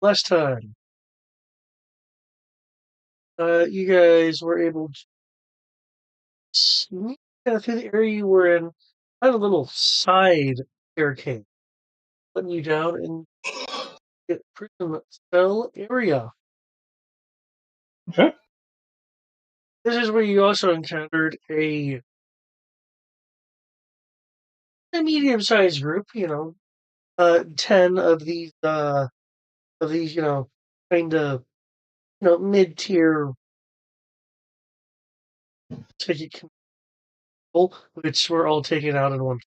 last time, you guys were able to sneak through the area you were in, had a little side staircase, letting you down in the prison cell area. Okay. This is where you also encountered a medium-sized group. 10 of these, kind of, mid-tier ticket control, which were all taken out in one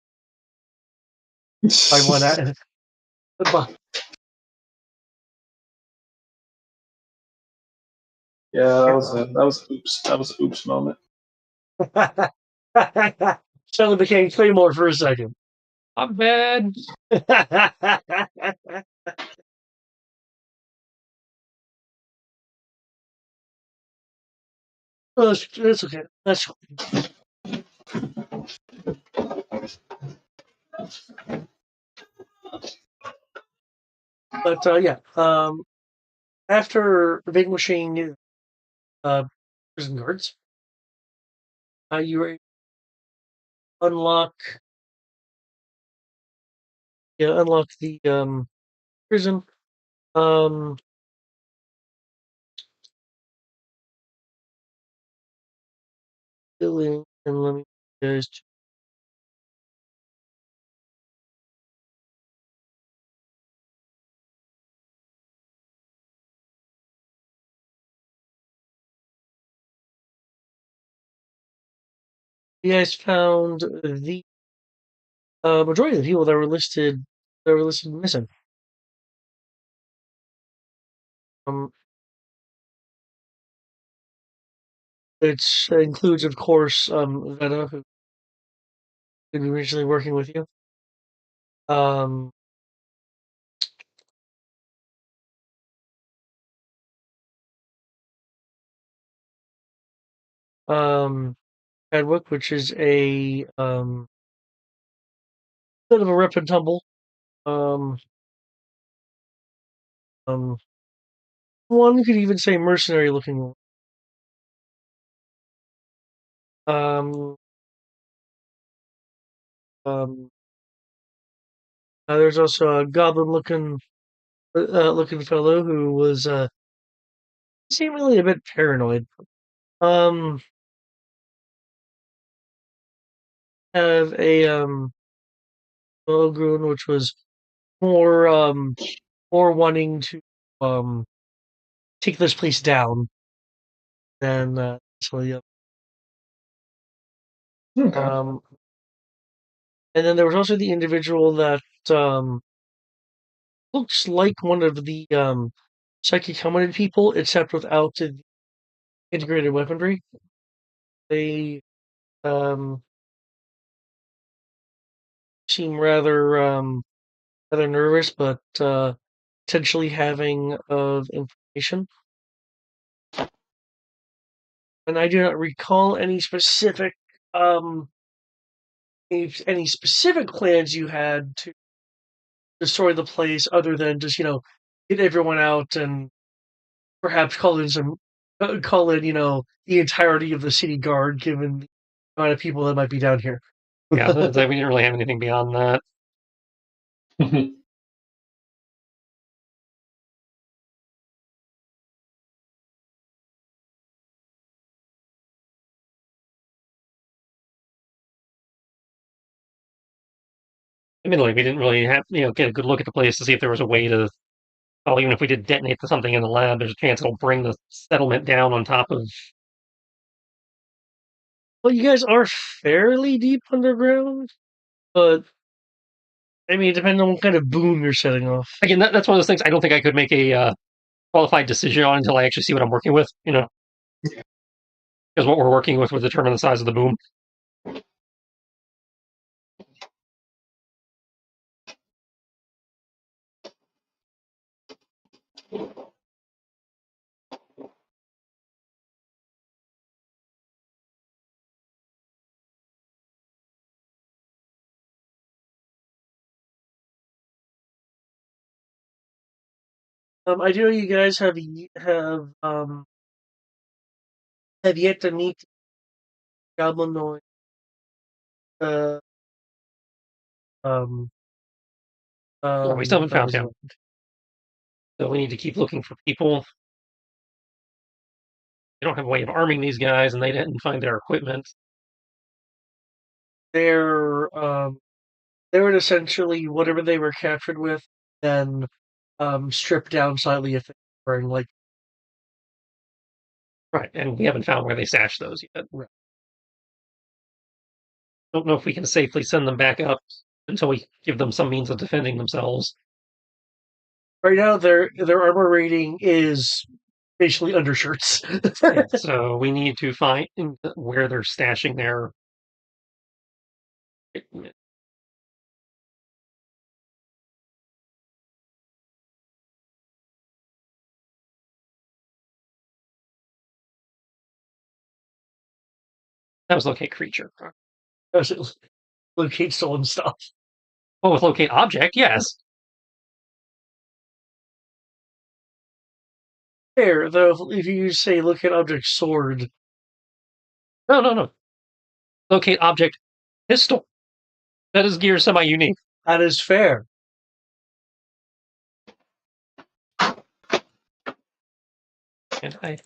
by one. But Yeah, that was oops. That was an oops moment. suddenly became Claymore for a second. I'm bad. Well, that's okay. That's but yeah. After vanquishing uh prison guards, you were able to unlock the prison. Um, Building, and let me guys. You guys found the majority of the people that were listed missing. Um, it includes, of course, Vena, who been originally working with you. Um, um, Chadwick, which is a bit of a rip and tumble. Um, um, One could even say mercenary looking. Um, um, there's also a goblin looking fellow who was seemingly a bit paranoid. Um, have a Ogrun, which was more more wanting to um take this place down than so yeah. Okay. Um, and then there was also the individual that um looks like one of the psychic helmeted people, except without the integrated weaponry. They um seem rather nervous, but potentially having of information. And I do not recall um any specific plans you had to destroy the place, other than just get everyone out and perhaps call in the entirety of the city guard, given the amount of people that might be down here. Yeah, we didn't really have anything beyond that. I mean, like, we didn't really have, get a good look at the place to see if there was a way to, well, even if we did detonate something in the lab, there's a chance it'll bring the settlement down on top of. Well, you guys are fairly deep underground, but I mean, depending on what kind of boom you're setting off. Again, that's one of those things I don't think I could make a qualified decision on until I actually see what I'm working with, because what we're working with will determine the size of the boom. I do know you guys have yet to meet Goblinoid. Uh, um, Yeah, we still haven't that found was him. So we need to keep looking for people. We don't have a way of arming these guys, and they didn't find their equipment. They were essentially whatever they were captured with, then stripped down slightly if they were wearing like Right, and we haven't found where they stashed those yet. right. Don't know if we can safely send them back up until we give them some means of defending themselves. Right now their armor rating is basically undershirts. Yeah, so we need to find where they're stashing their equipment. That was locate creature. Locate stolen stuff. Oh, with locate object, yes. Fair, though, if you say look at object sword, No. Locate object pistol. That is gear semi-unique. that is fair. And I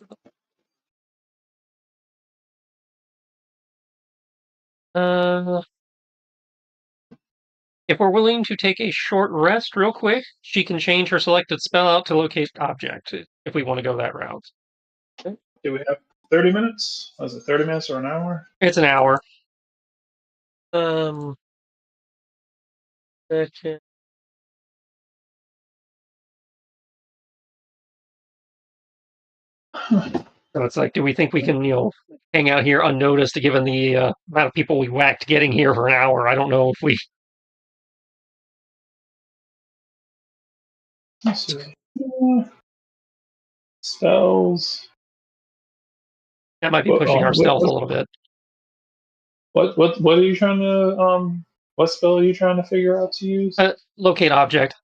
if we're willing to take a short rest real quick, she can change her selected spell out to locate object if we want to go that route. Do we have 30 minutes? Was it 30 minutes or an hour? It's an hour. Second. So it's like, do we think we can, hang out here unnoticed given the amount of people we whacked getting here for an hour? I don't know if we. Let's see. Spells. That might be pushing our stealth a little bit. What are you trying to what spell are you trying to figure out to use? Locate object.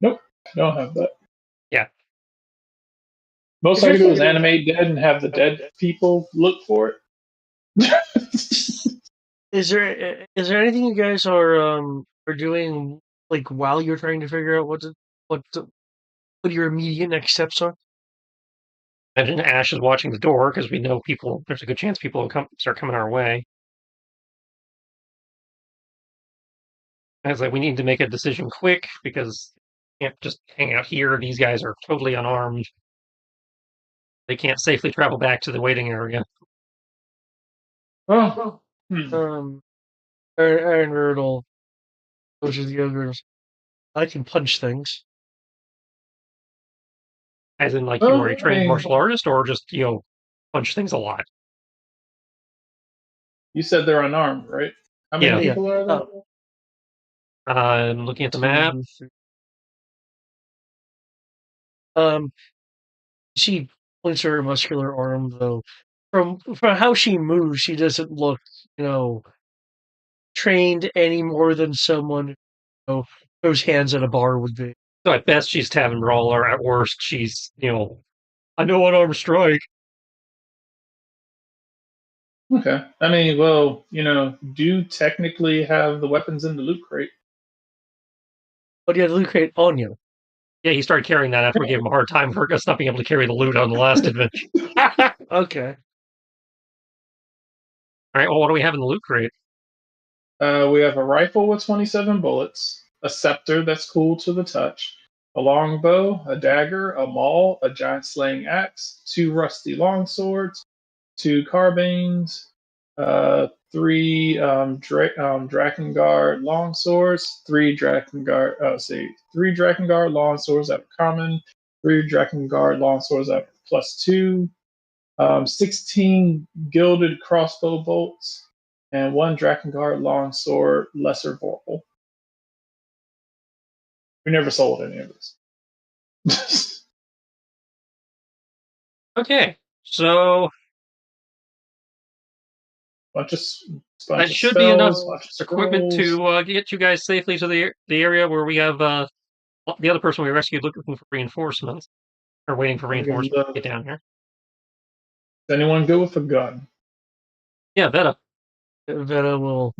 Nope, I don't have that. Yeah. Most I can do is animate dead and have the dead people look for it. Is there anything you guys are doing like while you're trying to figure out what your immediate next steps are? Imagine Ash is watching the door because we know people. There's a good chance people will start coming our way. And it's like we need to make a decision quick because we can't just hang out here. These guys are totally unarmed. They can't safely travel back to the waiting area. Oh, Iron Rirdle, which is the ogres. I can punch things. As in, like, you are a trained martial artist, or just, punch things a lot? You said they're unarmed, right? How many people are there? I'm looking at the map. She points her muscular arm, though. From how she moves, she doesn't look, trained any more than someone whose hands at a bar would be. So at best, she's tavern brawler. At worst, she's, I know unarmed strike. Okay. I mean, well, do technically have the weapons in the loot crate. But you have the loot crate on you. Yeah, he started carrying that after we gave him a hard time for us not being able to carry the loot on the last adventure. Okay. All right, well, what do we have in the loot crate? We have a rifle with 27 bullets, a scepter that's cool to the touch, a longbow, a dagger, a maul, a giant slaying axe, 2 rusty longswords, 2 carbines, 3 Drakengard longswords, 3 Drakengard, 3 Drakengard longswords that are common, 3 Drakengard longswords that are +2, 16 gilded crossbow bolts, and 1 Drakengard longsword lesser vorpal. We never sold any of this. Okay, so bunch of That bunch of should be enough spells, bunch of equipment scrolls. to get you guys safely to the area where we have the other person we rescued looking for reinforcements. Or waiting for reinforcements to get down here. Is anyone good with a gun? Yeah, Veta. Veta will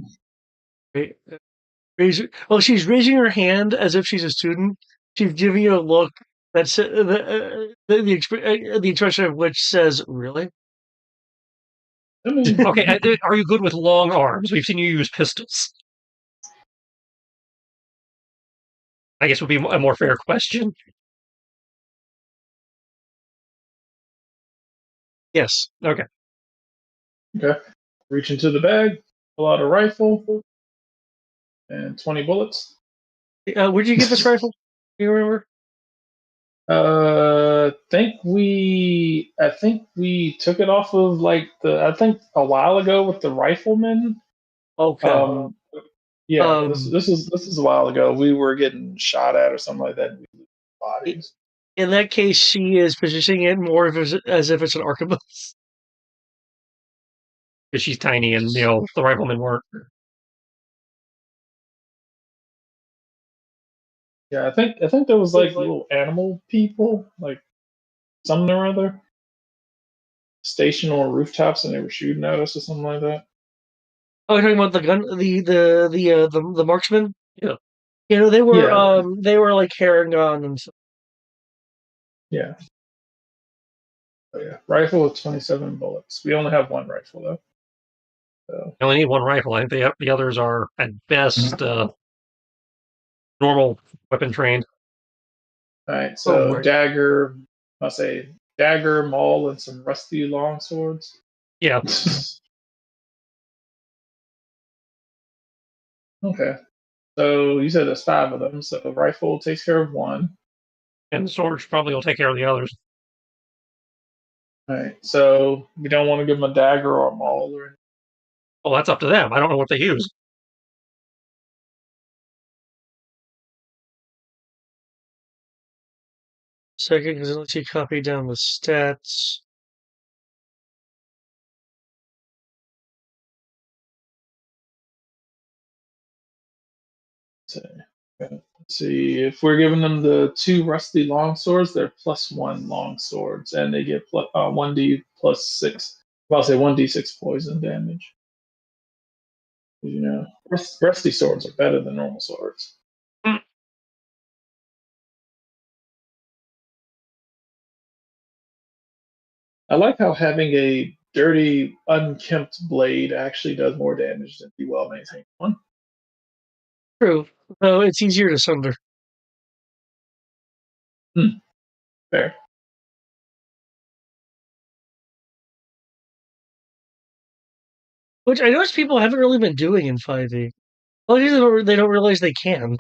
raise. Well, she's raising her hand as if she's a student. She's giving you a look that's the expression of which says, "Really?" I mean, Okay, are you good with long arms? We've seen you use pistols. I guess would be a more fair question. Yes. Okay. okay. Reach into the bag, pull out a rifle, and 20 bullets. Where'd you get this rifle? Do you remember? I think we took it off of I think a while ago with the rifleman. Okay. Yeah, this is a while ago. We were getting shot at or something like that. Bodies. In that case, she is positioning it more as if it's an arquebus. Because she's tiny and, the riflemen weren't. Yeah, I think there was little animal people, like something or other, stationed on rooftops, and they were shooting at us or something like that. Oh, you're talking about the gun, the marksman? Yeah. They were like carrying on and stuff. Yeah. Oh, yeah. Rifle with 27 bullets. We only have one rifle though. So. I only need one rifle. I think the others are at best normal weapon trained. All right, so dagger, I'll say dagger, maul, and some rusty long swords. Yeah. Okay. So you said there's 5 of them. So rifle takes care of 1. And the swords probably will take care of the others. All right. So we don't want to give them a dagger or a maul or anything. Well, that's up to them. I don't know what they use. Second, because it lets you copy down the stats. So, let's see, if we're giving them the 2 rusty long swords, they're +1 long swords, and they get 1d +6. I'll say 1d6 poison damage. Rusty swords are better than normal swords. Mm. I like how having a dirty, unkempt blade actually does more damage than the well-maintained one. True. So it's easier to sunder. Fair. Which I notice people haven't really been doing in 5e. Well, they don't realize they can.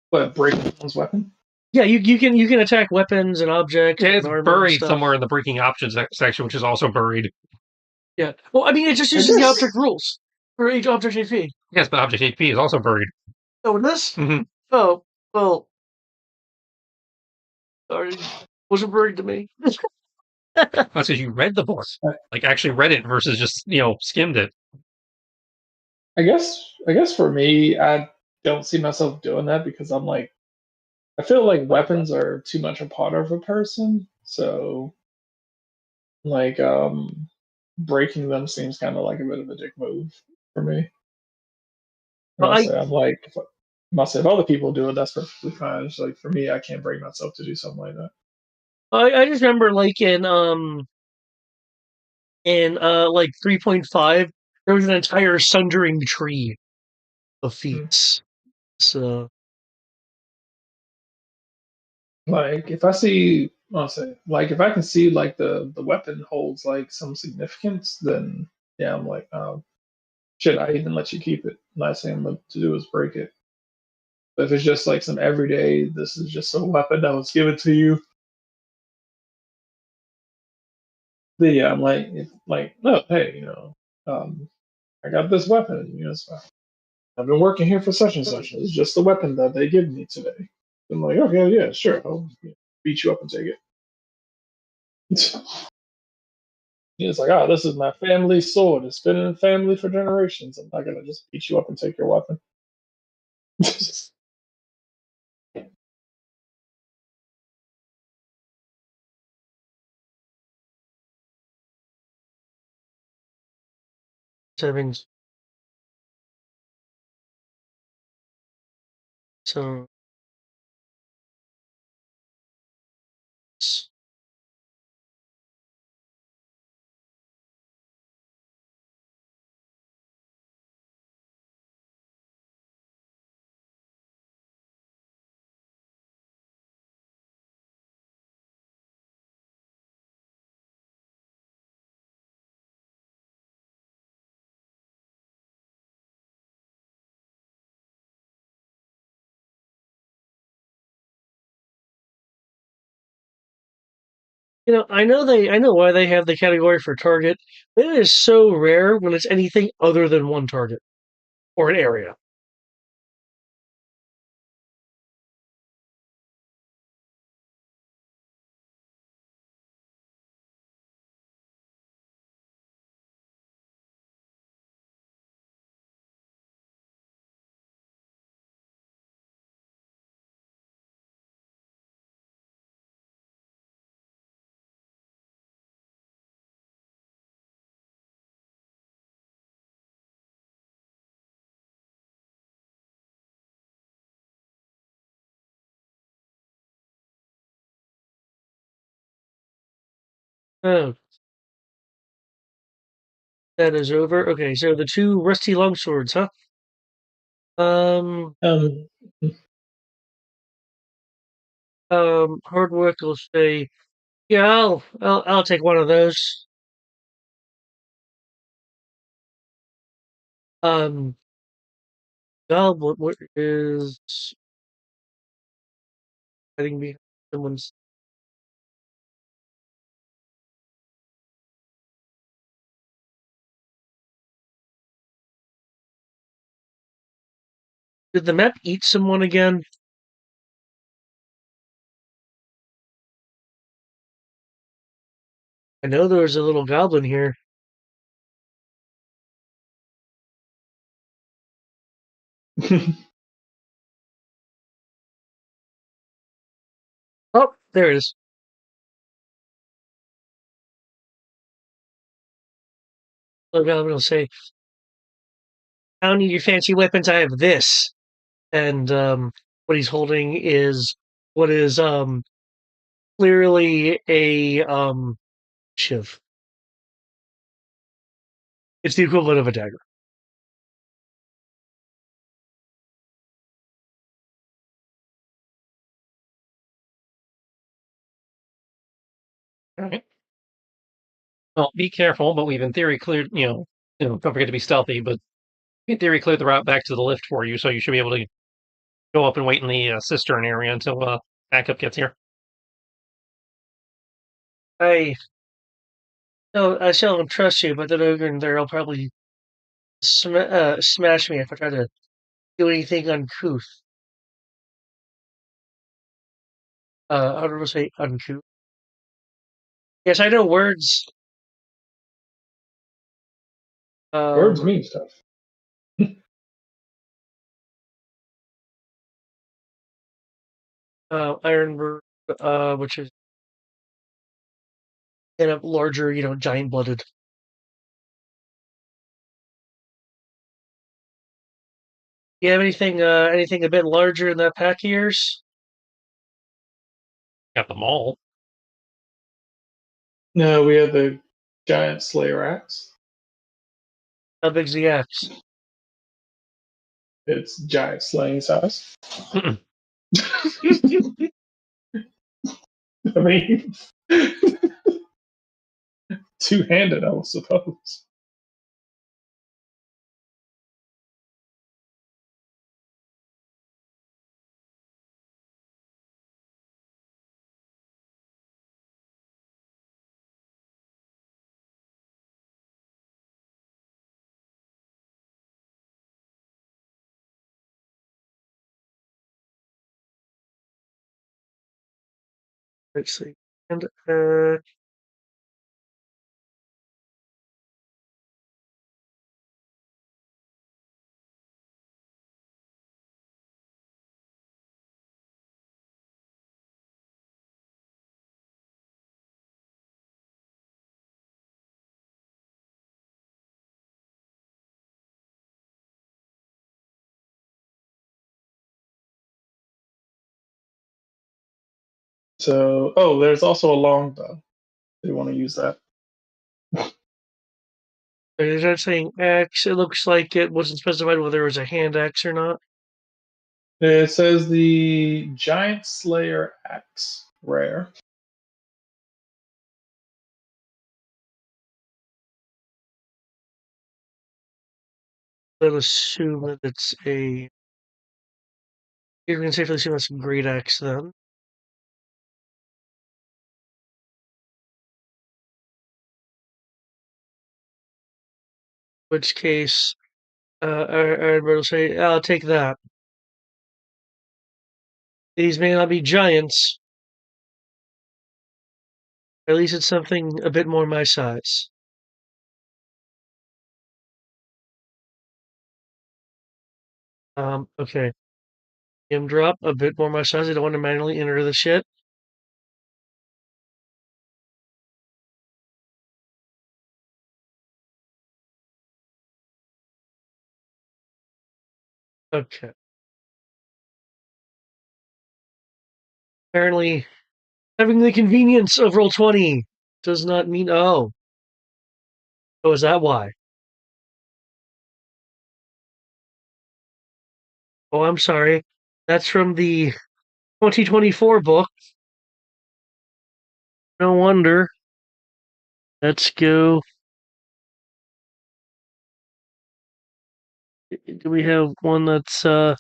What, break one's weapon? Yeah, you can attack weapons and objects. Yeah, it's and buried somewhere in the breaking options section, which is also buried. Yeah. Well, I mean, it just uses the object rules for each object HP. Yes, but object HP is also buried. Oh, in this? Mm-hmm. Oh, well. Sorry. Wasn't buried to me. That's because you read the book. Like, actually read it versus just, skimmed it. I guess for me, I don't see myself doing that because I'm like, I feel like weapons are too much a part of a person. So, like, breaking them seems kind of like a bit of a dick move for me. I'm like, if other people do it, that's perfectly fine. It's like for me, I can't bring myself to do something like that. I just remember like in like 3.5, there was an entire sundering tree of feats. So like if I see, I'll say, like if I can see like the weapon holds like some significance, then yeah, I'm like, should I even let you keep it? Last thing I'm going to do is break it. But if it's just like some everyday, this is just a weapon that was given to you. Then yeah, I'm like, no, hey, I got this weapon. So I've been working here for such and such. It's just the weapon that they give me today. I'm like, okay, yeah, sure, I'll beat you up and take it. He's like, "Oh, this is my family sword. It's been in the family for generations. I'm not gonna just beat you up and take your weapon." Savings. So I know why they have the category for target. It is so rare when it's anything other than one target or an area. Oh, that is over. Okay, so the two rusty longswords, huh? Um, um, Hardwick will say, yeah, I'll take one of those. Um, God, what is hiding behind someone's? Did the map eat someone again? I know there was a little goblin here. Oh, there it is. Little goblin will say, "I don't need your fancy weapons. I have this." And what he's holding is what is clearly a shiv. It's the equivalent of a dagger. All right. Well, be careful, but we've in theory cleared, don't forget to be stealthy, but in theory cleared the route back to the lift for you, so you should be able to go up and wait in the cistern area until backup gets here. I no, I still don't trust you, but then over in there, I'll probably smash me if I try to do anything uncouth. How do I say uncouth? Yes, I know words. Words Um, mean stuff. Ironbird, which is in a larger, giant blooded. You have anything a bit larger in that pack of yours? Got the mall. No, we have the giant Slayer axe. How big's the axe? It's giant slaying size. I mean, two-handed, I will suppose. Let's see. And So, there's also a longbow. Do you want to use that? Is that saying X? It looks like it wasn't specified whether it was a hand axe or not. It says the Giant Slayer axe, rare. I'll assume that it's a. You can safely assume that's a great axe then. In which case, I'd rather say, I'll take that. These may not be giants. At least it's something a bit more my size. Okay. Drop a bit more my size. I don't want to manually enter the shit. Okay. Apparently, having the convenience of Roll20 does not mean. Oh. Oh, is that why? Oh, I'm sorry. That's from the 2024 book. No wonder. Let's go. Do we have one that's not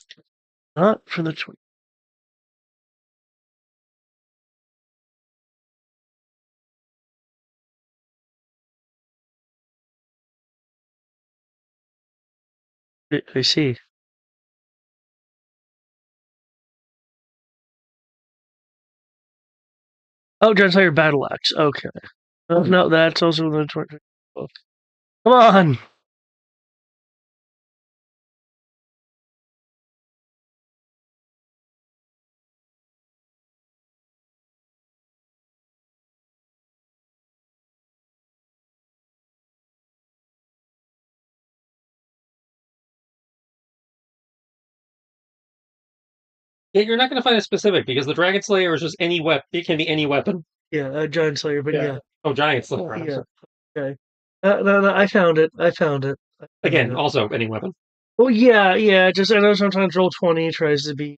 from the 20? I see. Oh, John Slayer Battle Axe. Okay. Oh, no, that's also in the 20 book. Come on! Yeah, you're not going to find it specific because the Dragon Slayer is just any weapon. It can be any weapon. Yeah, Giant Slayer, but yeah. Oh, Giant Slayer. Yeah. Okay. No, I found it. I found it. Again, also any weapon. Well, yeah. Just I know sometimes Roll20 tries to be.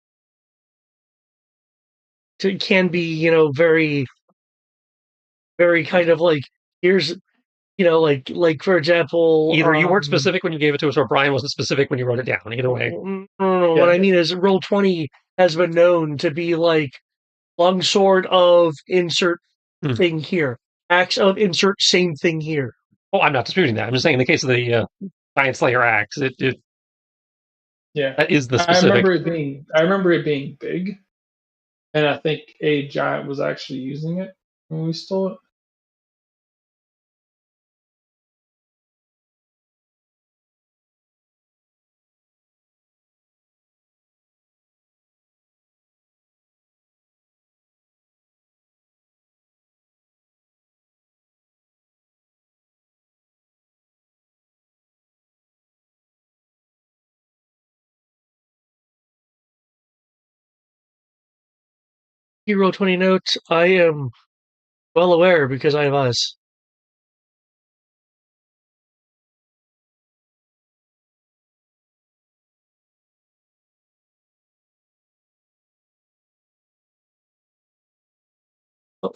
It can be, very, very kind of like here's, like for example, Either you weren't specific when you gave it to us, or Brian wasn't specific when you wrote it down. Either way. No. What I mean is Roll20 has been known to be like longsword of insert thing here, axe of insert same thing here. Oh, I'm not disputing that. I'm just saying in the case of the Giant Slayer axe, it Yeah, that is the I specific. remember it being big, and I think a giant was actually using it when we stole it. Hero 20 notes. I am well aware because I have eyes.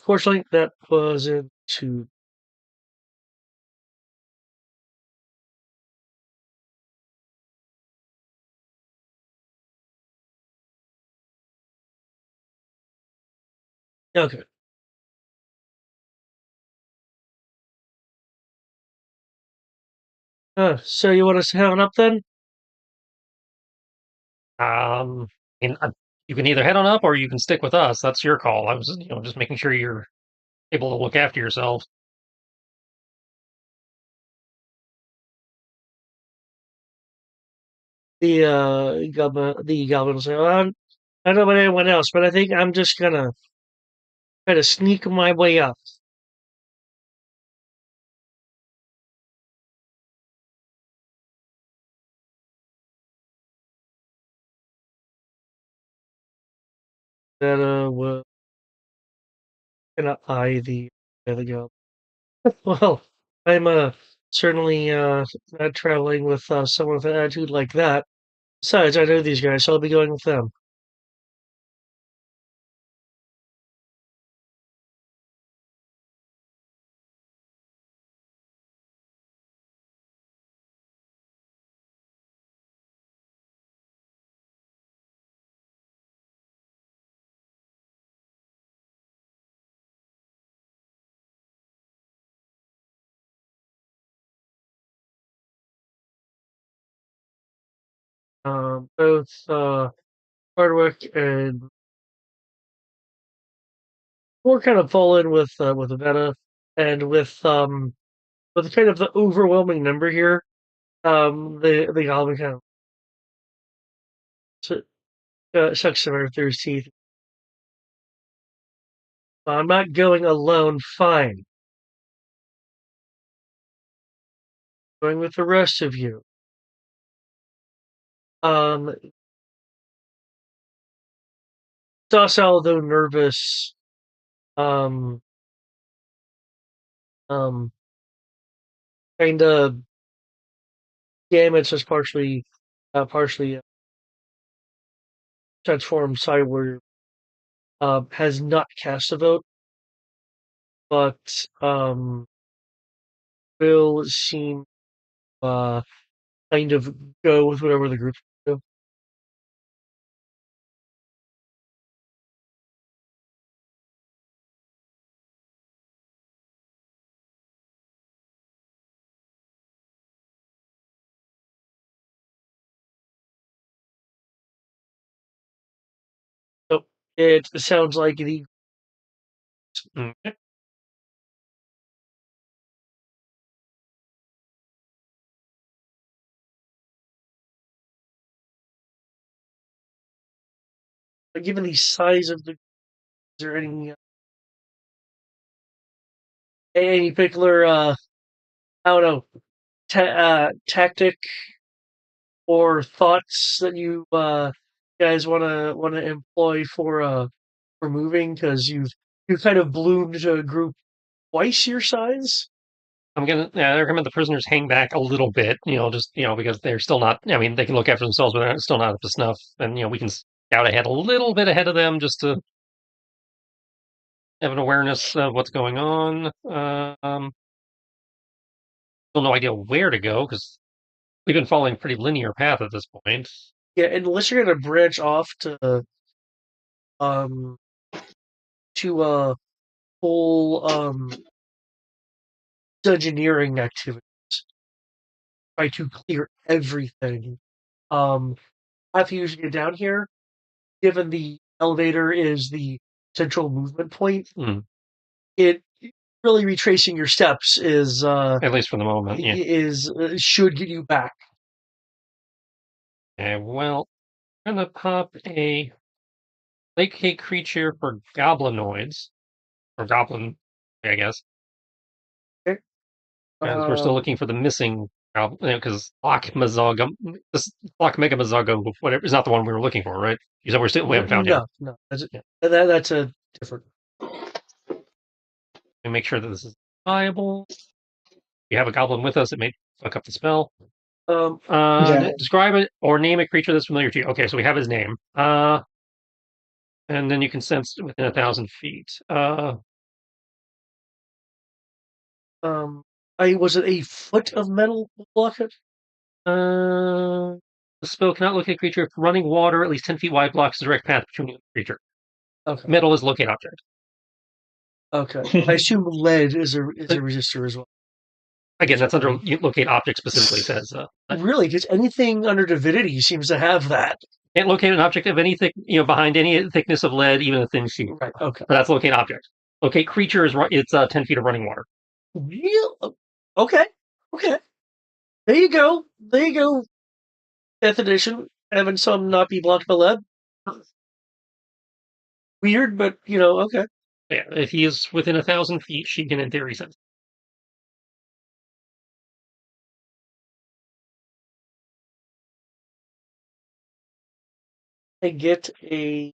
Fortunately, that wasn't too. Okay. So you want us to head on up then? Um, and you can either head on up or you can stick with us. That's your call. I was, just making sure you're able to look after yourself. The goblin will say, well, I don't know about anyone else, but I think I'm just gonna try to sneak my way up. That gonna eye the go. Well, I'm certainly not traveling with someone with an attitude like that. Besides, I know these guys, so I'll be going with them. Both Hardwick and we're kind of fall in with Avena and with kind of the overwhelming number here. The goblin kind of sucks some air through his teeth. I'm not going alone. Fine, going with the rest of you. Um, docile though nervous. Um, um, kind of damage is partially transformed cyborg. Has not cast a vote, but will seem uh kind of go with whatever the group do. So it sounds like the Okay. given the size of the. Is there any particular I don't know tactic or thoughts that you guys wanna employ for moving because you kind of bloomed to a group twice your size. I recommend the prisoners hang back a little bit, just, because they're still not, I mean, they can look after themselves, but they're still not up to snuff. And, we can scout ahead a little bit ahead of them just to have an awareness of what's going on. Still no idea where to go because we've been following a pretty linear path at this point. Yeah, unless you're gonna branch off um to full dungeoneering activity, try to clear everything. Um, after you get down here, given the elevator is the central movement point, Mm, it really retracing your steps at least for the moment, yeah. should get you back. Well, I'm gonna pop a lake creature for goblinoids, or goblin, I guess, Okay. because we're still looking for the missing goblin, because Loch Mazaga, this Loch Mega Mazaga, whatever, is not the one we were looking for, right? You said we haven't found him. No, that's Yeah. that's a different. And make sure that this is viable. You have a goblin with us, it may fuck up the spell. Yeah. Describe it or name a creature that's familiar to you. Okay, so we have his name. And then you can sense within 1,000 feet. Um, I was it a foot of metal blockage? The spell cannot locate a creature if running water at least 10 feet wide blocks the direct path between you and the creature. Okay. Metal is locate object. Okay. I assume lead is a resistor as well. Again, that's under locate object specifically says. Really, because anything under divinity seems to have that. Can't locate an object of any behind any thickness of lead, even a thin sheet. Right. Okay. But that's locate object. Locate creature is it's 10 feet of running water. Real. Okay. Okay. There you go. There you go. Fifth edition, having some not be blocked by lead. Weird, but okay. Yeah, if he is within 1,000 feet, she can in theory sense. I get a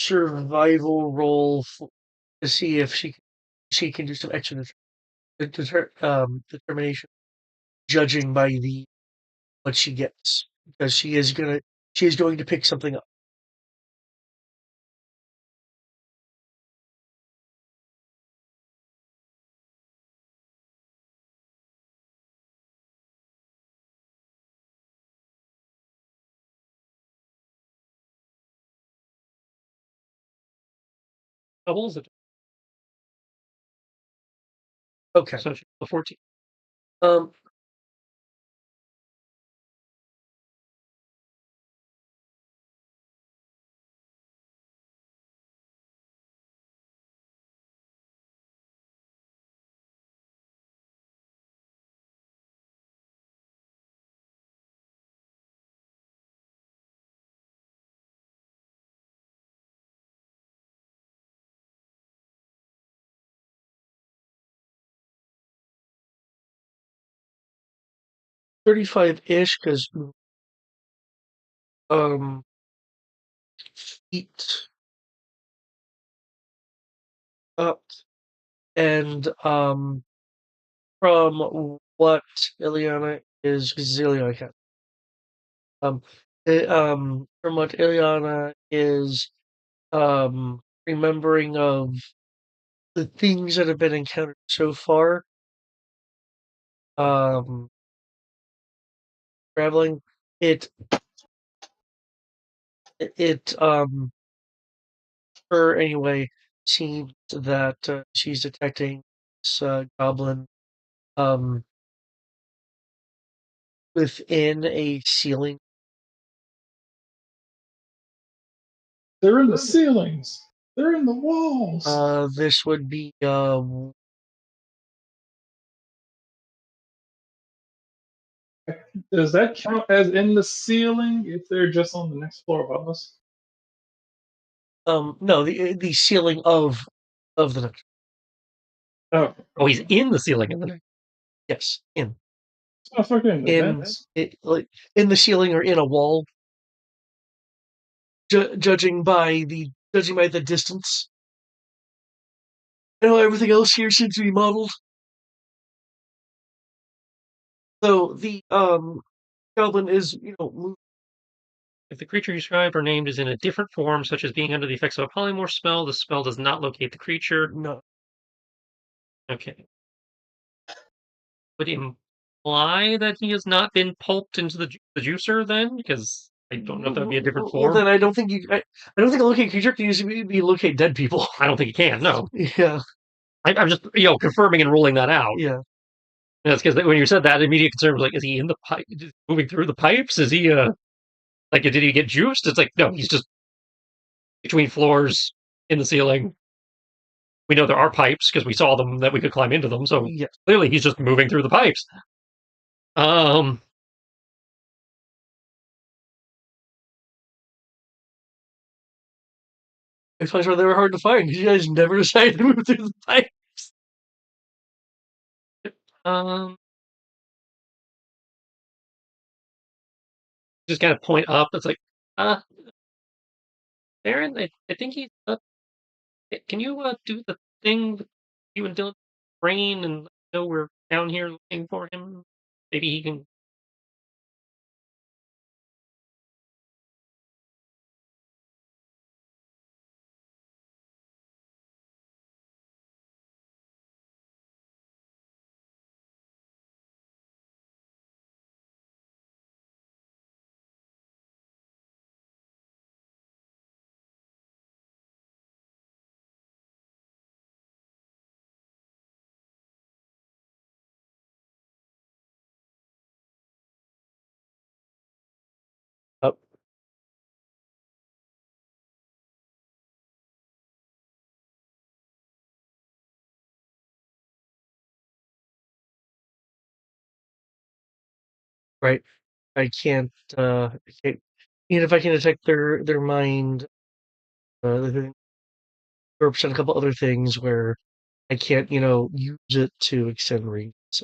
survival roll to see if she can do some extra determination, judging by the what she gets, because she is going to pick something up. Doubles it. Okay. So the 14. Um, $35-ish, because um, feet up, and from what Ileana is, because Ileana can um, from what Ileana is remembering of the things that have been encountered so far, um, traveling, it it her anyway seems that she's detecting this goblin um within a ceiling. They're in the ceilings. They're in the walls. This would be Does that count as in the ceiling if they're just on the next floor above us? no, the ceiling of the next. Oh, Oh, he's in the ceiling in the next. Yes, it's not fucking in vents. like in the ceiling or in a wall, judging by the distance. I know everything else here seems to be modeled. So the goblin is If the creature you described or named is in a different form, such as being under the effects of a polymorph spell, the spell does not locate the creature. no. Okay. Would imply that he has not been pulped into the juicer then? Because I don't know if that would be a different Well, form. then I don't think I don't think a locate creature can usually be locate dead people. I don't think he can, no. Yeah, I'm just, confirming and ruling that out. yeah. That's because when you said that, immediate concern was like, is he in the pipe, moving through the pipes? Is he, like, did he get juiced? It's like, no, he's just between floors in the ceiling. We know there are pipes because we saw them that we could climb into them. So Yeah. clearly he's just moving through the pipes. I find why they were hard to find because you guys never decided to move through the pipe. Um, just kind of point up. It's like, uh, Aaron, I think he's up. Can you do the thing with you and Dylan's brain and know we're down here looking for him? Maybe he can. Up. Right. I can't. Even if I can detect their mind, they represent a couple other things where I can't, use it to extend reads.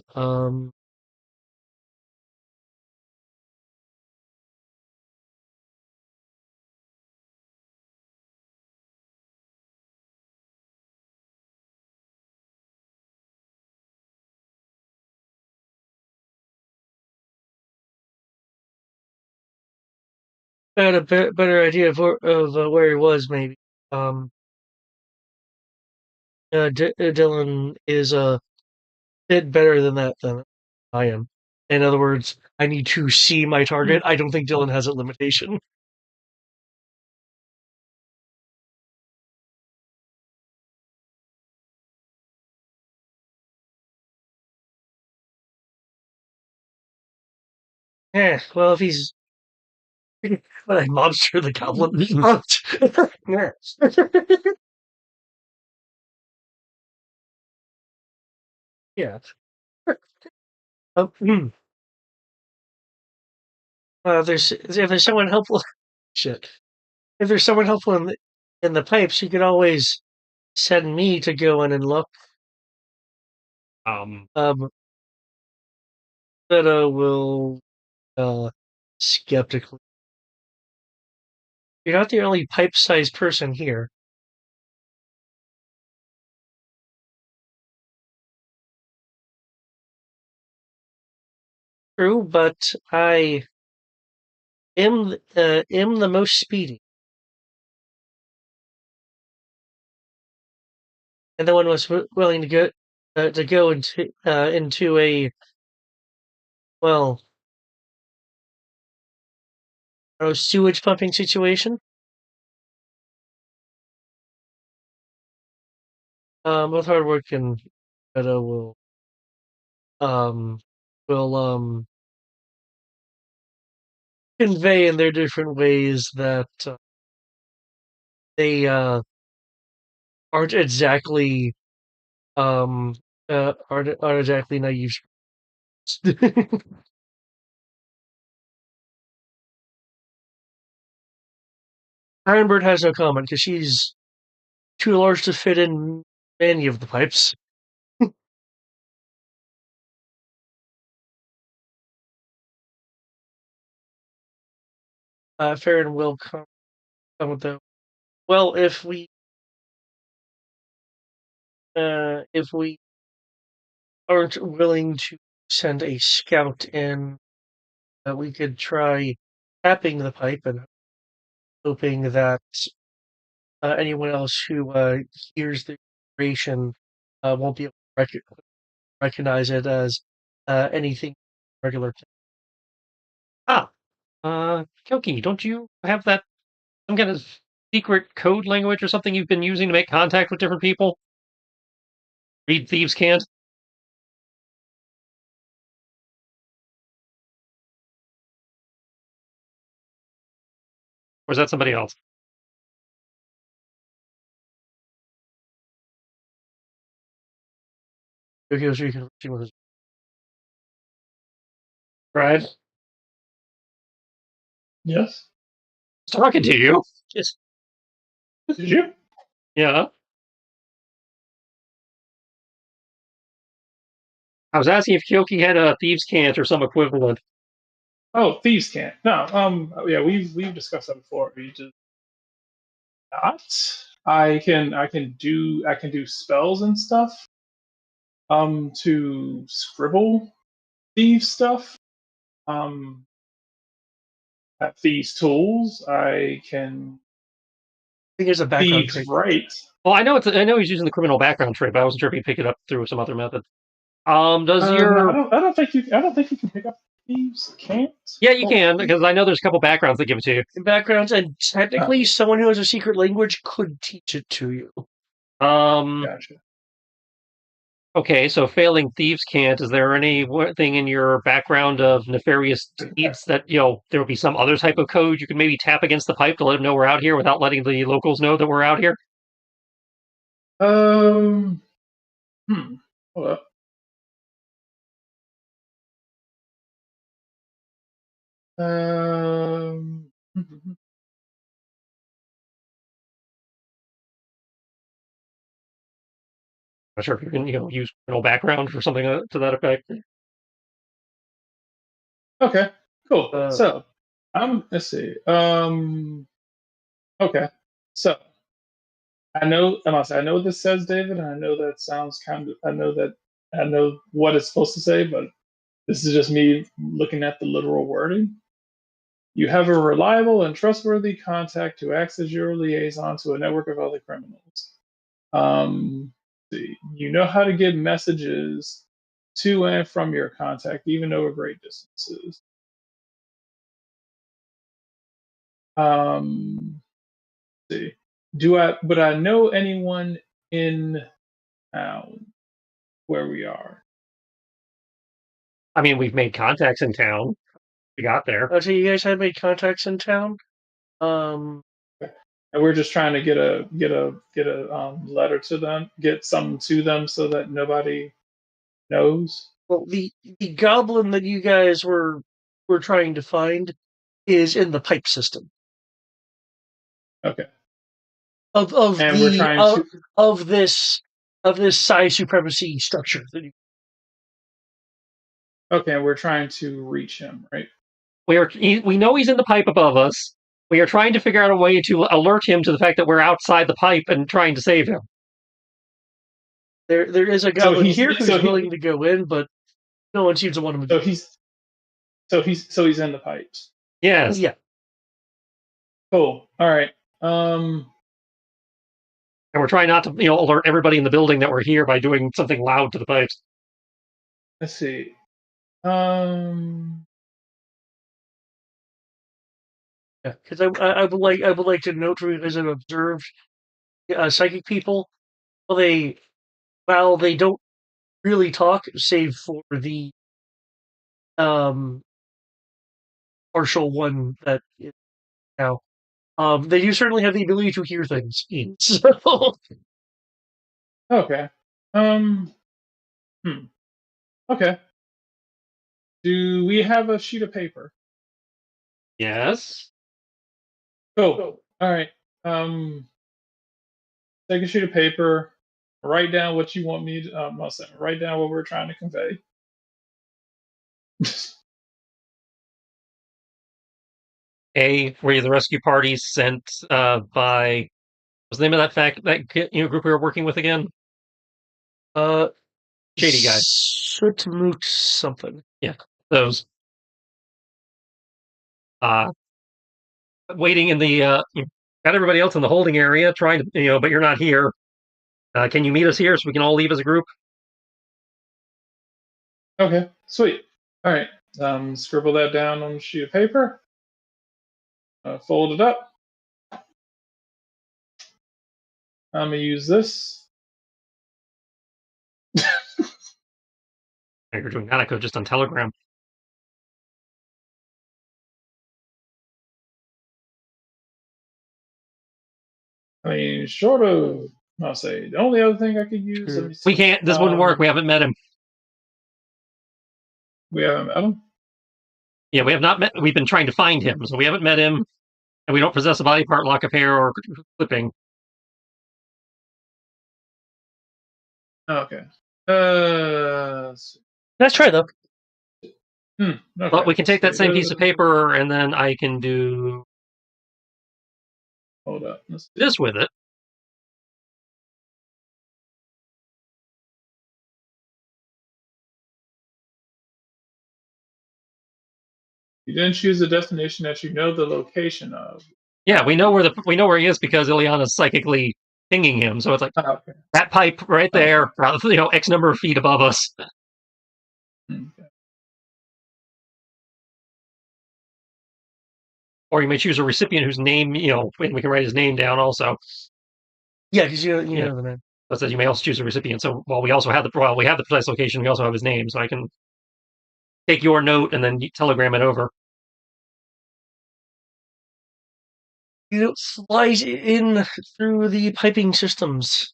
had a better idea of where he was. Maybe Dylan is a bit better than that than I am. In other words, I need to see my target. I don't think Dylan has a limitation. Well, if he's a monster, the goblin. Yeah. Hmm. There's if there's someone helpful. Shit. If there's someone helpful in the pipes, you could always send me to go in and look. Um, Um, that will skeptically. You're not the only pipe-sized person here. True, but I am the most speedy, and the one was willing to go into a well, a sewage pumping situation. With hard work and will um will convey in their different ways that they aren't exactly um aren't exactly naive. Ironbird has no comment because she's too large to fit in any of the pipes. Farron will come with the well if we aren't willing to send a scout in, we could try tapping the pipe and hoping that anyone else who hears the vibration won't be able to recognize it as anything regular. ah, Kilky, don't you have that some kind of secret code language or something you've been using to make contact with different people? Read thieves can't. Or is that somebody else? Okay, so you can see what is Right. Yes. Talking to you. just Did you? Yeah. I was asking if Kyoki had a thieves can't or some equivalent. Oh, thieves can't. No. Yeah, we've discussed that before. We just not. I can do spells and stuff. To scribble thieves stuff. Um, at thieves tools, I can I think there's a background thieves trait. right. Well, I know he's using the criminal background trait, but I wasn't sure if he'd pick it up through some other method. Does No, your I don't think you can pick up thieves can't. yeah, you can because I know there's a couple backgrounds that give it to you. Backgrounds, and Oh, technically, someone who has a secret language could teach it to you. gotcha. Okay, so failing thieves can't. Is there anything in your background of nefarious deeds that there would be some other type of code you could maybe tap against the pipe to let them know we're out here without letting the locals know that we're out here? Um, Hold up. Um, Not sure if you can use criminal background or something to that effect. okay, cool. Uh, So, let's see. Okay. So, I know what this says, David, and I know that sounds I know what it's supposed to say, but this is just me looking at the literal wording. You have a reliable and trustworthy contact who acts as your liaison to a network of other criminals. You know how to get messages to and from your contact, even over great distances. See, would I know anyone in town where we are? I mean, we've made contacts in town. We got there. So you guys had made contacts in town. And we're just trying to get a letter to them, get something to them, so that nobody knows. Well, the goblin that you guys were trying to find is in the pipe system Okay. of And we're the trying to. of this psi supremacy structure. Okay, we're trying to reach him, right? We know he's in the pipe above us. We are trying to figure out a way to alert him to the fact that we're outside the pipe and trying to save him. There is a goblin here who's willing to go in, but no one seems to want him to. So he's in the pipes. Yes. Yeah. Cool. All right. And we're trying not to, alert everybody in the building that we're here by doing something loud to the pipes. Let's see. Yeah, because I would like to note as I've observed psychic people, while they don't really talk, save for the partial one that is now. They do certainly have the ability to hear things. So. Okay. Okay. Do we have a sheet of paper? Yes. Cool. All right. Take a sheet of paper. Write down what you want me to. Write down what we're trying to convey. Were you the rescue party sent by? What's the name of that group we were working with again? Shady guy. Sootmoot something. Yeah, those. Waiting in the got everybody else in the holding area, trying to but you're not here. Can you meet us here so we can all leave as a group? Okay, sweet. All right. Scribble that down on a sheet of paper. Fold it up. I'm gonna use this. You're doing that. I could have just done Telegram. I mean, short of, I'll say, the only other thing I could use. We can't. This wouldn't work. We haven't met him. We haven't met him? Yeah, we have not met. We've been trying to find him, so we haven't met him, and we don't possess a body part, lock of hair, or clipping. Okay. Let's try though. Okay. But we can take that same piece of paper, and then I can do. Hold up. This with it. You didn't choose a destination that you know the location of. Yeah, we know where he is because Ileana's psychically pinging him. So it's like that pipe right there, X number of feet above us. Okay. Or you may choose a recipient whose name, and we can write his name down also. Yeah, because you know the name. That says you may also choose a recipient. So we have the precise location, we also have his name, so I can take your note and then telegram it over. Slice in through the piping systems.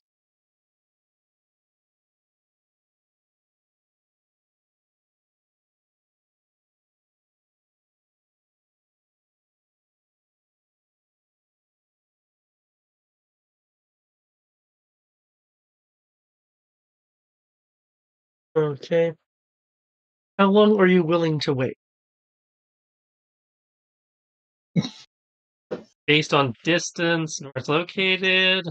Okay. How long are you willing to wait? Based on distance, where it's located.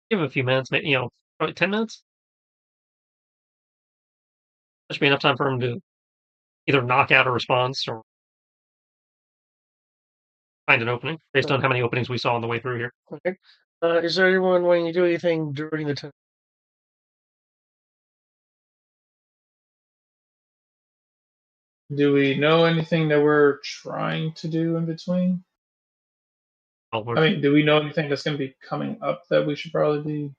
Give him a few minutes, maybe, probably 10 minutes. That should be enough time for him to either knock out a response or. find an opening based on how many openings we saw on the way through here. Okay. Is there anyone wanting to do anything during the time? Do we know anything that we're trying to do in between? Well, I mean, do we know anything that's going to be coming up that we should probably be?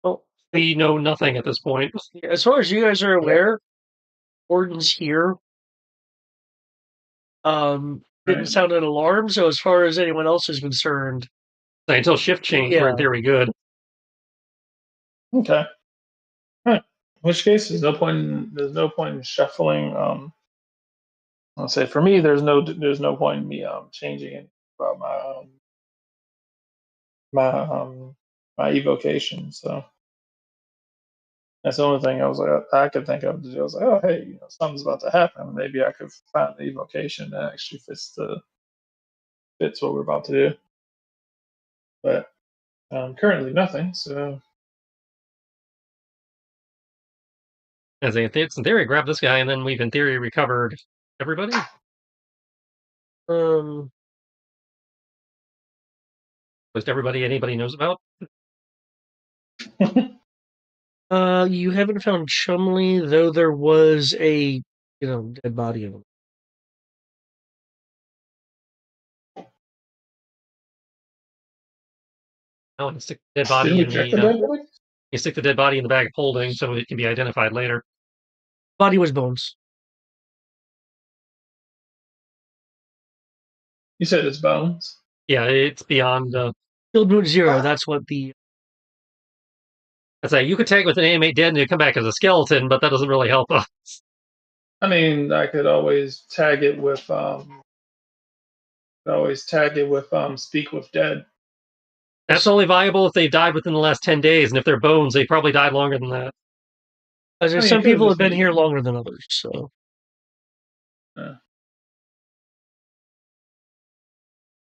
Well, we know nothing at this point. as far as you guys are Okay. aware, Gordon's here. Didn't Right. sound an alarm, so as far as anyone else is concerned, Until shift change, we're in yeah. theory good. Okay. All right. In which case, there's no point in shuffling. I'll say for me, there's no point in me changing it about my my evocation. So that's the only thing I could think of to do. I was like, oh hey, something's about to happen. Maybe I could find the evocation that actually fits what we're about to do. But currently nothing. So As it's in theory, grab this guy, and then we've in theory recovered everybody. Most everybody anybody knows about. You haven't found Chumley, though there was a dead body of him. Oh, you stick the dead body didn't we in check the the dead body? you stick the dead body in the bag of holding so it can be identified later. Body was bones. You said it's bones. Yeah, it's beyond. Field Moon Zero. That's what the. I say you could tag with an animate dead and you come back as a skeleton, but that doesn't really help us. I mean, I could always tag it with speak with dead. That's only viable if they've died within the last 10 days, and if they're bones, they probably died longer than that. As I mean, some it could people have just been be. here longer than others, so. Uh,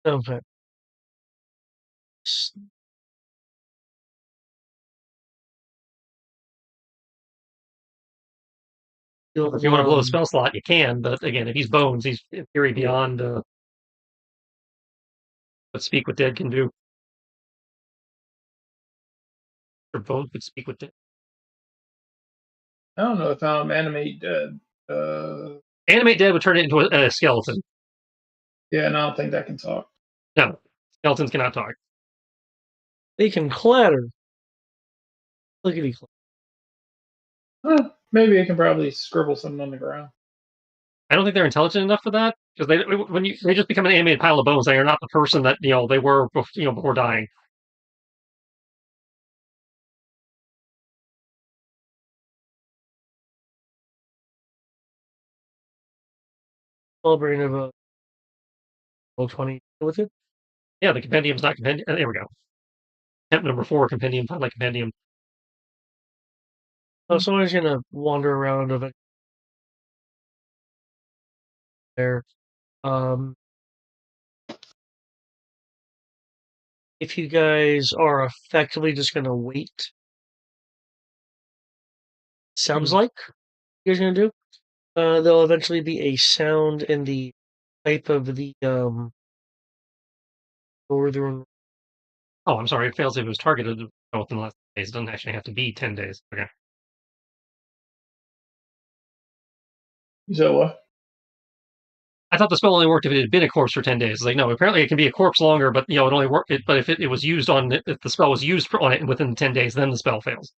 Okay. If you want to blow a spell slot, you can, but again, if he's bones, he's in theory beyond what Speak with Dead can do. Or bones could speak with dead. I don't know if animate dead. Animate Dead would turn it into a skeleton. Yeah, and I don't think that can talk. No, skeletons cannot talk. They can clatter. Clickety clatter. Maybe it can probably scribble something on the ground. I don't think they're intelligent enough for that because they just become an animated pile of bones. They are not the person that they were before dying. Celebrating of a level 20 with it. Yeah, the compendium's not compendium. There we go. Attempt number 4, compendium, like compendium. So I'm just gonna wander around of it there. If you guys are effectively just gonna wait, sounds like you guys are gonna do. There'll eventually be a sound in the type of the northern. Oh, I'm sorry. It fails if it was targeted within the last days. It doesn't actually have to be 10 days. Okay. You said what? I thought the spell only worked if it had been a corpse for 10 days. It's like, no, apparently it can be a corpse longer, but it only worked. But if it was used on it, if the spell was used on it within 10 days, then the spell fails.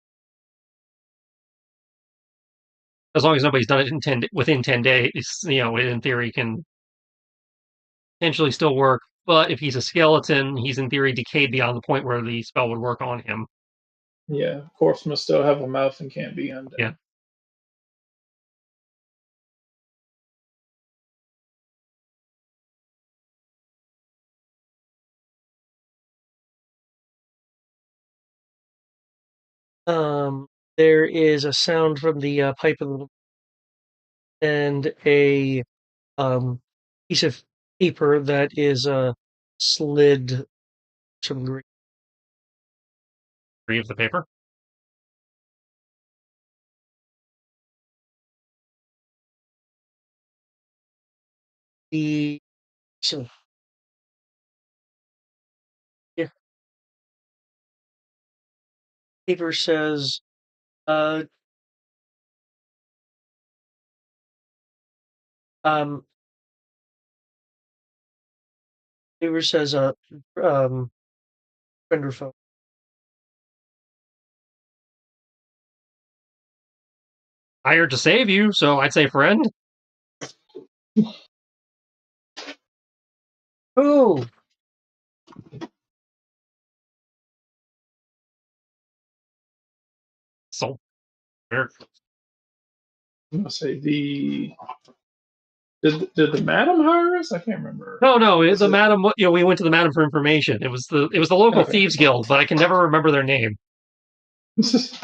As long as nobody's done it within 10 days, it in theory can potentially still work. But if he's a skeleton, he's in theory decayed beyond the point where the spell would work on him. Yeah, corpse must still have a mouth and can't be undead. Yeah. There is a sound from the pipe of the and a piece of paper that is slid some green. Free of the paper. The so paper says, uh, um, paper says, friend or foe. Hired to save you, so I'd say friend. Oh, So weird. I'm gonna say did the madam hire us? I can't remember. No, Was the it madam. We went to the madam for information. It was the local okay? thieves guild, but I can never remember their name.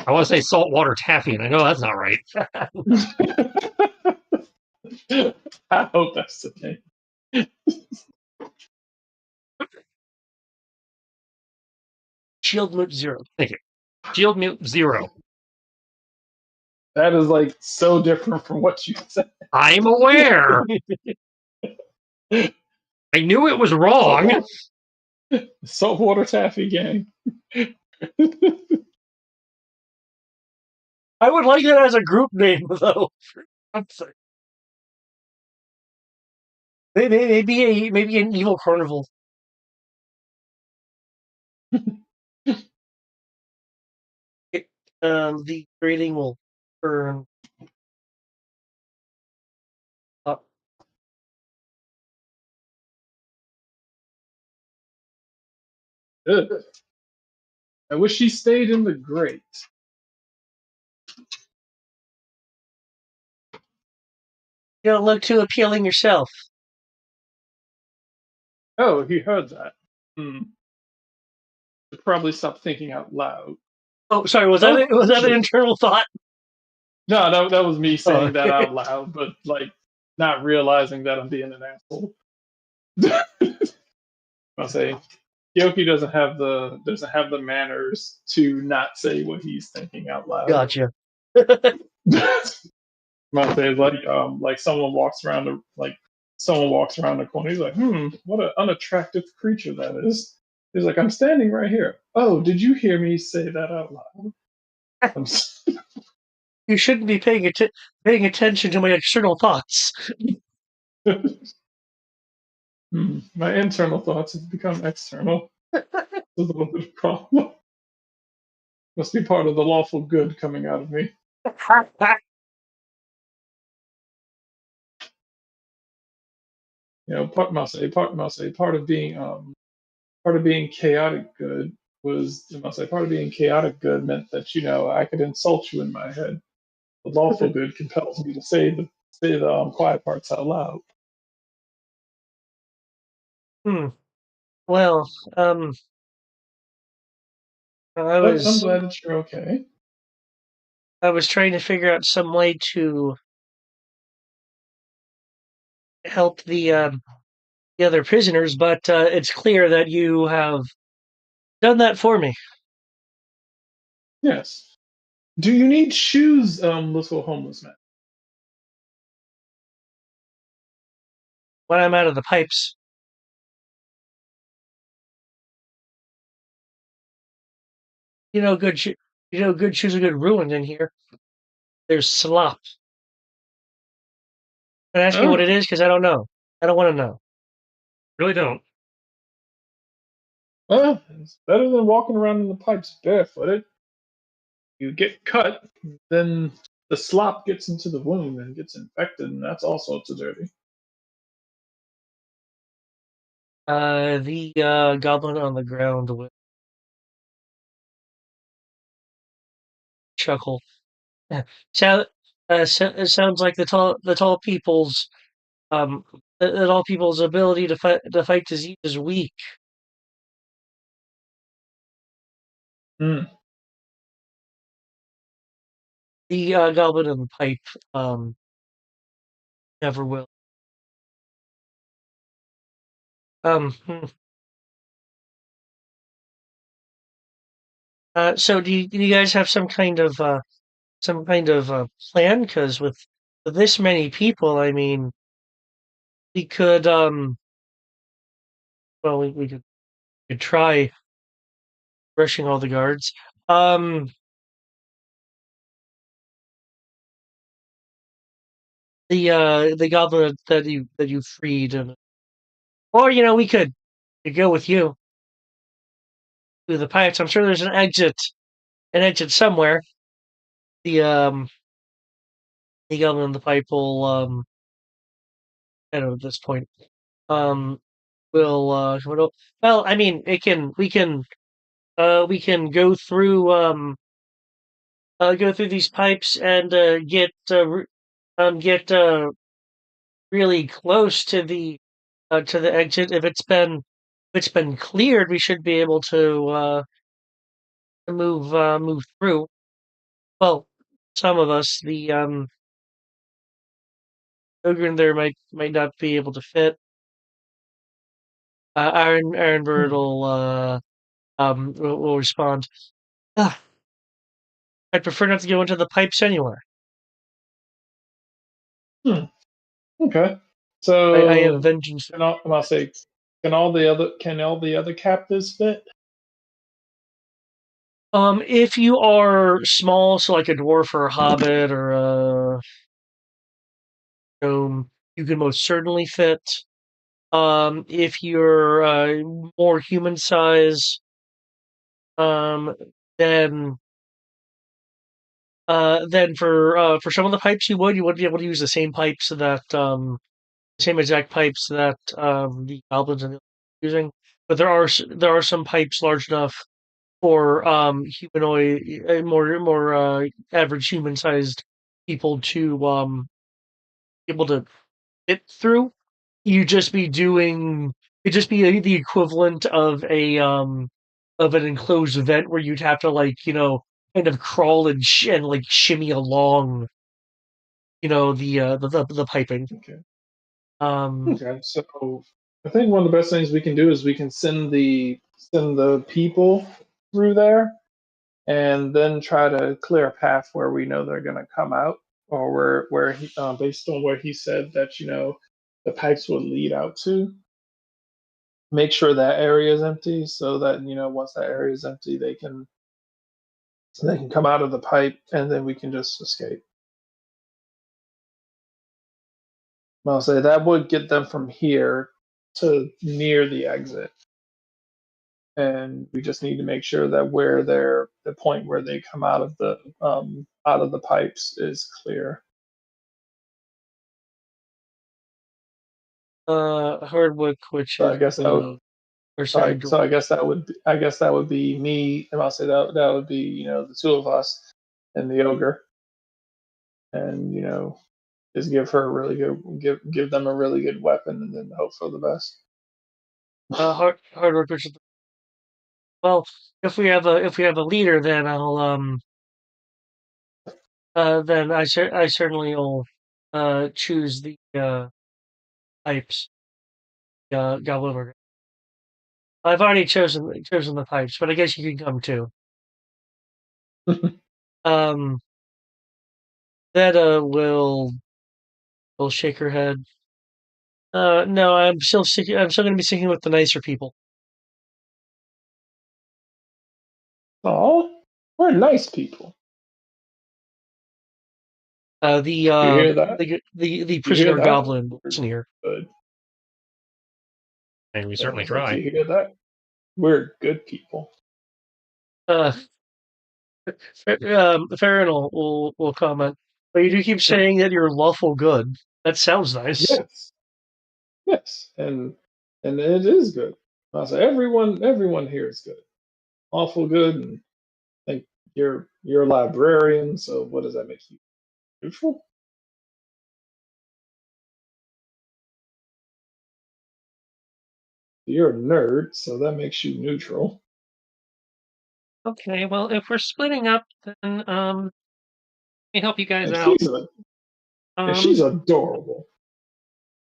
I want to say saltwater taffy, and I know that's not right. I hope that's the name. shield mute 0. Thank you. Shield mute 0. That is like so different from what you said. I'm aware. I knew it was wrong. Saltwater taffy gang. I would like that as a group name, though. Maybe an evil carnival. The rating will turn up. Ugh. I wish he stayed in the grate. You don't look too appealing yourself. Oh, he heard that. Should probably stop thinking out loud. Oh, sorry. Was Oh, that an internal thought? No, that was me saying that okay. out loud, but like not realizing that I'm being an asshole. I'll say Yoki doesn't have the manners to not say what he's thinking out loud. Gotcha. I'll say like someone walks around the corner. He's like, what an unattractive creature that is. He's like, I'm standing right here. Oh, did you hear me say that out loud? You shouldn't be paying attention to my external thoughts. My internal thoughts have become external. It's a little bit of a problem. Must be part of the lawful good coming out of me. Part of being chaotic good meant that I could insult you in my head. The lawful good compels me to say the quiet parts out loud. Well, I But I'm was glad that you're okay. I was trying to figure out some way to help the other prisoners, but it's clear that you have done that for me. Yes. Do you need shoes, little homeless man? When I'm out of the pipes, good shoes are good ruined in here. There's slop. And ask me what Oh, it is because I don't know. I don't want to know. Really don't. well, it's better than walking around in the pipes barefooted. You get cut, then the slop gets into the wound and gets infected, and that's all sorts of dirty. The goblin on the ground with chuckle. So, it sounds like the tall people's the tall people's ability to fight disease is weak. Mm. The goblin in the pipe um never will. Hmm. So do you guys have some kind of plan? Because with this many people, I mean, we could well we could try rushing all the guards. the goblin that you freed, and or we could go with you through the pipes. I'm sure there's an exit somewhere. The the goblin in the pipe will I don't know at this point um will well, I mean, it can we can go through these pipes and get really close to the exit. If it's been cleared, we should be able to move through. Well, some of us, the ogre in there might not be able to fit. Iron Bird Hmm. will respond. "Ah, I'd prefer not to go into the pipes anywhere. Hmm. Okay. I have So vengeance." I'm gonna say, can all the other captives fit? If you are small, so like a dwarf or a hobbit or a gnome, you can most certainly fit. If you're more human size, um, then for some of the pipes you would be able to use the same pipes that same exact pipes that the goblins are using. But there are some pipes large enough for humanoid, more average human sized people to able to fit through. You just be doing It'd just be the equivalent of an enclosed vent where you'd have to kind of crawl and like shimmy along the piping. Okay. Um, Okay. So I think one of the best things we can do is we can send the people through there, and then try to clear a path where we know they're going to come out, or where he, based on where he said that the pipes would lead out to. Make sure that area is empty, so that once that area is empty, they can come out of the pipe, and then we can just escape. I'll say that would get them from here to near the exit, and we just need to make sure that where the point where they come out of the pipes is clear. Hardwick, which So is I guess that would, the or sorry, so I guess that would be me, and I'll say that would be the two of us and the ogre, and just give them a really good weapon, and then hope for the best. Hardwick, which is well. If we have a leader, then I'll then I certainly will choose the pipes. Goblin Order. I've already chosen the pipes, but I guess you can come too. Um, that will shake her head. No, I'm still going to be sticking with the nicer people. Oh, we're nice people. You hear that? The You hear prisoner that? goblin We're sneer. good. And we I certainly was like, try. you hear that? We're good people. Uh, Farron will comment. But you do keep saying that you're lawful good. That sounds nice. Yes, yes, and it is good. I was like, everyone here is good, awful good, and I think you're a librarian. So what does that make you? Neutral? You're a nerd, so that makes you neutral. Okay, well, if we're splitting up, then let me help you guys And out. she's Um, adorable.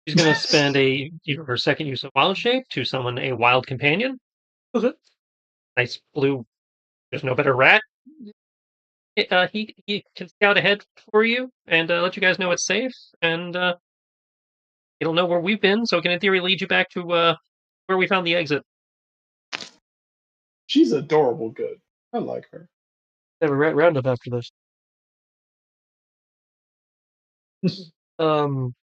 she's gonna spend her second use of wild shape to summon a wild companion. Okay. Nice blue. There's no better rat. He can scout ahead for you and let you guys know it's safe, and it'll know where we've been, so it can in theory lead you back to where we found the exit. She's adorable good. I like her. have a roundup after this. Um,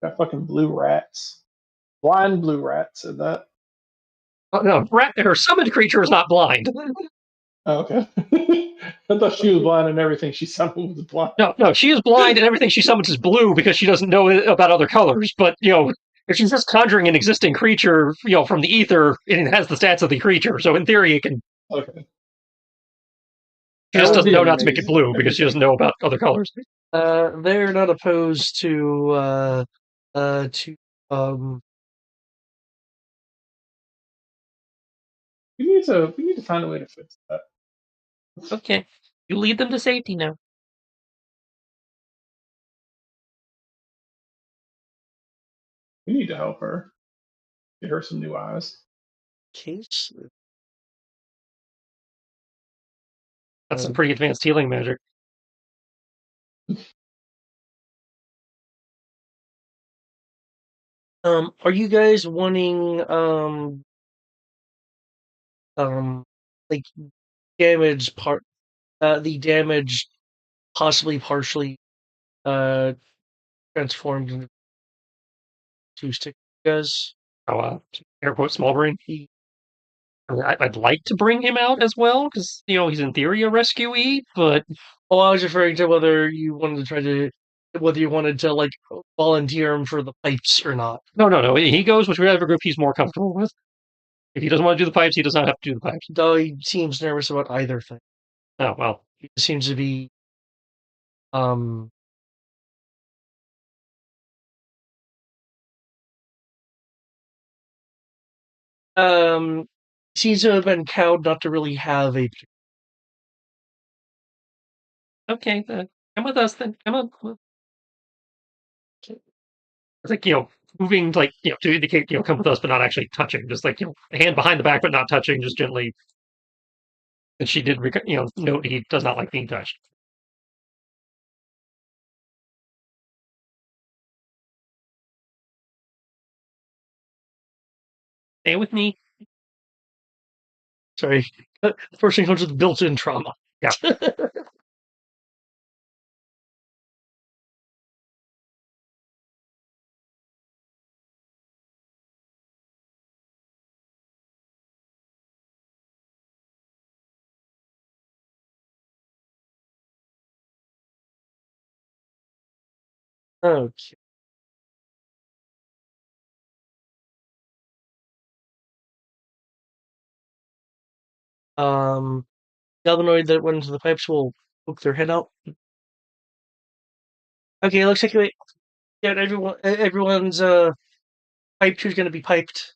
Got fucking blue rats. Blind blue rats said that. Oh, no, her summoned creature is not blind. Oh, okay. I thought she was blind and everything she summoned was blind. No, she is blind and everything she summons is blue because she doesn't know about other colors. But, if she's just conjuring an existing creature, from the ether, it has the stats of the creature. So in theory, it can. Okay. She That just would doesn't be know not to make it amazing blue if because it she doesn't did. know about other colors. they're not opposed to We need to find a way to fix that. Okay. You lead them to safety now. We need to help her. Get her some new eyes. case. That's some pretty advanced healing magic. Are you guys wanting like damage the damage possibly partially transformed into two stick guys? Oh, air quote small brain. I'd like to bring him out as well because he's in theory a rescuee, but Oh, I was referring to whether you wanted to like volunteer him for the pipes or not. no. He goes with whatever group he's more comfortable with. If he doesn't want to do the pipes, he does not have to do the pipes. Though he seems nervous about either thing. Oh well. He seems to be um um seems to have been cowed not to really have a. Okay, come with us then. Come on. It's like moving like to indicate come with us, but not actually touching. Just like a hand behind the back, but not touching. Just gently. And she did note he does not like being touched. Stay with me. Sorry. First thing comes with built-in trauma. Yeah. Okay. The Galvanoid that went into the pipes will poke their head out. Okay, it looks like everyone's pipe two's gonna be piped.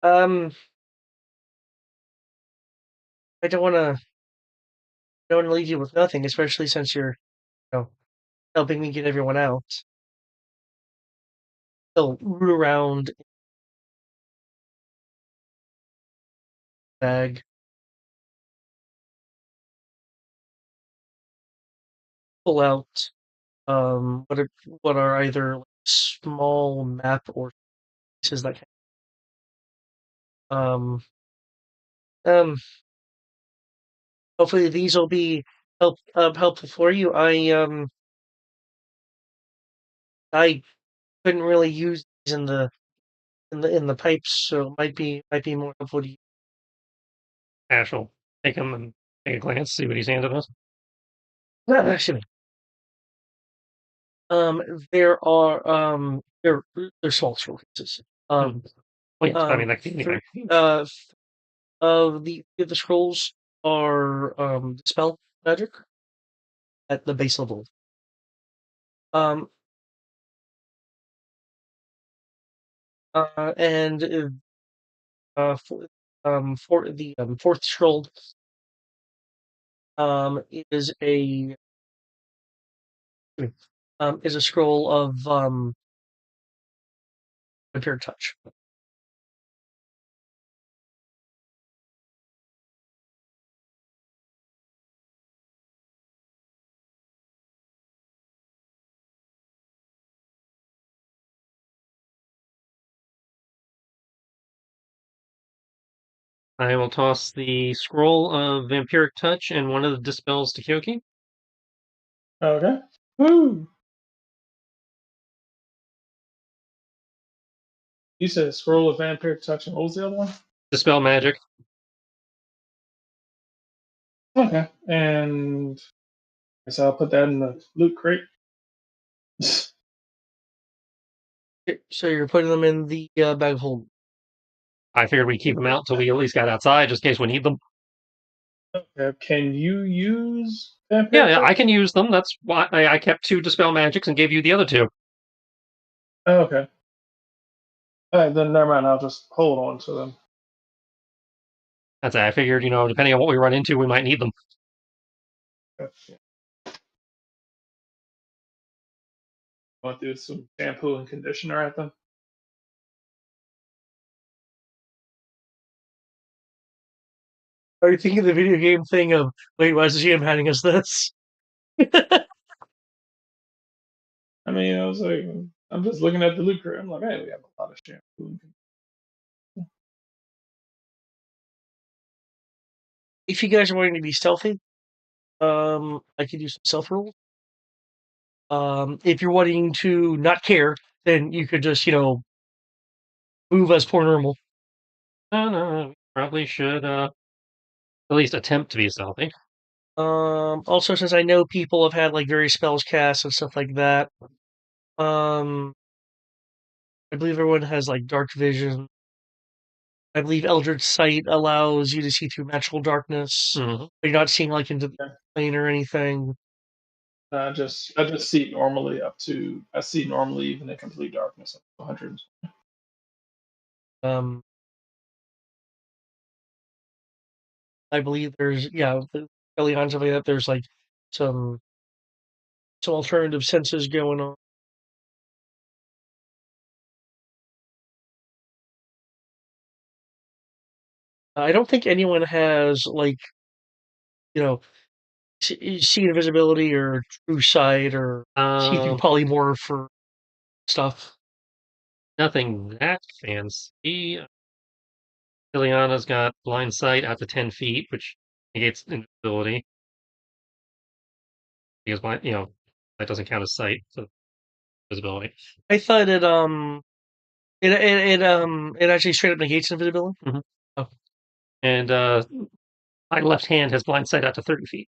I don't wanna leave you with nothing, especially since you're helping me get everyone out. They'll root around in the bag, pull out what are either like, small map or pieces that um um hopefully these will be helpful for you. I couldn't really use these in the pipes, so it might be more helpful to you. Ash will take him and take a glance, see what he's handed us. Excuse me. Um, there are they're small scroll cases. Well, yes, I mean that could be anything. The scrolls are dispel magic at the base level. Um, and for the fourth scroll is a scroll of vampire touch. I will toss the scroll of vampiric touch and one of the dispels to Kyoki. Okay. Woo! You said scroll of vampire touch, and what was the other one? Dispel magic. Okay. And I guess I'll put that in the loot crate. So you're putting them in the bag of holding. I figured we'd keep them out until we at least got outside, just in case we need them. Okay. Can you use vampire Yeah, touch? I can use them. That's why I kept 2 dispel magics and gave you the other 2. Oh, okay. All right, then never mind. I'll just hold on to them. That's it. I figured, depending on what we run into, we might need them. Okay. Want to do some shampoo and conditioner at them? Are you thinking the video game thing of, wait, why is the GM handing us this? I mean, I was like, I'm just looking at the loot crate. I'm like, hey, we have a lot of shampoo. And If you guys are wanting to be stealthy, I could do some stealth rolls. If you're wanting to not care, then you could just, move as per normal. No, probably should at least attempt to be stealthy. Also, since I know people have had like various spells cast and stuff like that, um, I believe everyone has like dark vision. I believe Eldritch Sight allows you to see through magical darkness, Mhm. but you're not seeing like into the yeah, plane or anything. I just see normally I see normally even in complete darkness up to 100. Um, I believe there's early on something that there's like some some alternative senses going on. I don't think anyone has like you know see invisibility or true sight or see through Um, polymorph or stuff. Nothing that fancy. Ileana's got blind sight out to 10 feet, which negates invisibility. Because that doesn't count as sight, so visibility. I thought it actually straight up negates invisibility. Mhm. Oh, And my left hand has blind sight out to 30 feet.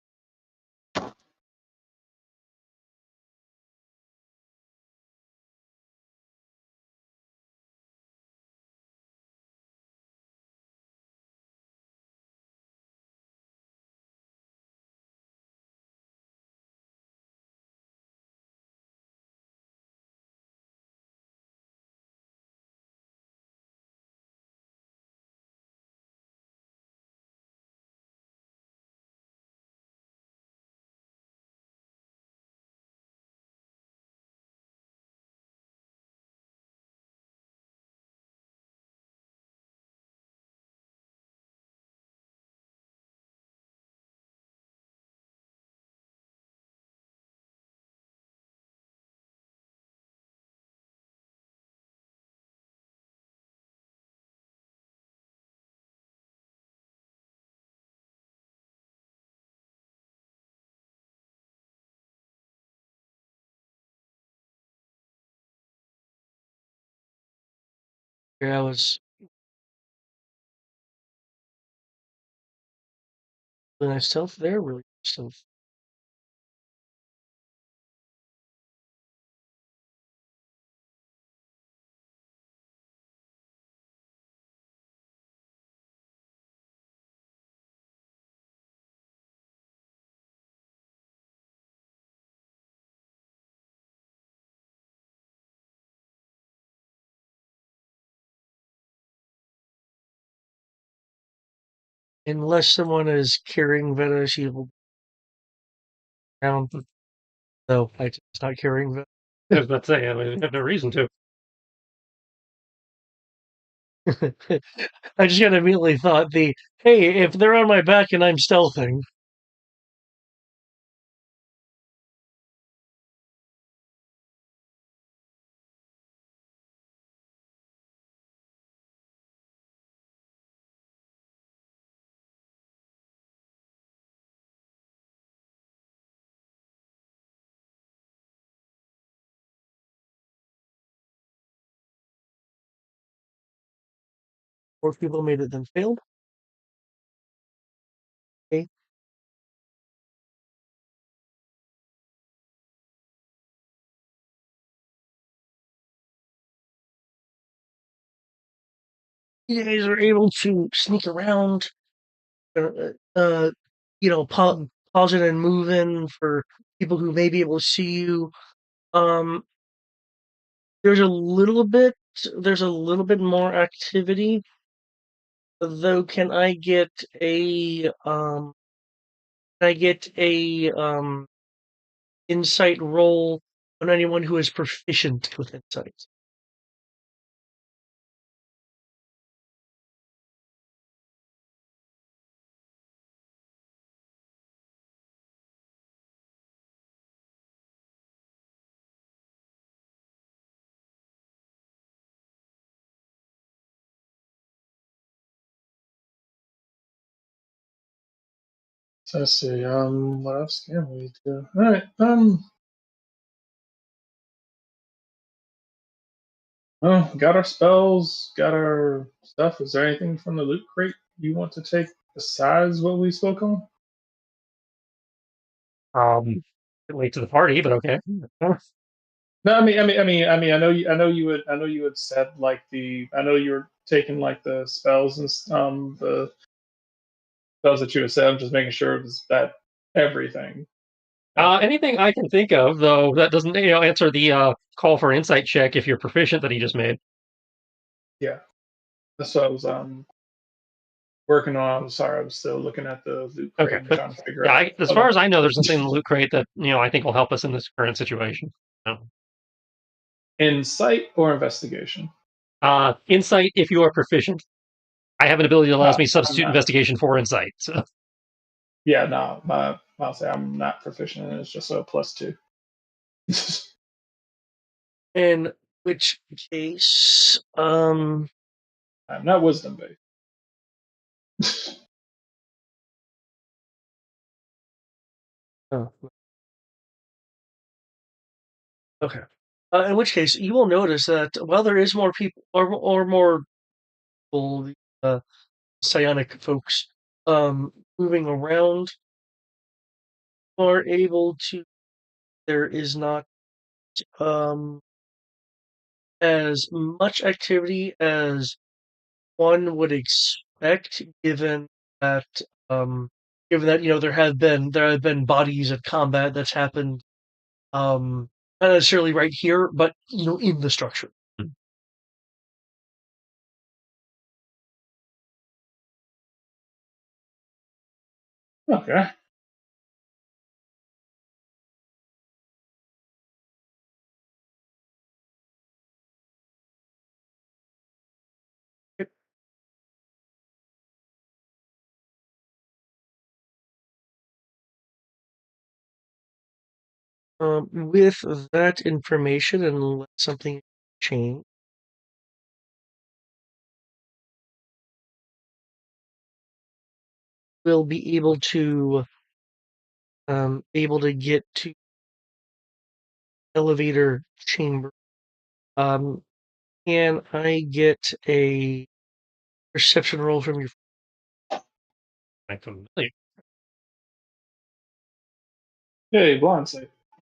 here I was really nice stealth there, really nice stealth. Unless someone is carrying Venice, you will around. No, I just not carrying Venice. I was about to say, I mean, have no reason to. I just kind of immediately thought hey, if they're on my back and I'm stealthing, More people made it than failed. Okay. You guys are able to sneak around, uh, pause it and move in for people who may be able to see you. Um, there's a little bit, there's a little bit more activity, though. Can I get a insight roll on anyone who is proficient with insight? So let's see. What else can we do? All right. Well, got our spells, got our stuff. Is there anything from the loot crate you want to take besides what we spoke on? Bit late to the party, but okay. No, I know you had said like I know you were taking like the spells and the spells that you had said. I'm just making sure it was that everything. Anything I can think of, though, that doesn't answer the call for an insight check if you're proficient that he just made. Yeah, that's what I was working on. I'm sorry, I was still looking at the loot crate Okay, and but trying to figure yeah, out. as Okay. far as I know, there's nothing in the loot crate that I think will help us in this current situation. No. Insight or investigation? Insight if you are proficient. I have an ability that allows me to I'm substitute not. investigation for insight. So. Yeah, no, I'll say I'm not proficient in it. It's just a +2. In which case, I'm not wisdom based. oh, okay. In which case, you will notice that while there is more people, or more people, psionic folks, moving around, are able to. There is not um as much activity as one would expect, that um, given that there have been bodies of combat that's happened, not necessarily right here, but in the structure. Okay. With that information, unless something change, we'll be able to get to elevator chamber. Um, can I get a perception roll from your? I'm familiar. Hey, blind sight.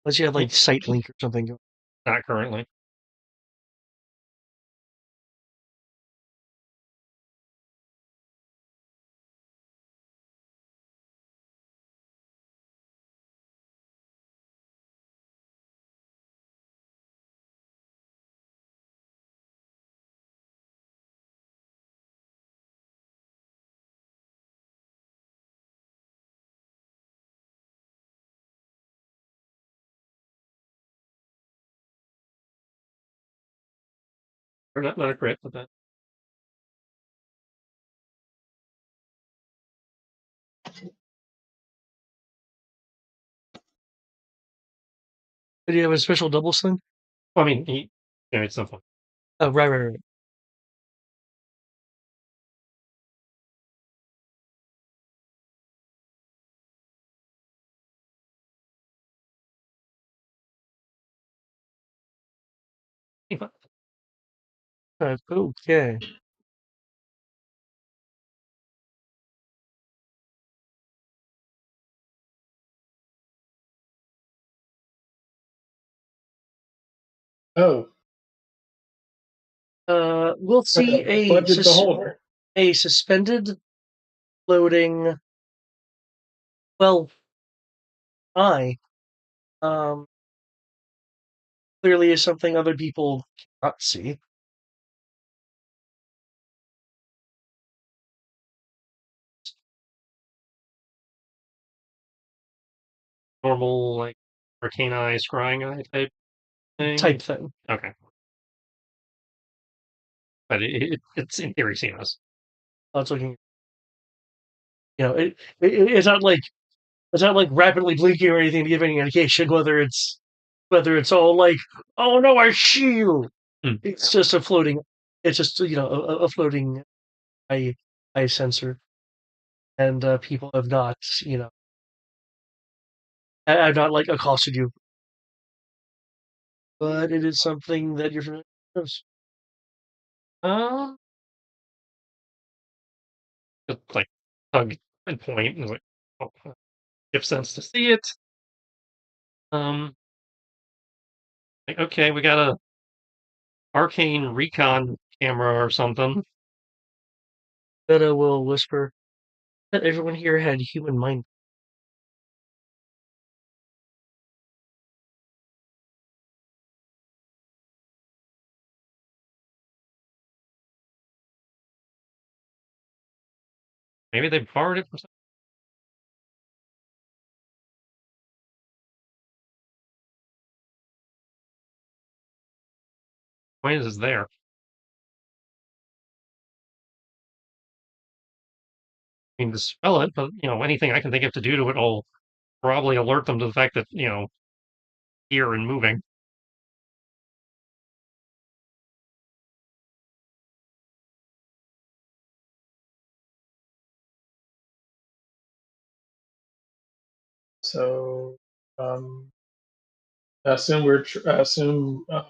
Unless you have like sight link or something. Not currently. Or not a crit, but that. Do you have a special double sling? Well, I mean, he generates some fun. Oh, right, right, right. Okay. Oh, we'll like see a budget beholder. a suspended floating, well, eye. Um, clearly is something other people cannot see. Normal, like, arcane eye, scrying eye type thing. Type thing. Okay. But it's in theory seamless. I was looking. It's not like rapidly blinking or anything to give any indication whether it's all like, oh no, I see you. Hmm. It's just a floating. It's just a floating eye sensor, and people have not have not like accosted you, but it is something that you're familiar with. Uh, just like hug and point and like, oh, give sense to see it. Um, like, okay, we got a arcane recon camera or something. Beta will whisper that everyone here had human mind. Maybe they borrowed it from some point is there. I mean, dispel it, but anything I can think of to do to it will probably alert them to the fact that here and moving. So, I assume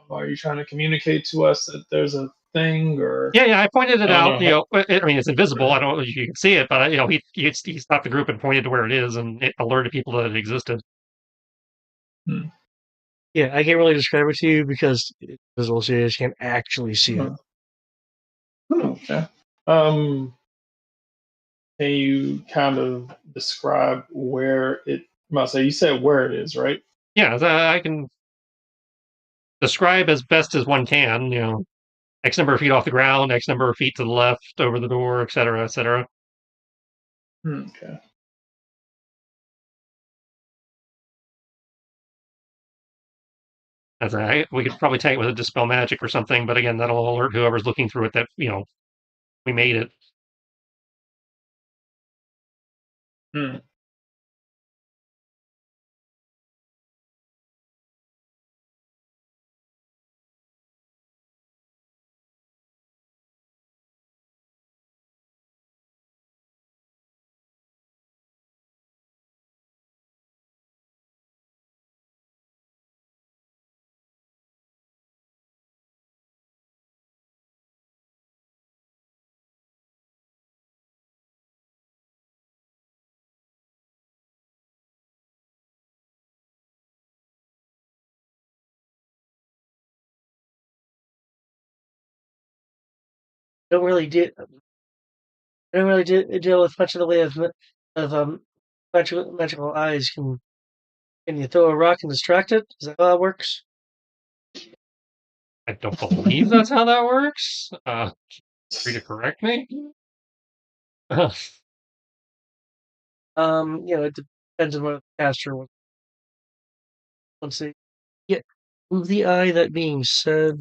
are you trying to communicate to us that there's a thing, or Yeah, I pointed I it don't out. know. I mean, it's invisible. I don't know if you can see it, but he stopped the group and pointed to where it is, and it alerted people that it existed. Hmm. Yeah, I can't really describe it to you because it's visual, so you just can't actually see it. Okay. Can you kind of describe where it? Must say you said where it is, right? Yeah, I can describe as best as one can. X number of feet off the ground, X number of feet to the left, over the door, etc., etc. Okay. We could probably tag it with a dispel magic or something, but again, that'll alert whoever's looking through it that we made it. Hmm. Don't really do deal with much in the way of magical eyes. Can you throw a rock and distract it? Is that how that works? I don't believe that's how that works. Free to correct me. It depends on what the caster wants. Let's see. Yeah, move the eye. That being said,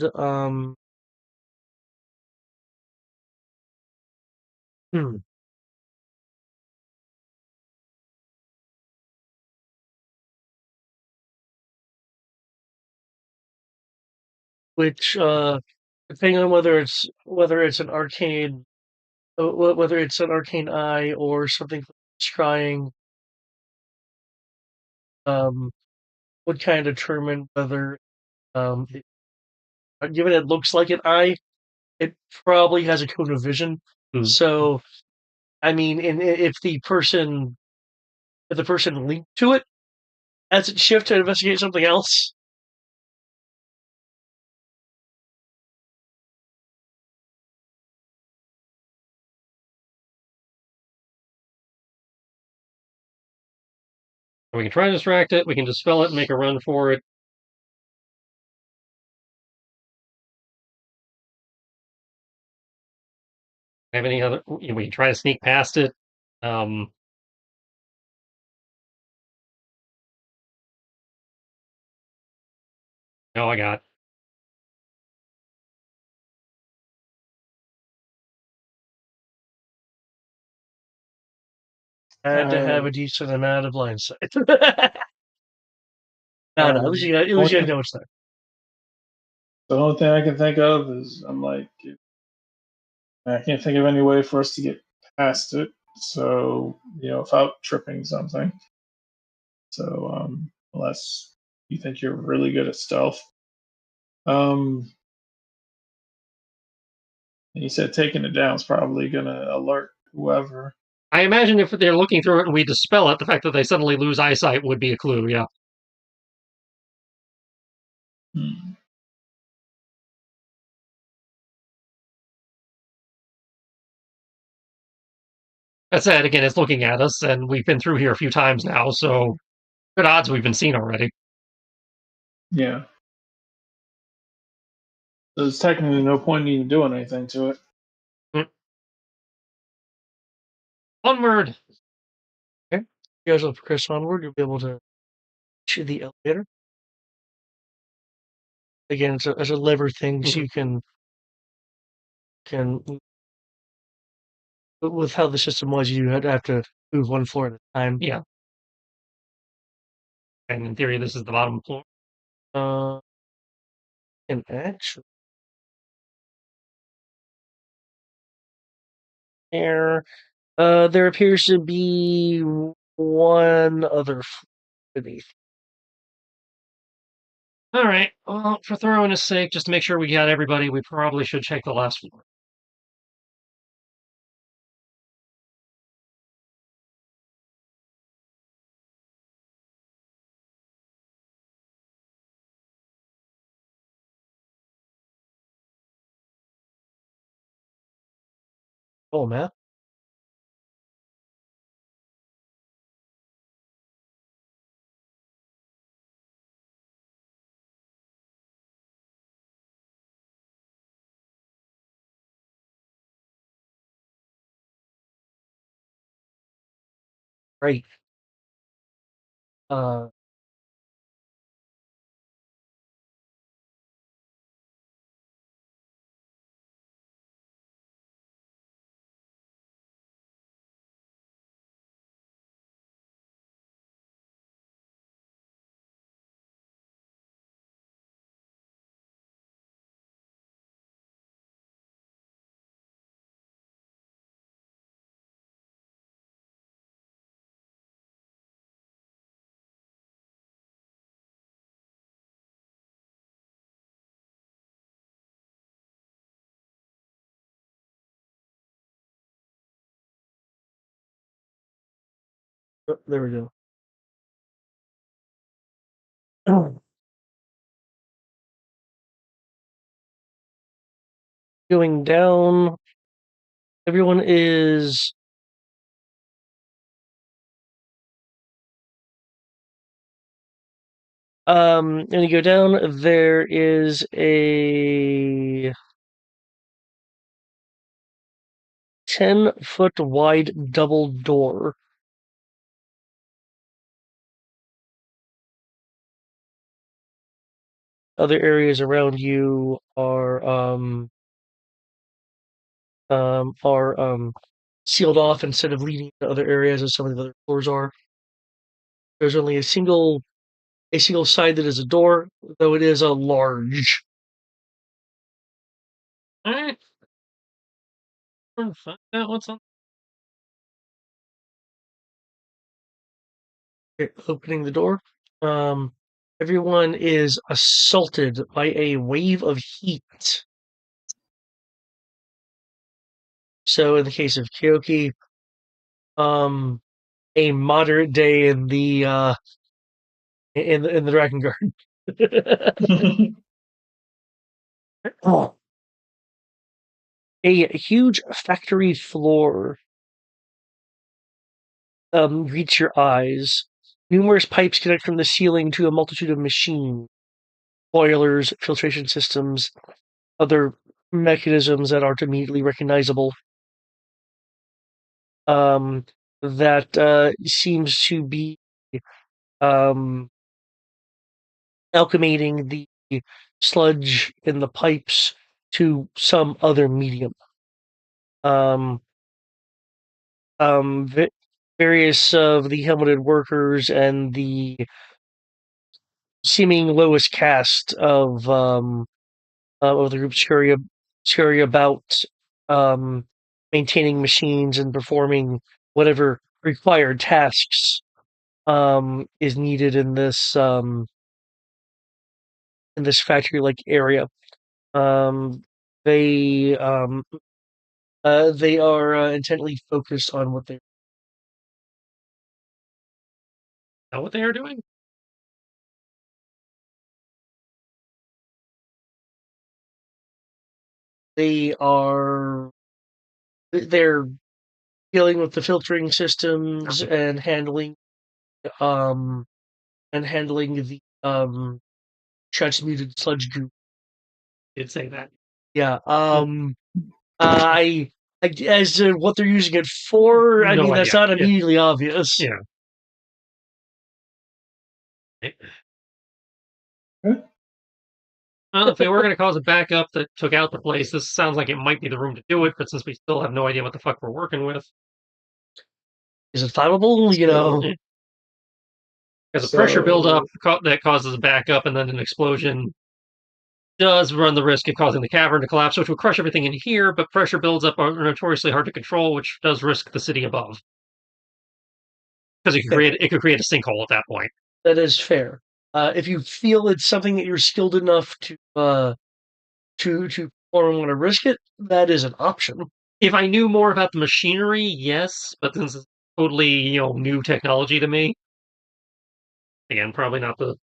hmm, which depending on whether it's an arcane, whether it's an arcane eye or something scrying, um, would kind of determine whether given it looks like an eye, it probably has a cone of vision. Hmm. So, I mean, if the person linked to it as it shift to investigate something else, We can try to distract it. We can dispel it and make a run for it. Have any other? We can try to sneak past it. No, I got. Had to have a Alright. decent amount of blind sight. No, at Um, least you know it's there. the only thing I can think of is I'm like, I can't think of any way for us to get past it. So, without tripping something. So, unless you think you're really good at stealth. And you said taking it down is probably gonna alert whoever. I imagine if they're looking through it and we dispel it, the fact that they suddenly lose eyesight would be a clue. Yeah. Hmm. That said, again, it's looking at us, and we've been through here a few times now, so good odds we've been seen already. Yeah. There's technically no point in even doing anything to it. Onward! Okay. You guys will progress onward. You'll be able to to the elevator. Again, it's a lever thing, so you can with how the system was, you had to have to move one floor at a time. Yeah. And in theory, this is the bottom floor. And actually, there appears to be one other floor beneath. All right. Well, for thoroughness' sake, just to make sure we got everybody, we probably should check the last floor. Oh, man. Great. Uh, there we go. Going down, everyone is and you go down, there is a 10-foot wide double door. Other areas around you are sealed off instead of leading to other areas as some of the other floors are. There's only a single side that is a door, though it is a large. All right. Find out what's on. Opening the door. Everyone is assaulted by a wave of heat. So in the case of Kyoki, um, a moderate day in the Dragon Garden. Oh. A huge factory floor greets your eyes. Numerous pipes connect from the ceiling to a multitude of machines, boilers, filtration systems, other mechanisms that aren't immediately recognizable. That seems to be um, alchemating the sludge in the pipes to some other medium. Um, Various of the helmeted workers and the seeming lowest caste of the group scurry about um, maintaining machines and performing whatever required tasks is needed in this factory-like area. Um, they um, they are intently focused on what Know what they are doing? they are. They're dealing with the filtering systems Okay. um and handling the transmuted sludge goo. Did say that. Yeah. Yeah. I, as to what they're using it for, I No mean, that's idea. not Yeah. immediately obvious. Yeah. Well, if they were going to cause a backup that took out the place, this sounds like it might be the room to do it. But since we still have no idea what the fuck we're working with, Is it flammable? You know, So, because a pressure buildup so that causes a backup and then an explosion does run the risk of causing the cavern to collapse, which would crush everything in here. But pressure builds-up are notoriously hard to control, which does risk the city above because it could create a sinkhole at that point. that is fair. If you feel it's something that you're skilled enough to perform and want to risk it, that is an option. If I knew more about the machinery, yes, but since it's totally new technology to me, again, probably not the.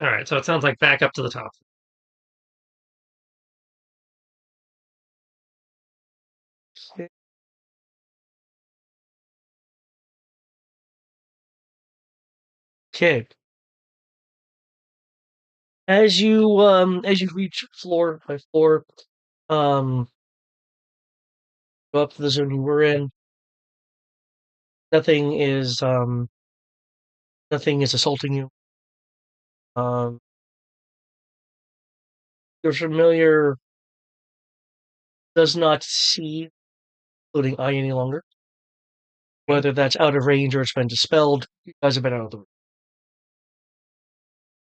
All right, so it sounds like back up to the top. Okay. As you reach floor by floor, um, go up to the zone you were in. Nothing is nothing is assaulting you. Um, your familiar does not see floating eye any longer. Whether that's out of range or it's been dispelled, you guys have been out of the room.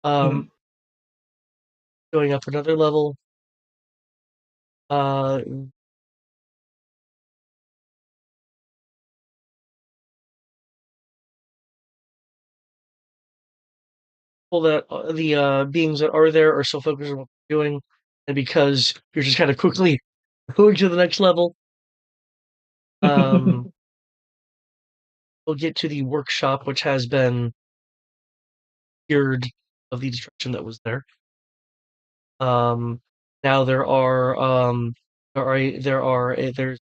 hmm, Um, Going up another level, uh, well, that the beings that are there are still focused on what they're doing, and because you're just kind of quickly going to the next level, um, we'll get to the workshop, which has been cured of the destruction that was there. Um, Now there's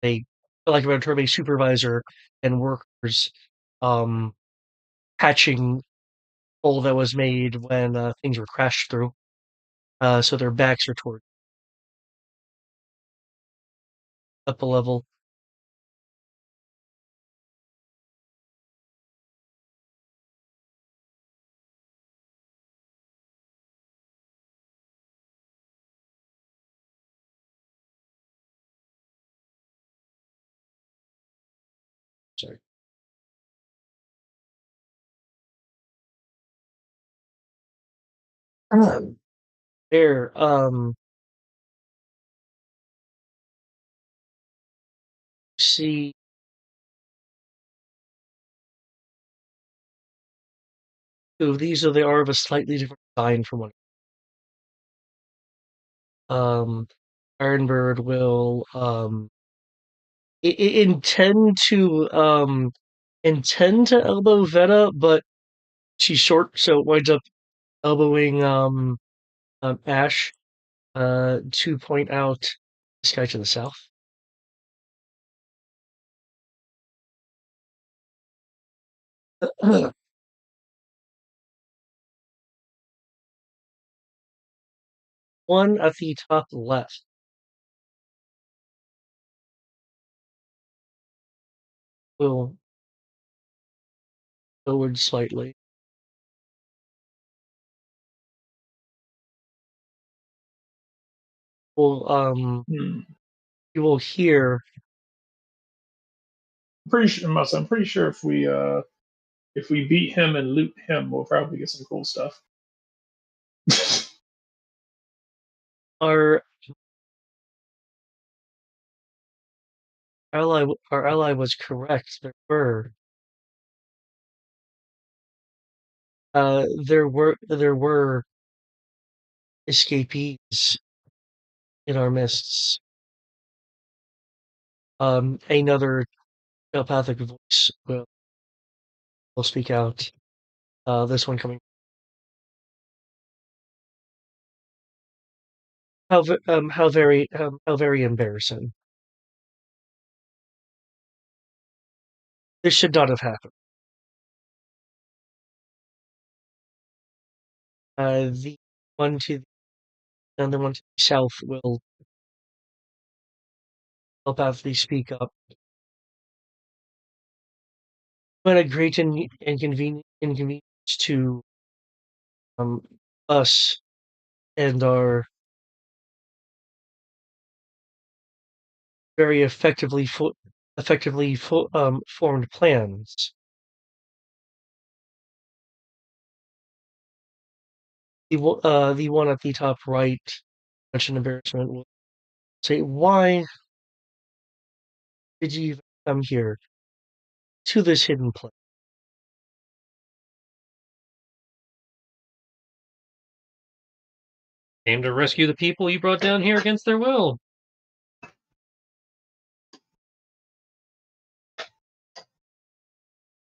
a, for lack of a better term, a supervisor and workers um patching hole that was made when things were crashed through. So their backs are toward up a level. Sorry. Um, there. See. So they are of a slightly different design from one. Um, Ironbird will intend to elbow Veta, but she's short, so it winds up elbowing Ash to point out this guy to the south. One at the top left will forward slightly. Will Hmm. you will hear I'm pretty sure if we beat him and loot him, we'll probably get some cool stuff. our ally was correct. There were escapees in our midst. Another telepathic voice will speak out. This one coming. How very embarrassing. This should not have happened. The one to and the one to the south will telepathically speak up. But a great inconvenience to um, us and our very effectively formed plans. The one at the top right, much an embarrassment, will say, "Why did you even come here to this hidden place?" Came to rescue the people you brought down here against their will.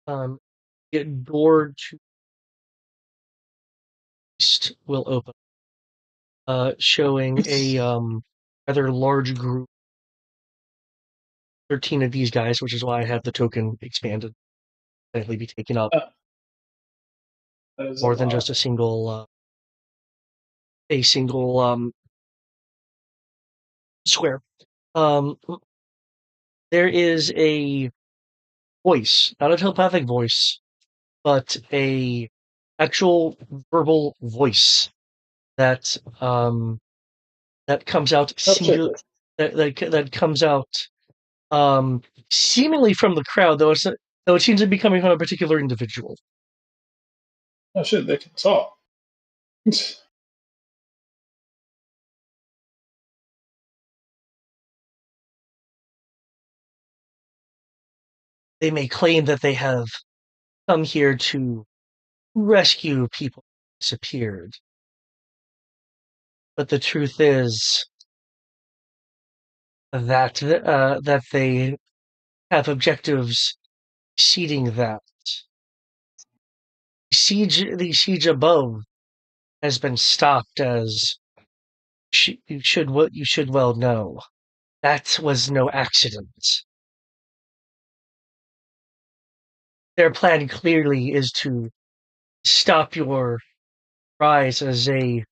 The door to east will open, showing a rather large group, 13 of these guys, which is why I have the token expanded, likely be taken up Uh, that is a more than just lot. a single square. Um, there is a voice, not a telepathic voice, but a actual verbal voice that that comes out Oh shit! singular that comes out um seemingly from the crowd, though it seems to be coming from a particular individual. Oh shit! They can talk. They may claim that they have come here to rescue people who disappeared, but the truth is that they have objectives exceeding that. The siege above has been stopped, as you should well know. That was no accident. Their plan clearly is to stop your rise as a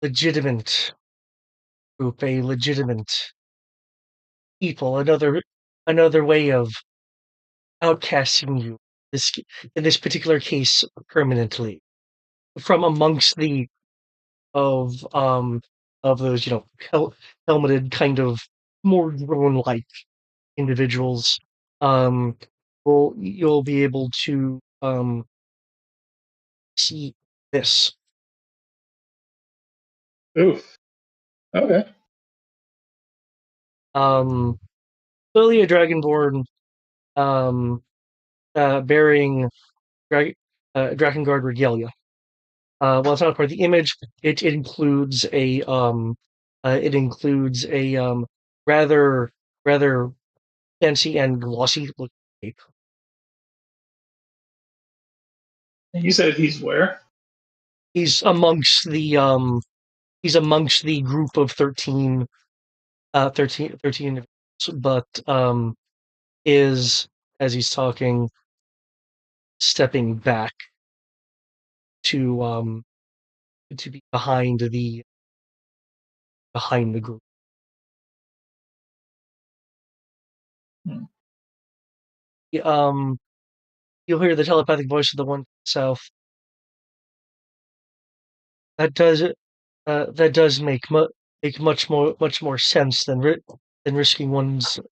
legitimate group, a legitimate people, another way of outcasting you. This in this particular case, permanently from amongst the of um of those helmeted kind of more drone like individuals. Um, you'll be able to see this. Oof. Okay. Um, Clearly a dragonborn bearing Drakengard regalia. Well, it's not part of the image. It includes a rather rather fancy and glossy looking cape. You said he's where? He's amongst the group of 13 individuals, but is, as he's talking, stepping back to be behind the group. Hmm. You'll hear the telepathic voice of the one to the south. That does make much more sense than risking oneself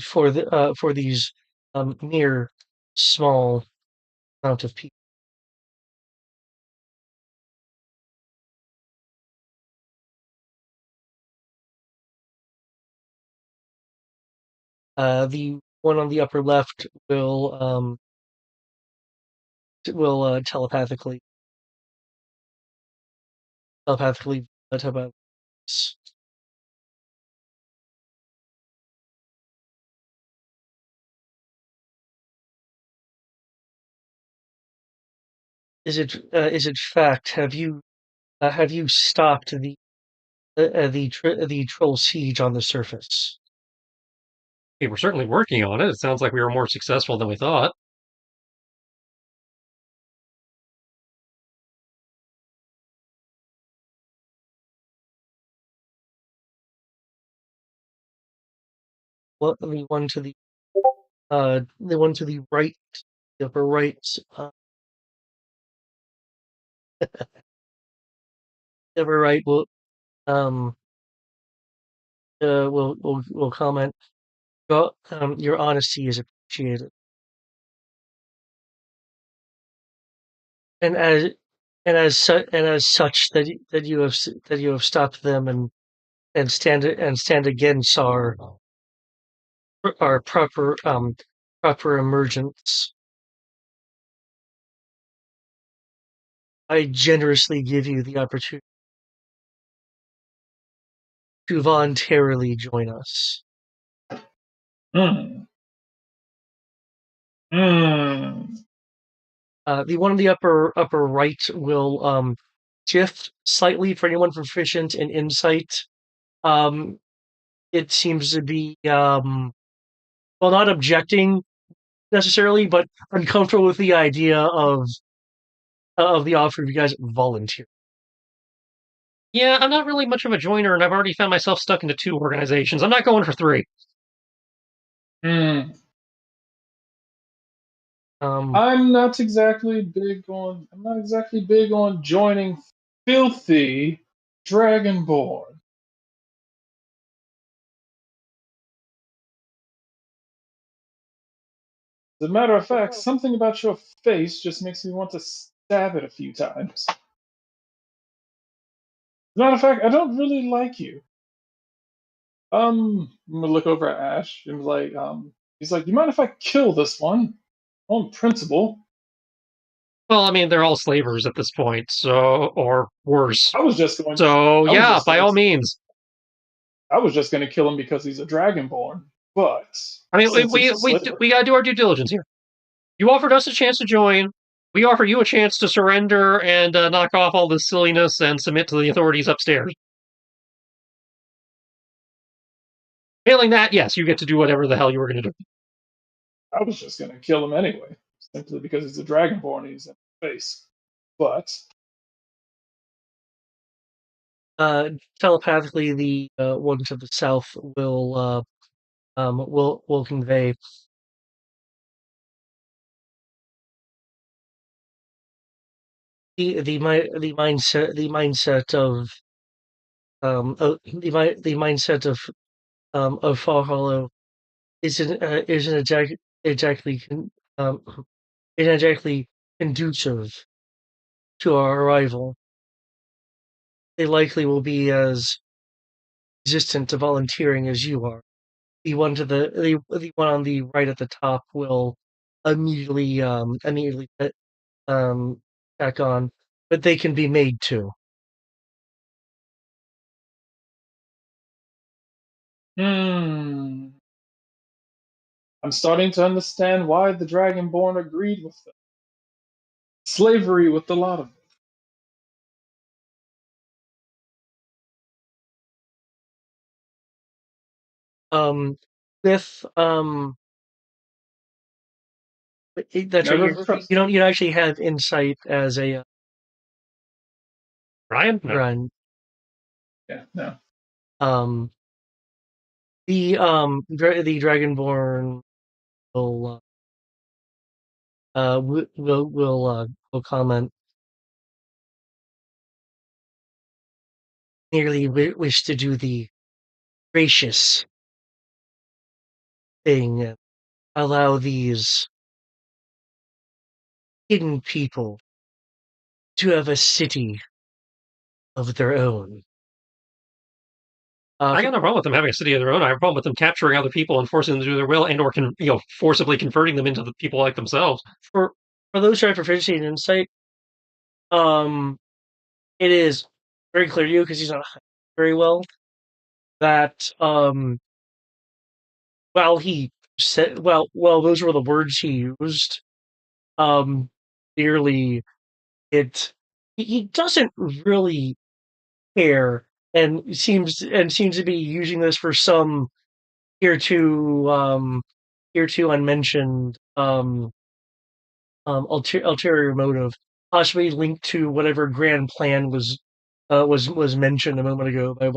for these mere small amount of people. The one on the upper left will telepathically talk about this. Is it fact? Have you stopped the troll siege on the surface? We were certainly working on it. It sounds like we were more successful than we thought. What the one to the right, the upper right, the upper right um will comment. Well, your honesty is appreciated, and as such that you have stopped them and stand against our proper emergence. I generously give you the opportunity to voluntarily join us. Hmm. Hmm. The one in the upper right will shift slightly for anyone proficient in insight. Um, it seems to be well, not objecting necessarily, but uncomfortable with the idea of the offer of you guys volunteer. Yeah, I'm not really much of a joiner, and I've already found myself stuck into 2 organizations. I'm not going for 3. Hmm. Um, I'm not exactly big on joining filthy Dragonborn. As a matter of fact, something about your face just makes me want to stab it a few times. As a matter of fact, I don't really like you. I'm gonna look over at Ash and be like, he's like, you mind if I kill this one on principle? Well, I mean, they're all slavers at this point, so or worse. I was just going, So I was yeah, just by going, all means. I was just going to kill him because he's a Dragonborn. But I mean, since he's a we slaver, gotta do our due diligence here. You offered us a chance to join. We offer you a chance to surrender and knock off all this silliness and submit to the authorities upstairs. Failing that, yes, you get to do whatever the hell you were going to do. I was just going to kill him anyway, simply because he's a Dragonborn and he's in space. But telepathically, the one to the south will convey the mindset the mindset of Fall Hollow isn't exactly um isn't exactly conducive to our arrival. They likely will be as resistant to volunteering as you are. The one on the right at the top will immediately back on, but they can be made to. hmm, I'm starting to understand why the Dragonborn agreed with them. Slavery with a lot of it. Um, with That's right. Never trust. You don't actually have insight as a Ryan? No. run. Yeah, no. Um, the Dragonborn will will comment. Merely wish to do the gracious thing and allow these hidden people to have a city of their own. I got no problem with them having a city of their own. I have a problem with them capturing other people and forcing them to do their will, and or forcibly converting them into the people like themselves. For those who have proficiency in insight, um, it is very clear to you because he's not very well that while he said those were the words he used. Um, clearly it he doesn't really care and seems to be using this for some here to unmentioned ulterior motive, possibly linked to whatever grand plan was mentioned a moment ago by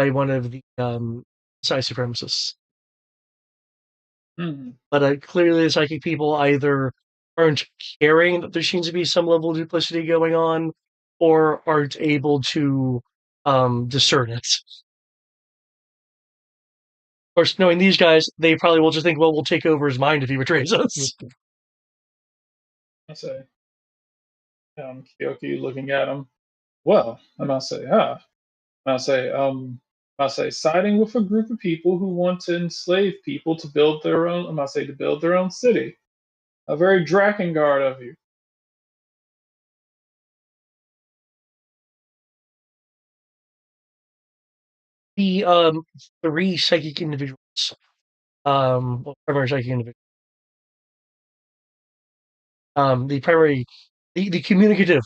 one of the psi supremacists. Hmm. But clearly, the psychic people either aren't caring that there seems to be some level of duplicity going on, or aren't able to discern it. Of course, knowing these guys, they probably will just think, well, we'll take over his mind if he betrays us. I say, Kyoki looking at him. Well, and I'll say, I'll say, I'll say, siding with a group of people who want to enslave people to build their own. I'll say to build their own city. A very Drakengard of you. The three psychic individuals, primary psychic individuals, the primary, the communicative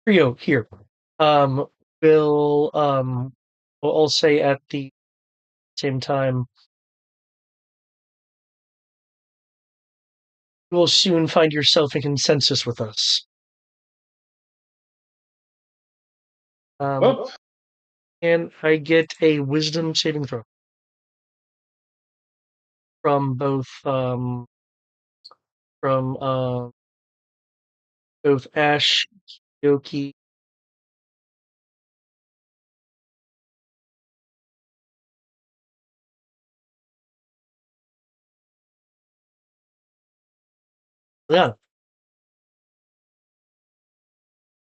trio here, um, will all say at the same time, you will soon find yourself in consensus with us. Well, And I get a wisdom saving throw from from both Ash, Yoki. Yeah,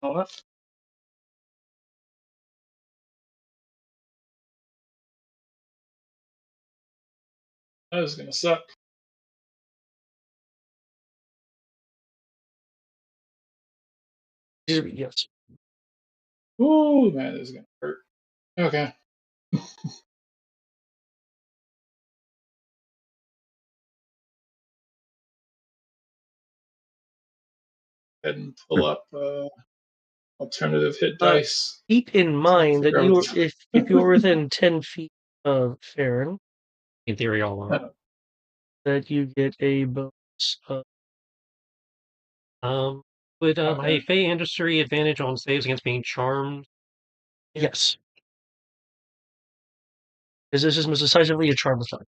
oh, that is gonna suck. yes. Ooh, man, this is gonna hurt. Okay. Head and pull up alternative hit dice. Keep in So I can mind that figure out if you are within 10 feet of Farron, In theory, all along. that you get a bonus of Um, would my Okay. Fey industry advantage on saves against being charmed? yes, because this is most decisively a charm attack.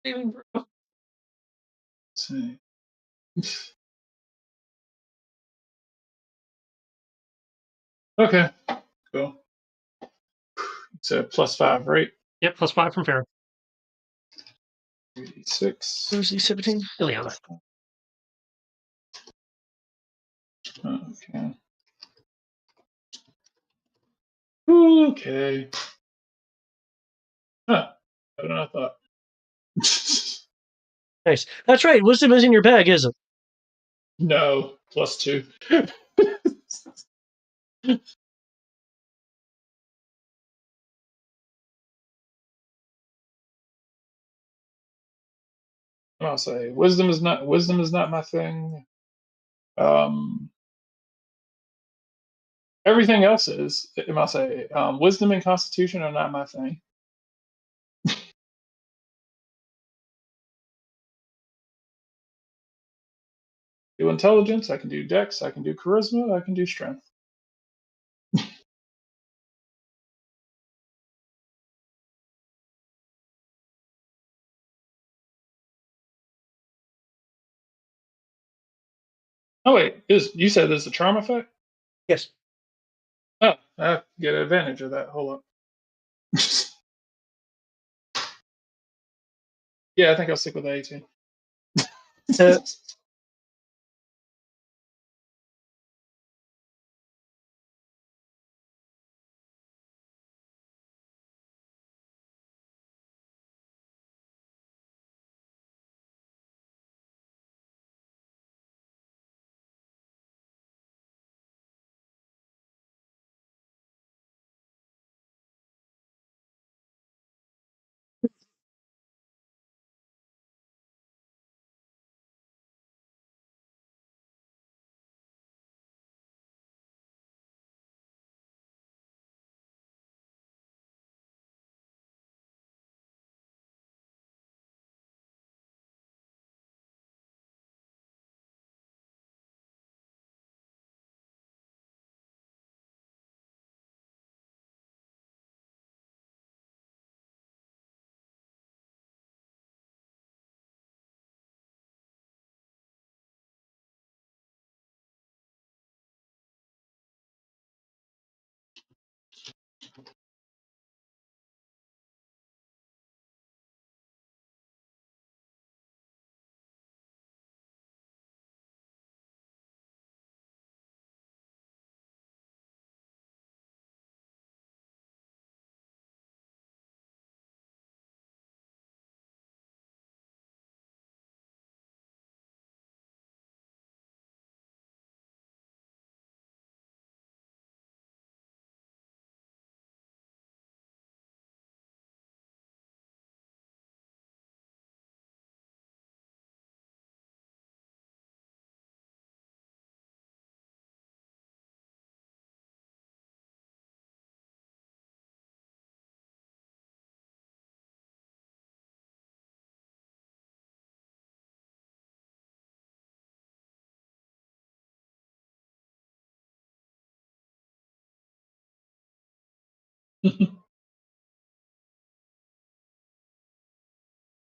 Let's see. Okay. Cool. So +5, right? Yep, +5 from Farron. 86. Who's the 17? Ileana. Okay. Okay. Huh. Better than I thought. Nice. That's right. Wisdom is in your bag, is it? No. +2. I'll say wisdom is not my thing. Um Everything else is, I must say, wisdom and constitution are not my thing. Do intelligence, I can do dex, I can do charisma, I can do strength. Oh wait, you said there's a charm effect? Yes. Oh, I get advantage of that. Hold up. Yeah, I think I'll stick with the 18. Uh,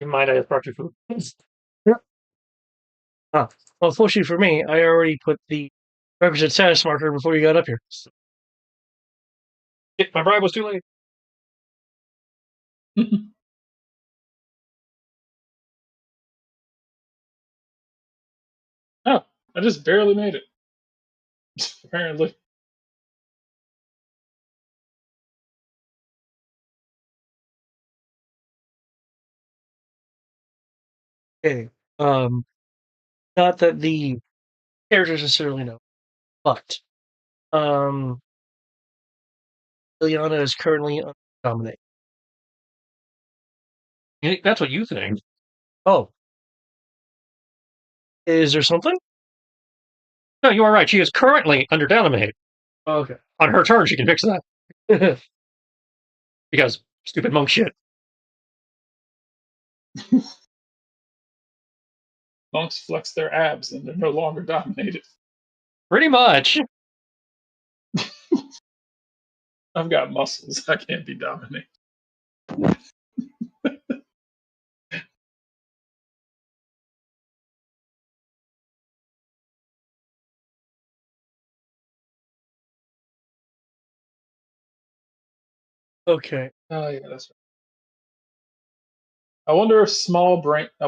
You mind I just brought you food? yeah. Ah, well, fortunately for me, I already put the represent status marker before you got up here. Yeah, my bribe was too late. Oh, I just barely made it. Apparently. Okay. Um, Not that the characters necessarily know, but um, Liliana is currently dominated. That's what you think. Oh, is there something? No, you are right. She is currently under dominate. Okay. On her turn, she can fix that because stupid monk shit. Monks flex their abs and they're no longer dominated. Pretty much. I've got muscles. I can't be dominated. Okay. Oh yeah, that's right. I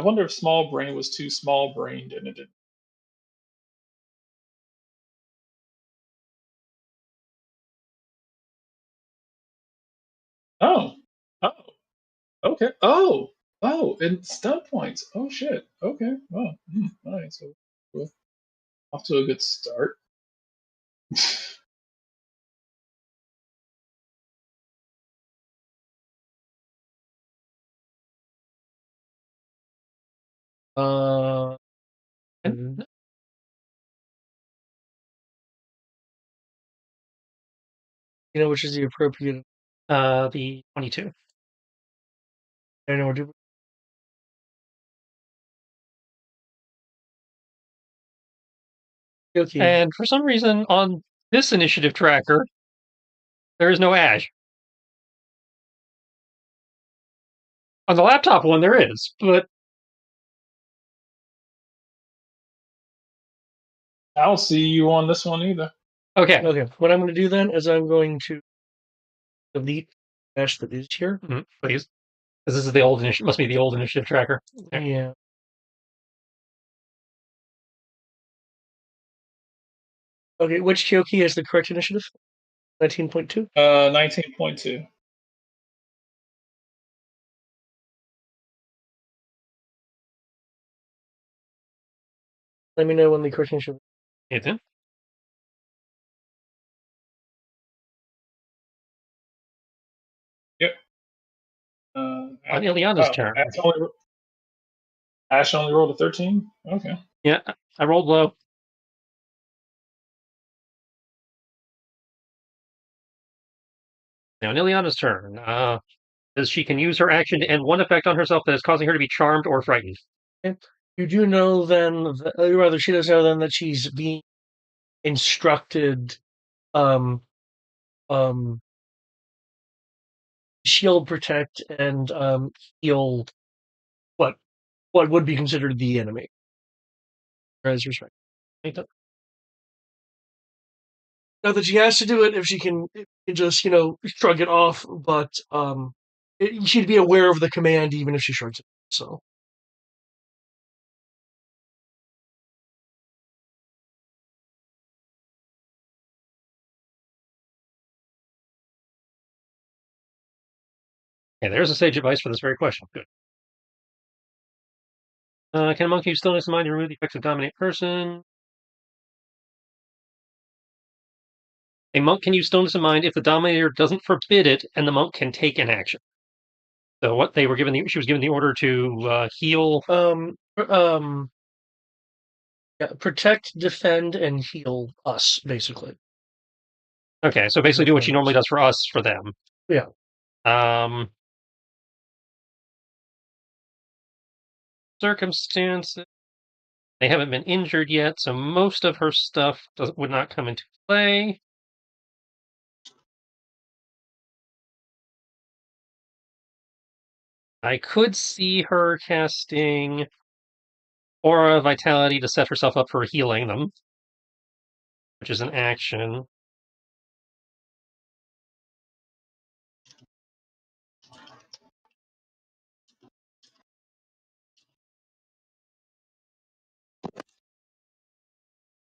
wonder if small brain was too small brained and it didn't. Oh. Oh. Okay. Oh, and stun points. Oh shit. Okay. Oh. All right. So we're off to a good start. Uh, And You know which is the appropriate. The 22. I know. Do okay. And for some reason, on this initiative tracker, there is no Ash. On the laptop one, there is, but I don't see you on this one either. okay. Okay. What I'm going to do then is I'm going to delete Ash that is here. Please. Because this is the old initiative, must be the old initiative tracker. There. Yeah. Okay, which Kyoki has the correct initiative? 19.2? 19.2. Let me know when the correct initiative. It's in. Yep. On Ileana's turn. Ash only rolled a 13? Okay. Yeah, I rolled low. Now, on Ileana's turn, she can use her action to end one effect on herself that is causing her to be charmed or frightened. Okay. You do know then, rather, she does know then that she's being instructed, um, shield, protect, and heal what would be considered the enemy. As respect. Not that she has to do it if she can just, shrug it off, but she'd be aware of the command even if she shrugs it. So. Yeah, there's a sage advice for this very question. Good. Can a monk use stillness of mind to remove the effects of dominate person? A monk can use stillness of mind if the dominator doesn't forbid it, and the monk can take an action. So what they were given, she was given the order to heal. Yeah, protect, defend, and heal us, basically. Okay, so basically do what she normally does for us, for them. Yeah. Circumstances. They haven't been injured yet, so most of her stuff would not come into play. I could see her casting Aura Vitality to set herself up for healing them, which is an action.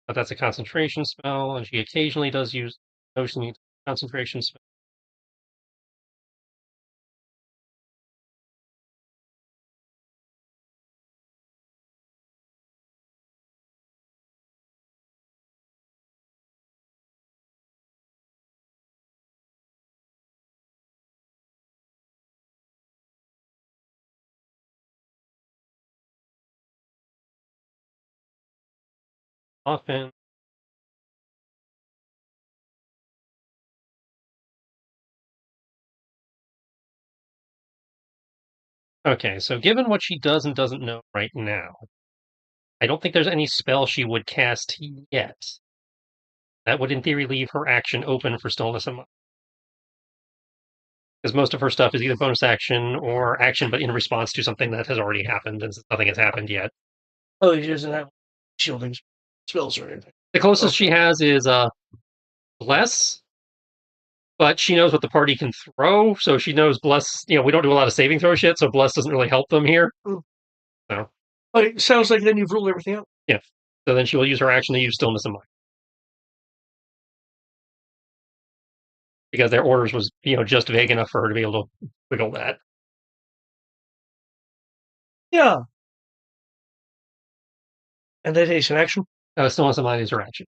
But that's a concentration spell, and she occasionally does use Ocean concentration spell. Often. Okay, so given what she does and doesn't know right now, I don't think there's any spell she would cast yet. That would, in theory, leave her action open for stillness of mind. Because most of her stuff is either bonus action or action, but in response to something that has already happened, and nothing has happened yet. Oh, she doesn't have shielding spells or anything. The closest she has is Bless, but she knows what the party can throw, so she knows Bless. We don't do a lot of saving throws yet, so Bless doesn't really help them here. So. Okay, sounds like then you've ruled everything out. Yeah. So then she will use her action to use stillness of mind. Because their orders was, just vague enough for her to be able to wiggle that. Yeah. And that takes an action? Stillness of mind is her action.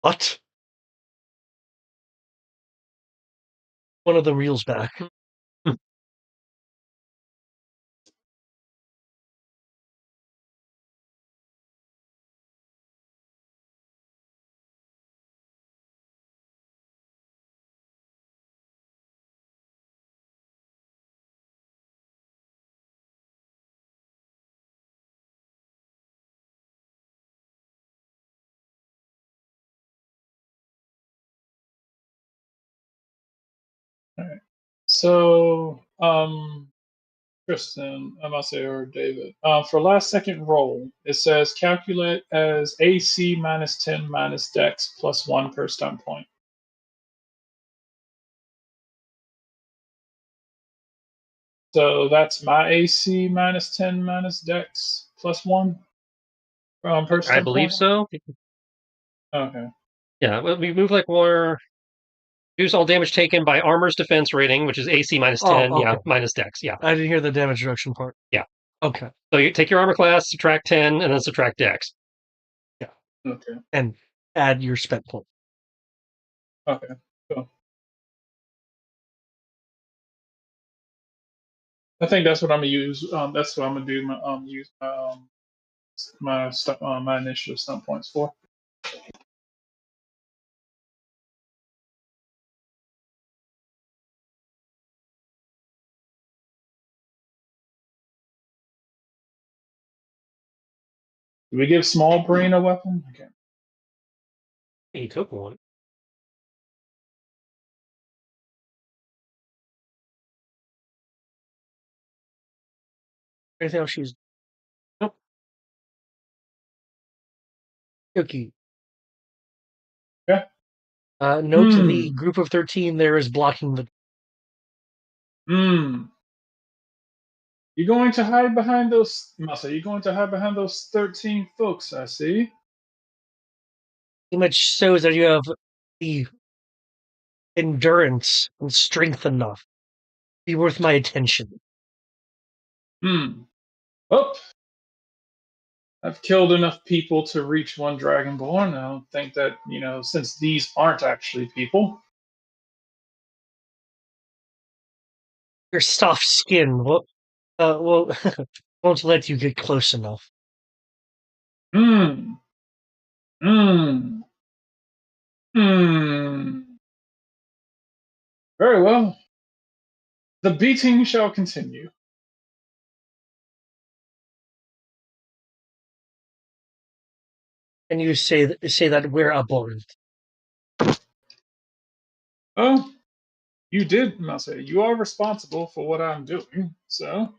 What? One of them reels back. Alright. So, Kristen, I must say, or David, for last second roll, it says calculate as AC minus 10 minus Dex plus 1 per stun point. So that's my AC minus 10 minus Dex plus 1 per I stun believe point. so. Okay. Yeah, we move like war. Reduce all damage taken by armor's defense rating, which is AC minus 10. Oh, Yeah, okay. minus Dex. Yeah. I didn't hear the damage reduction part. Yeah. Okay. So you take your armor class, subtract 10, and then subtract Dex. Okay. And add your spent point. Okay. Cool. I think that's what I'm gonna use. That's what I'm gonna do. Use my initiative stunt points for. Do we give small brain a weapon? Okay. He took one. Anything else she's Nope. cookie. Okay. Note the group of 13 there is blocking the. You're going to hide behind those. Masa, you're going to hide behind those 13 folks. I see. Pretty much shows that you have the endurance and strength enough to be worth my attention. Oh, I've killed enough people to reach one Dragonborn. I don't think that, since these aren't actually people. Your soft skin won't let you get close enough. Hmm. Hmm. Hmm. Very well. The beating shall continue. And you say that we're abhorrent. Oh, you did, Masa. You are responsible for what I'm doing, so.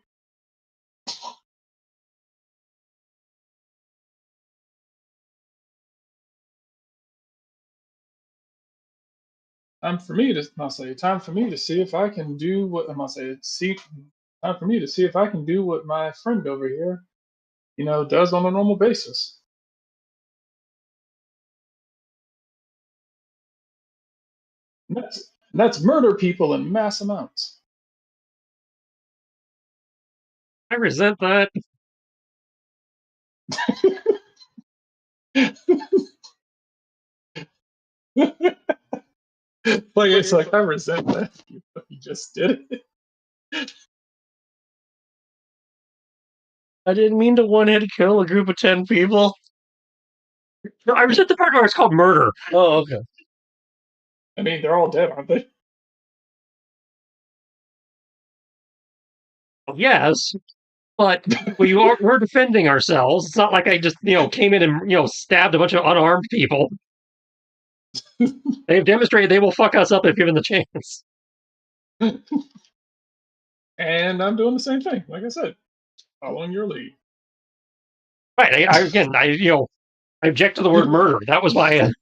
Time for me to see if I can do what I must say. Time for me to see if I can do what my friend over here, does on a normal basis. And that's murder people in mass amounts. I resent that. It's like I resent that. You just did it. I didn't mean to one-hit kill a group of 10 people. No, I resent the part where it's called murder. Oh, okay. I mean, they're all dead, aren't they? Yes, but we're defending ourselves. It's not like I just came in and stabbed a bunch of unarmed people. They've demonstrated they will fuck us up if given the chance. And I'm doing the same thing. Like I said, following your lead. Right. I object to the word murder. That was my.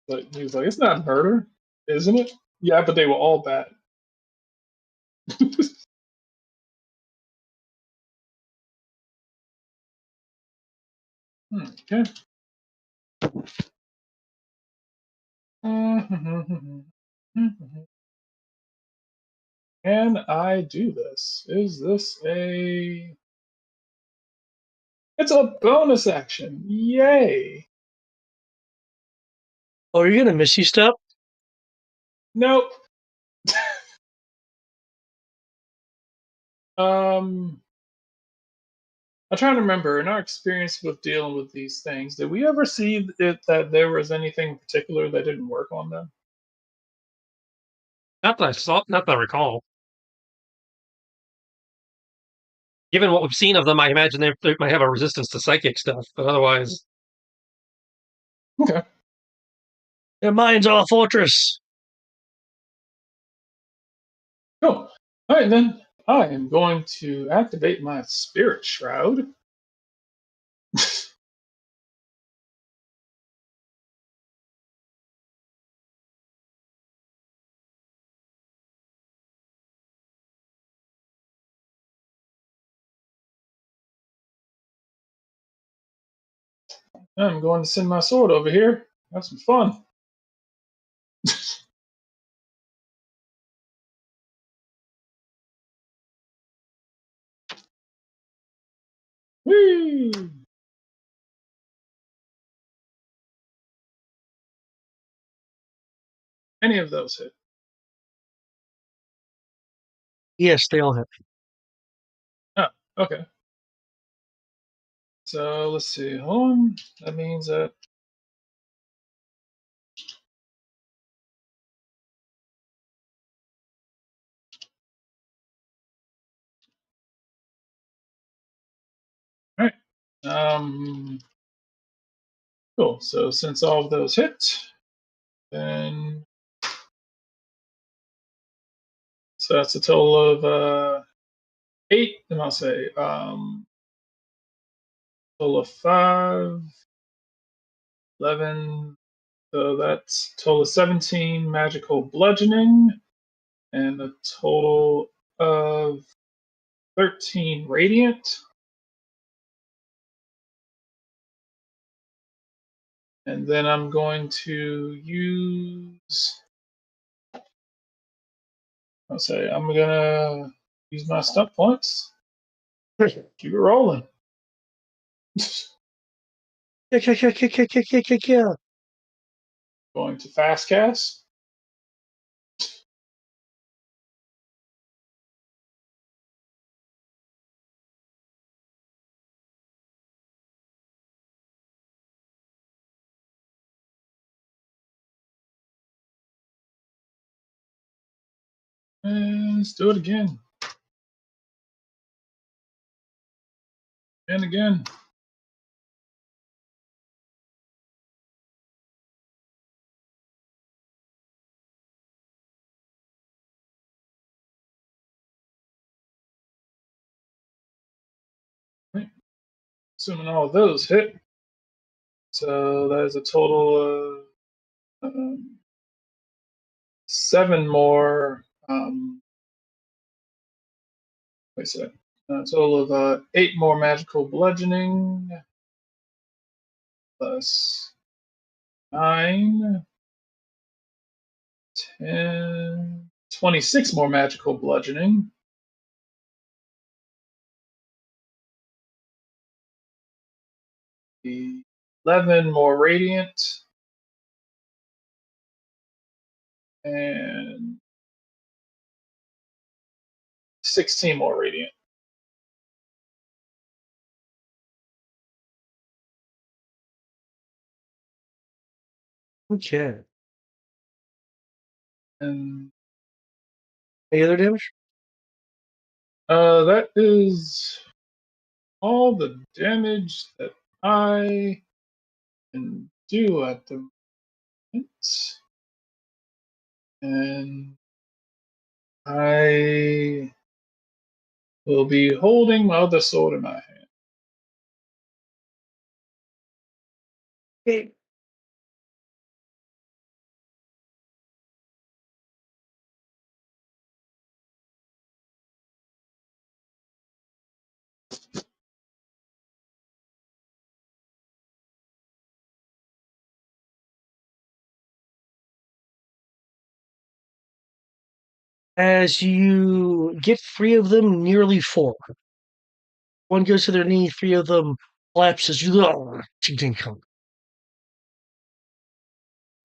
But he was like, "It's not murder, isn't it?" Yeah, but they were all bad. Okay. Can I do this? Is this a... It's a bonus action. Yay. Oh, are you gonna miss you step? Nope. I'm trying to remember, in our experience with dealing with these things, did we ever see that there was anything in particular that didn't work on them? Not that I saw, not that I recall. Given what we've seen of them, I imagine they might have a resistance to psychic stuff, but otherwise. Okay. Their minds are a fortress. Cool. All right, then. I am going to activate my spirit shroud. I'm going to send my sword over here. Have some fun. Whee! Any of those hit? Yes, they all have. Oh, okay. So let's see. Hold on. That means that all right. Cool. So since all of those hit, then so that's a total of 8. And I'll say total of 5, 11. So that's total of 17 magical bludgeoning and a total of 13 radiant. And then I'm going to use, I'll say, I'm going to use my stunt points. Keep it rolling. Yeah. Going to fast cast. And let's do it again. And again. Right. Assuming all of those hit. So that is a total of 7 more. Wait a sec. A total of 8 more magical bludgeoning. Plus 9, 10, 26 more magical bludgeoning. The 11 more radiant. And 16 more radiant. Okay. And Any other damage? that is all the damage that I can do at the moment. And I will be holding my other sword in my hand. Okay. As you get 3 of them nearly fall, one goes to their knee, 3 of them collapses.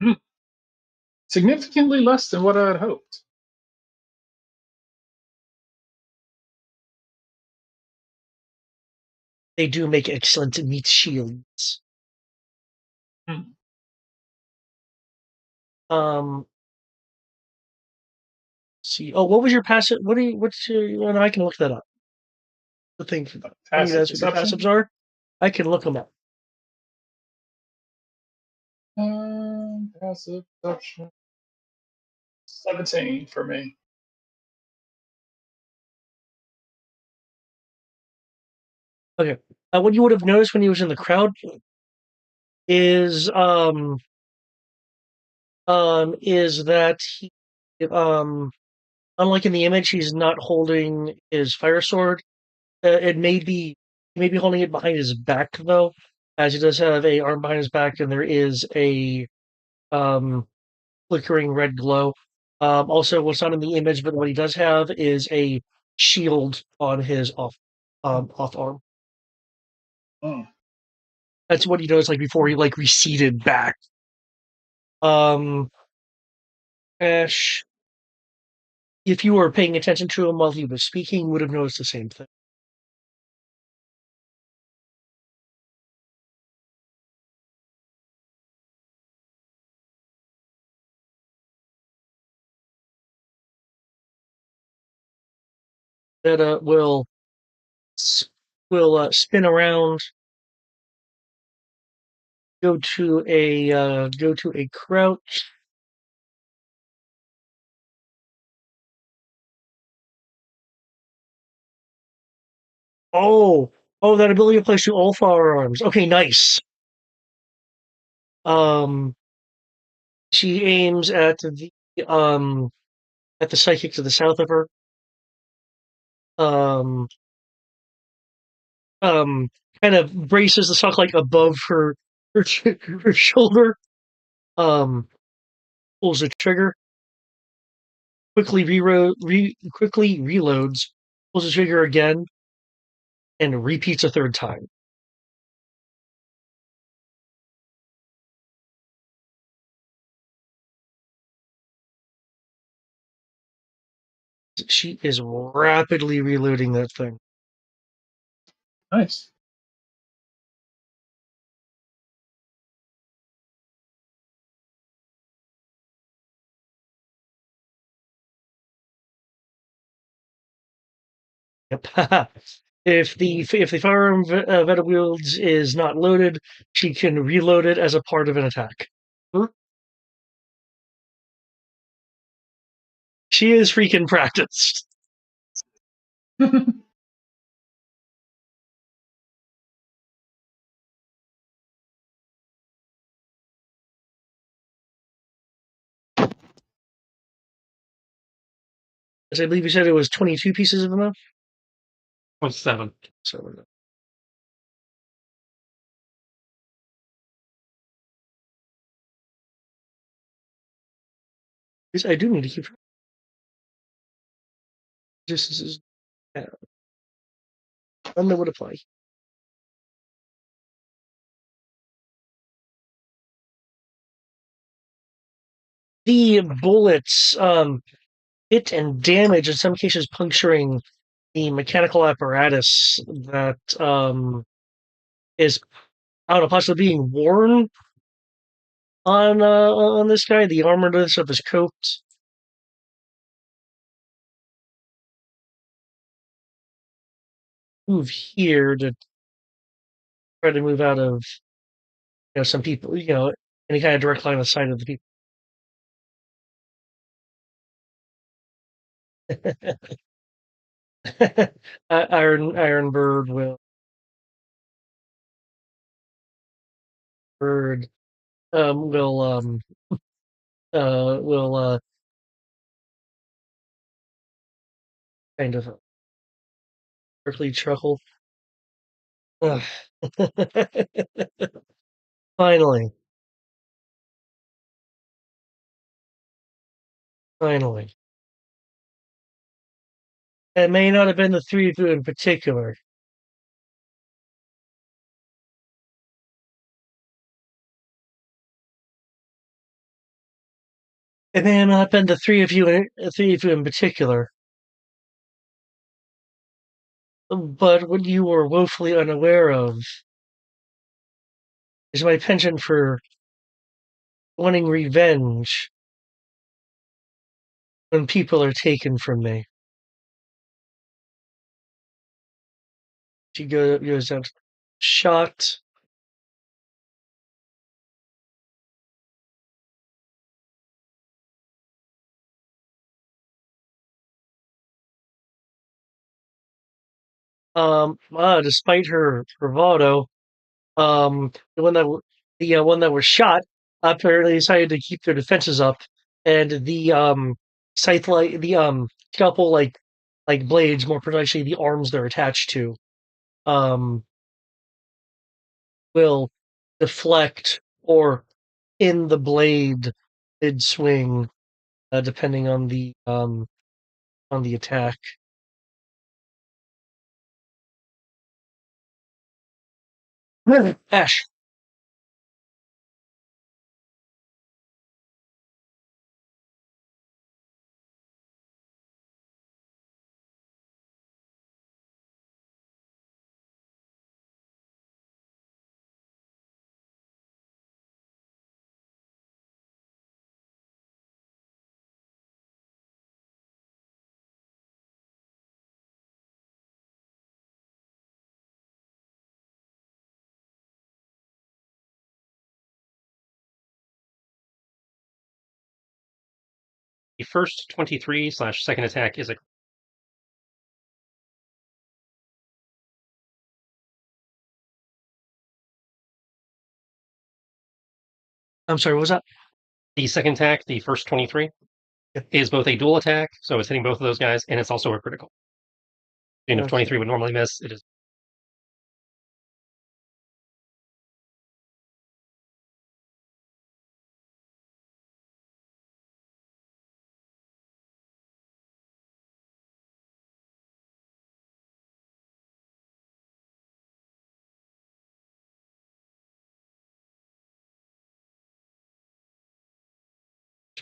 Hmm. Significantly less than what I had hoped. They do make excellent meat shields. Hmm. Um, see. Oh, what was your passive? What's your? Well, I can look that up. The thing. I need to Passive ask what your passives perception. are. I can look them up. Passive perception. 17 for me. Okay. What you would have noticed when he was in the crowd is that he unlike in the image, he's not holding his fire sword. It may be he may be holding it behind his back though, as he does have a arm behind his back, and there is a um flickering red glow. Also, what's not in the image, but what he does have is a shield on his off arm. Oh, That's what he does like before he like receded back. Um, Ash, if you were paying attention to him while he was speaking, would have noticed the same thing. That s- will spin around, go to a crouch. Oh, oh, that ability applies to all firearms. Okay, nice. Um, she aims um at the psychic to the south of her. Um, um, kind of braces the sock like above her her shoulder. Um, pulls the trigger. Quickly reloads. Pulls the trigger again and repeats a third time. She is rapidly reloading that thing. nice. Yep. If the firearm Veta wields is not loaded, she can reload it as a part of an attack. Hmm? She is freaking practiced. As I believe you said it was 22 pieces of ammo. 7. So yes, I do need to keep. Just this is none that would apply. The bullets hit and damage, in some cases puncturing the mechanical apparatus that is, I don't know, possibly being worn on this guy. The armoredness of his coat. Move here to try to move out of some people. Any kind of direct line of sight of the people. Iron Bird will kind of quickly chuckle. Ugh. Finally, finally. It may not have been the three of you in particular. It may not have been three of you in particular. But what you were woefully unaware of is my penchant for wanting revenge when people are taken from me. She goes out, shot. Despite her bravado, the one that was shot apparently decided to keep their defenses up, and the scythe like the couple like blades, more precisely the arms they're attached to, um, will deflect or in the blade mid swing, depending on the attack. Ash. The first 23/second attack is a. I'm sorry, what was that? The second attack, the first 23, is both a dual attack, so it's hitting both of those guys, and it's also a critical. And if Okay. 23 would normally miss, it is.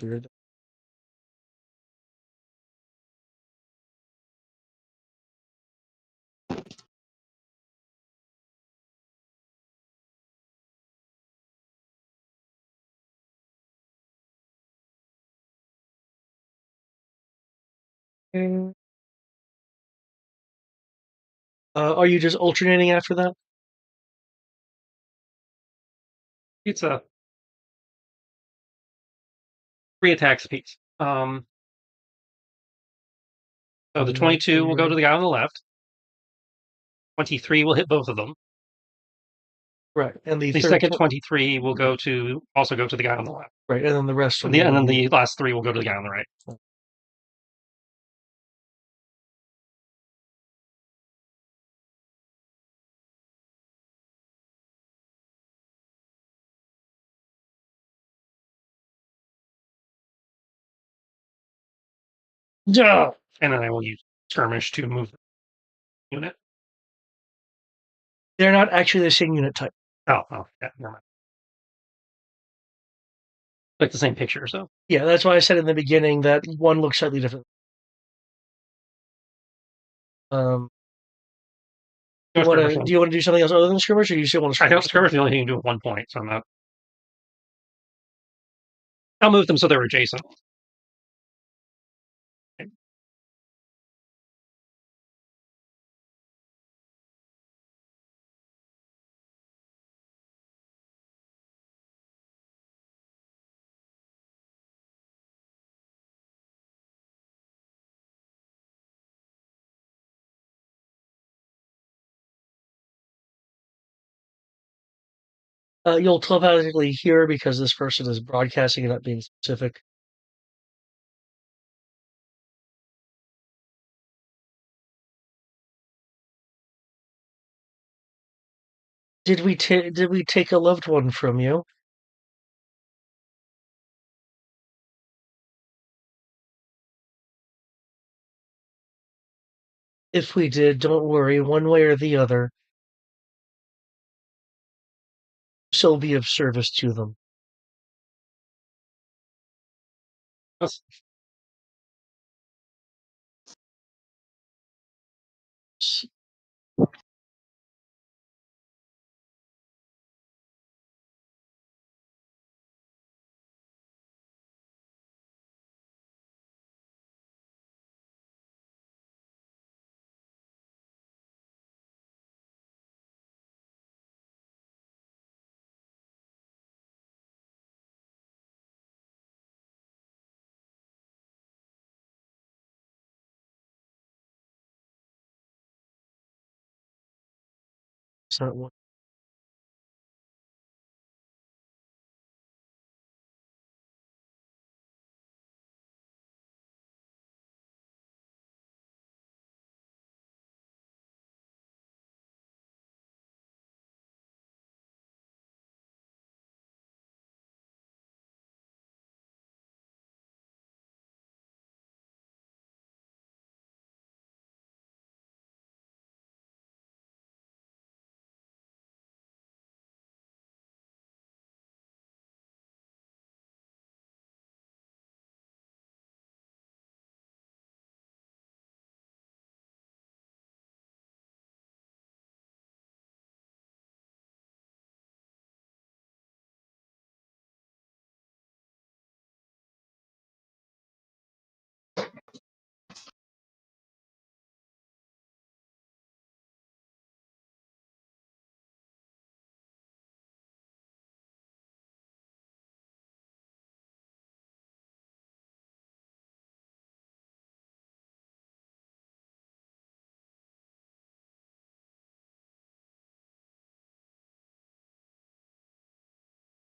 Weird. Are you just alternating after that? It's a 3 attacks apiece. So the 22 will go to the guy on the left. 23 will hit both of them. Right, and The second 23 will also go to the guy on the left. Right, and then the rest. And then the last 3 will go to the guy on the right. Yeah. And then I will use skirmish to move the unit. They're not actually the same unit type. Oh, yeah, never mind. Like the same picture, so. Yeah, that's why I said in the beginning that one looks slightly different. Do you want to do something else other than skirmish, or you still want to skirmish? I don't skirmish. The only thing you can do at 1 point, so I'm not. I'll move them so they're adjacent. You'll telepathically hear because this person is broadcasting and not being specific. Did we take a loved one from you? If we did, don't worry. One way or the other, still be of service to them. That's, It's not one.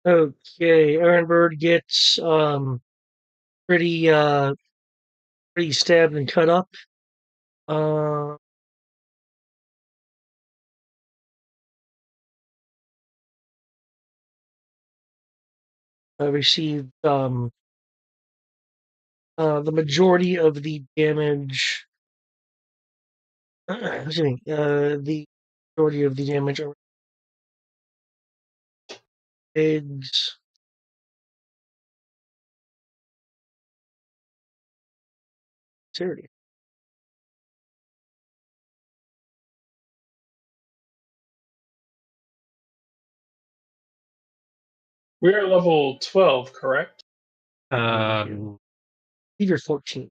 Okay, Ironbird gets pretty pretty stabbed and cut up. Uh, I received the majority of the damage. Excuse me. The majority of the damage are eggs. Serious. We are level 12, correct? You're 14.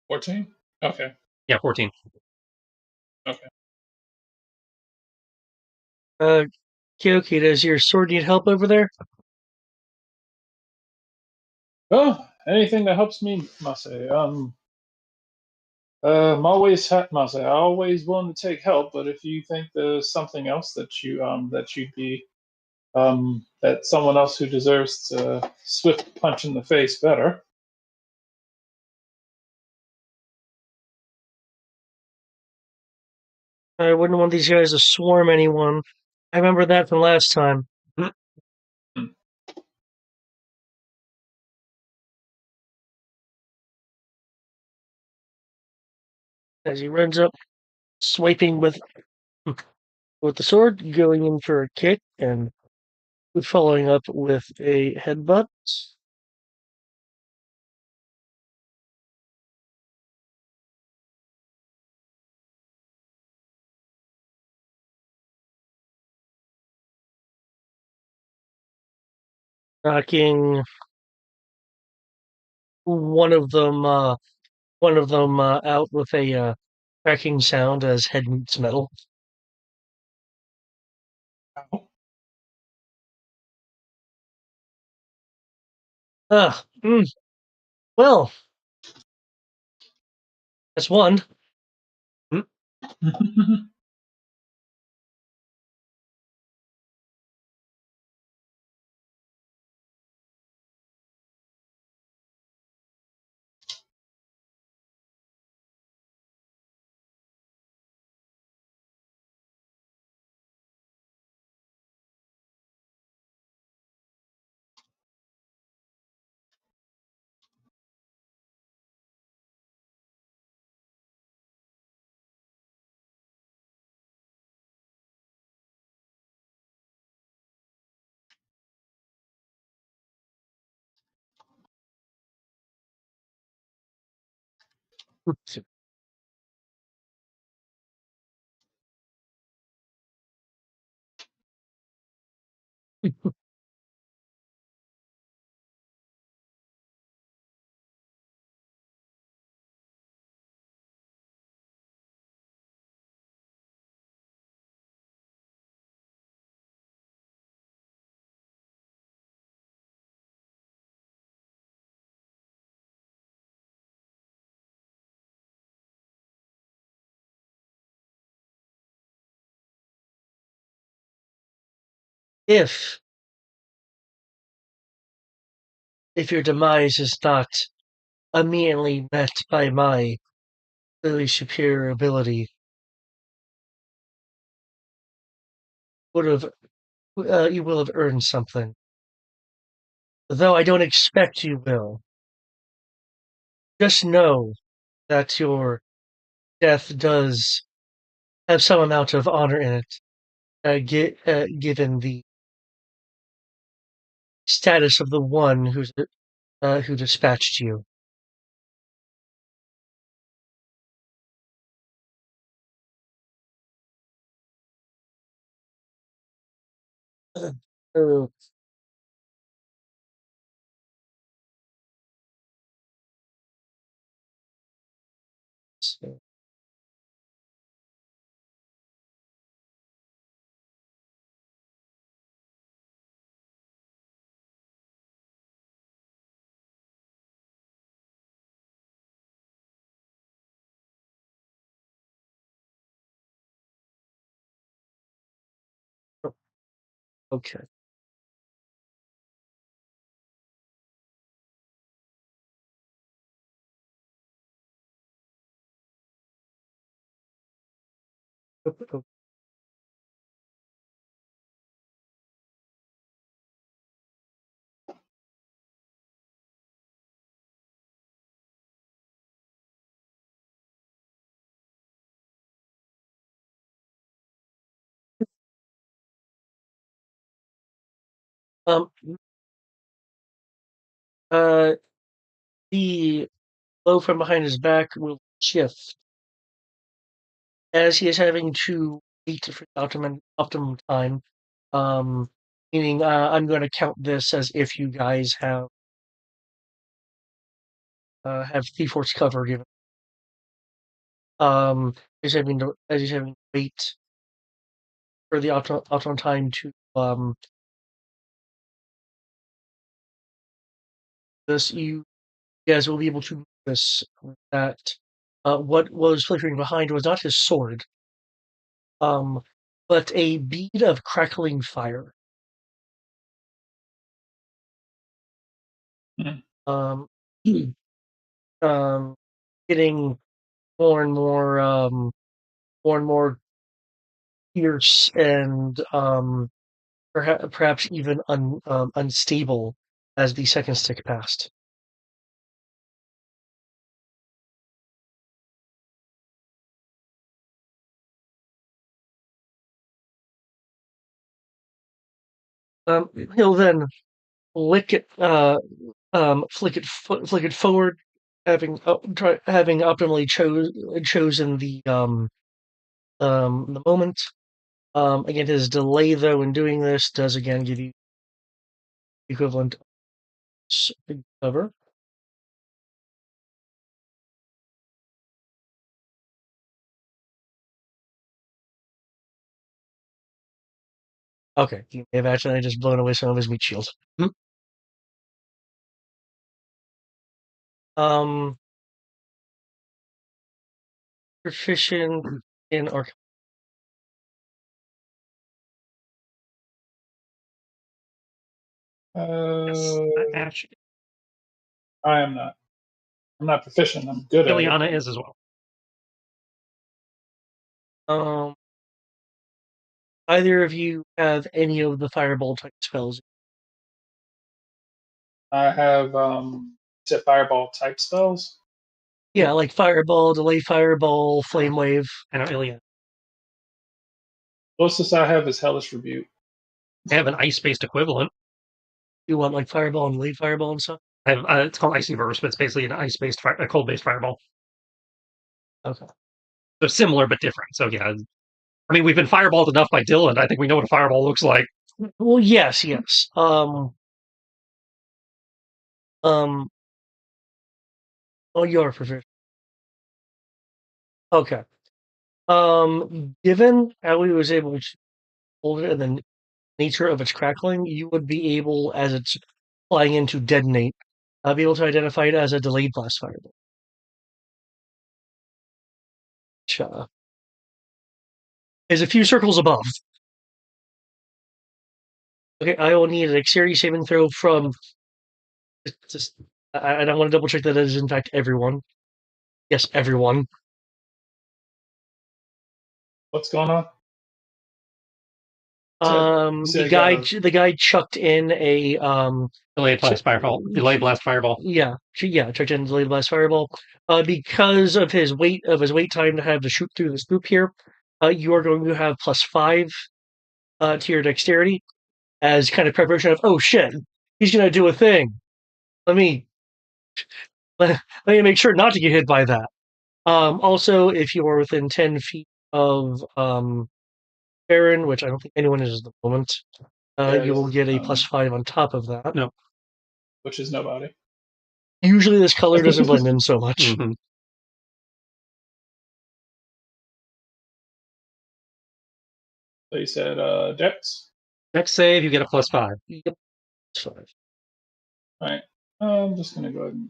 14? Okay. Yeah, 14. Okay. Kyoki, does your sword need help over there? Well, anything that helps me, Mase. Mase. I always willing to take help, but if you think there's something else that you'd be that someone else who deserves a swift punch in the face better. I wouldn't want these guys to swarm anyone. I remember that from last time. Hmm. As he runs up, swiping with the sword, going in for a kick, and following up with a headbutt. Knocking one of them out with a cracking sound as head meets metal. Ow. Ah, well, that's one. if your demise is not immediately met by my clearly superior ability, would have you will have earned something. Though I don't expect you will. Just know that your death does have some amount of honor in it, given the status of the one who dispatched you. Oh, so- okay. Um, uh, the blow from behind his back will shift as he is having to wait for optimum time. Um, Meaning, I'm going to count this as if you guys have T-Force cover given. As he's having to wait for the optimum time to this you guys will be able to notice that what was flickering behind was not his sword, um, but a bead of crackling fire. Hmm. Um, um, Getting more and more fierce and perhaps even unstable as the seconds tick past. He'll then lick it, flick it forward, having optimally chosen the moment. Again, his delay though in doing this does again give you equivalent cover. Okay, he may have accidentally just blown away some of his meat shield. Mhm. Um, Proficient in arc. Yes, Uh, Ash. I am not. I'm not proficient. I'm good at it. Ileana is as well. Um, Either of you have any of the fireball type spells? I have set fireball type spells. Yeah, like fireball, delay fireball, flame wave. I know Ileana. Closest I have is hellish rebuke. I have an ice-based equivalent. You want like fireball and delayed fireball and stuff? I have, it's called Icy Burst, but it's basically an ice-based, a cold-based fireball. Okay. So similar but different. So yeah, I mean we've been fireballed enough by Dylan. I think we know what a fireball looks like. Well, yes, yes. Um. Oh, you're proficient. Okay. Given how he was able to hold it and the nature of its crackling, you would be able, as it's flying in to detonate, be able to identify it as a delayed blast fireball. Which, is a few circles above. Okay, I will need a dexterity saving throw from. Just, I don't want to double check that it is in fact everyone. Yes, everyone. What's going on? You The said guy, got the guy chucked in a Delayed blast fireball. Delayed blast fireball. yeah, chucked in a delayed blast fireball. Because of his weight time to have to shoot through this loop here, you are going to have +5 to your dexterity as kind of preparation of, oh shit, he's gonna do a thing. Let me let me make sure not to get hit by that. Also, if you are within 10 feet of Baron, which I don't think anyone is at the moment, yeah, you will get a um, +5 on top of that. No. which is nobody. Usually, this color doesn't blend in so much. Mm-hmm. So you said Dex. Next save, you get a +5. Yep, it's 5. All right. I'm just gonna go ahead and.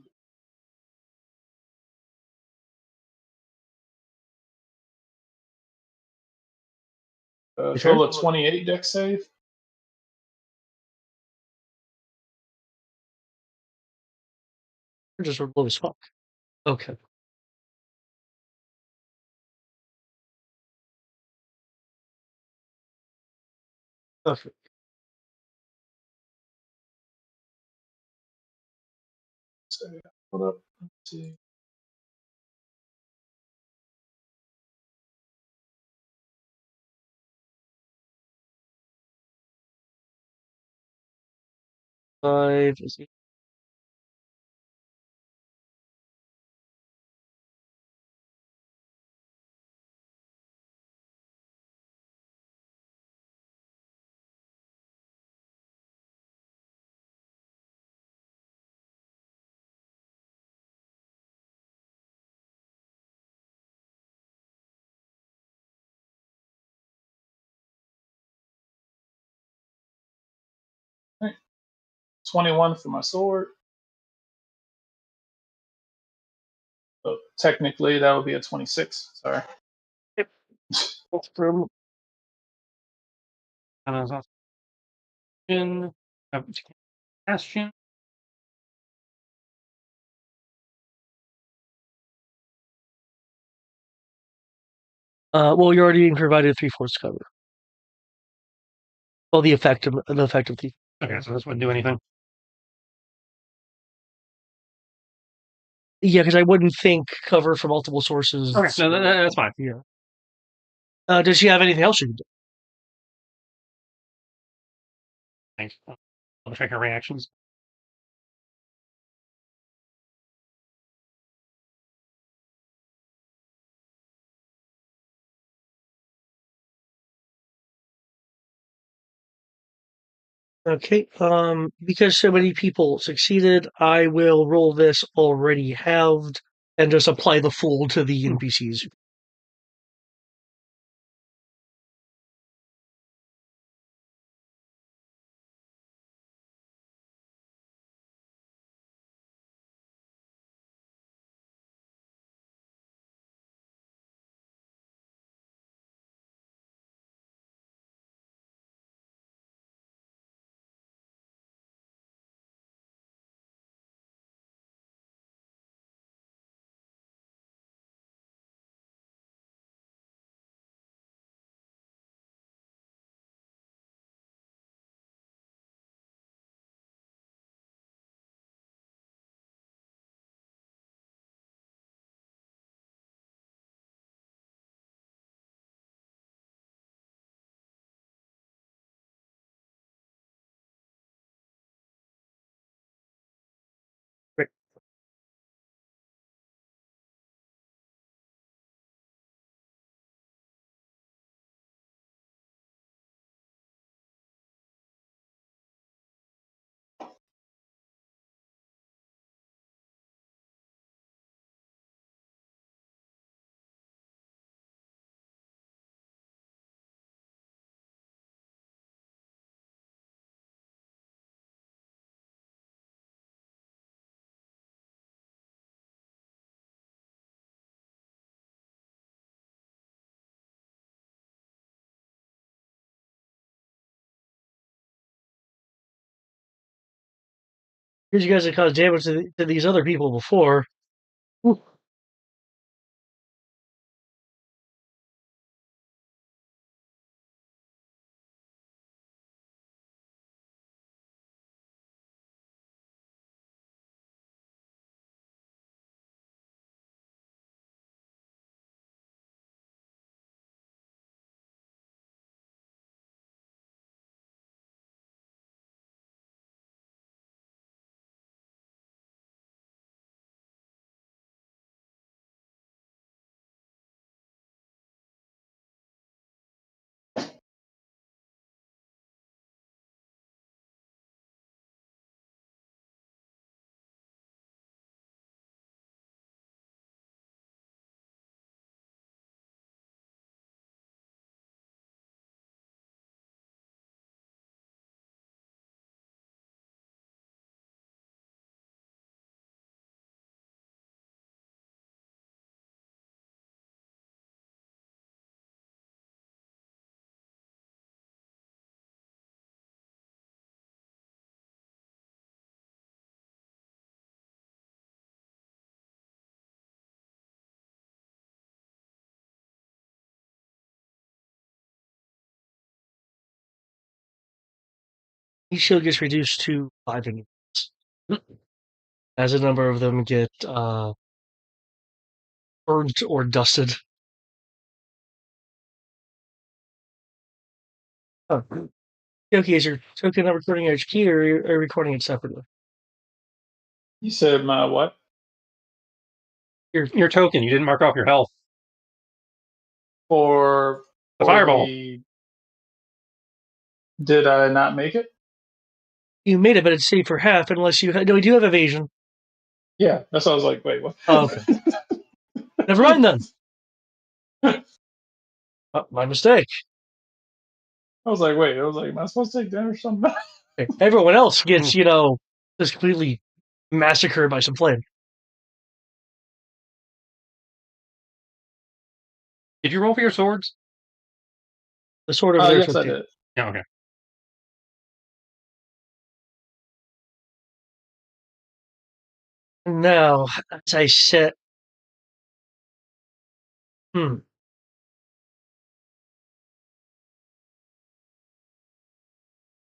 Sure. Total of 28 Dex save. Or just low as fuck. Okay. Perfect. So, hold up. Let's see. Five is All right. 21 for my sword. So technically, that would be a 26. Sorry. Yep. That's from. Bastion. Well, you're already being provided 3/4 cover. Well, the effect of the. Okay, so this wouldn't do anything. Yeah, because I wouldn't think cover from multiple sources. Okay, no, that's fine. Yeah. Does she have anything else you can do? Thanks. I'll check her reactions. Okay. Because so many people succeeded, I will roll this already halved and just apply the full to the NPCs. Because you guys have caused damage to these other people before. Ooh. Each shield gets reduced to 5 units. As a number of them get burnt or dusted. Oh. Okay, is your token not recording HQ, or are you recording it separately? You said my what? Your token. You didn't mark off your health. For The fireball. Did I not make it? You made it, but it's safe for half unless you had. No, we do have evasion. Yeah, that's why I was like, wait, what? Oh, okay. Never mind then. Oh, my mistake. I was like, wait, am I supposed to take damage or something? Okay. Everyone else gets, just completely massacred by some flame. Did you roll for your swords? The sword over there. Yes, I did. Yeah, okay. Now, as I said,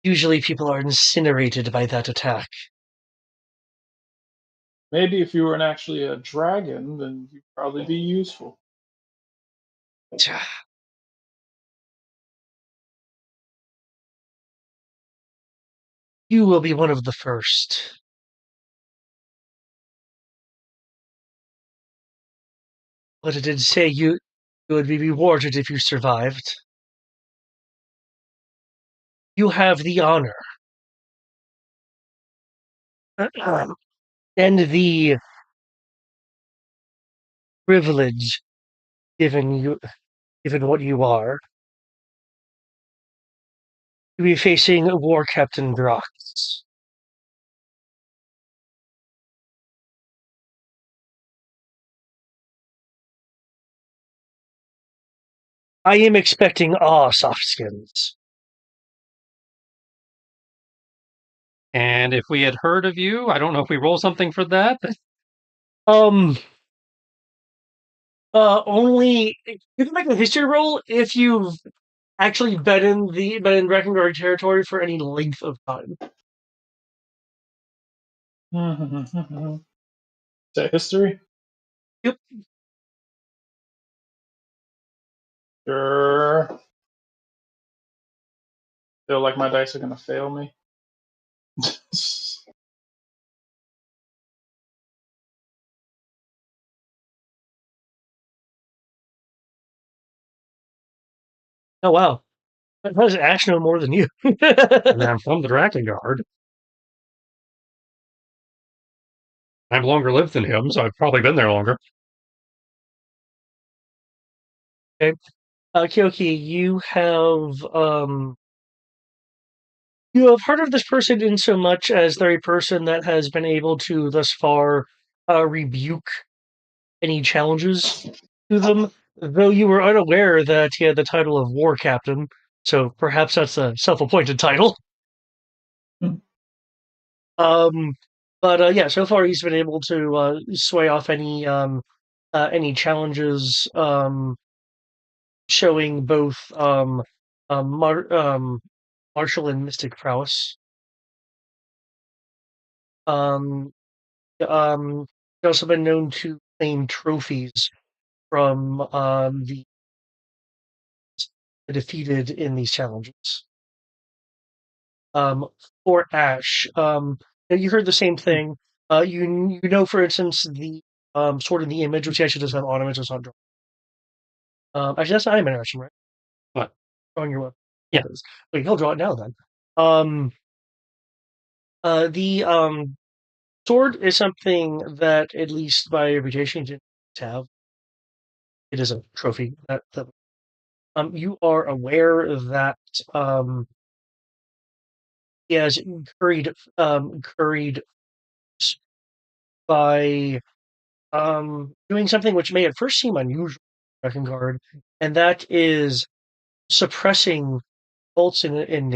usually people are incinerated by that attack. Maybe if you were actually a dragon, then you'd probably be useful. You will be one of the first. But it did say you would be rewarded if you survived. You have the honor and the privilege, given what you are, to be facing War Captain Drox. I am expecting soft skins. And if we had heard of you, I don't know if we roll something for that. Only you can make a history roll if you've actually been in Drakengard territory for any length of time. Is that history? Yep. Sure. Feel like my dice are gonna fail me. Oh wow. How does Ash know more than you? And I'm from the Drakengard. I've longer lived than him, so I've probably been there longer. Okay. Kyoki, you have heard of this person in so much as they're a person that has been able to thus far rebuke any challenges to them, though you were unaware that he had the title of War Captain, so perhaps that's a self-appointed title. Hmm. But yeah, so far he's been able to sway off any challenges, showing both mar martial and mystic prowess. Um, he's also been known to claim trophies from the defeated in these challenges. Um, for Ash, you heard the same thing. You know, for instance, the sword in the image, which actually does have ornaments, it's not drawn. Actually, that's not an interaction, right? What? Drawing your weapon. Yeah. Wait, he'll draw it now then. Um, the sword is something that, at least by reputation, you didn't have. It is a trophy that you are aware that he has curried by doing something which may at first seem unusual in Guard, and that is suppressing bolts in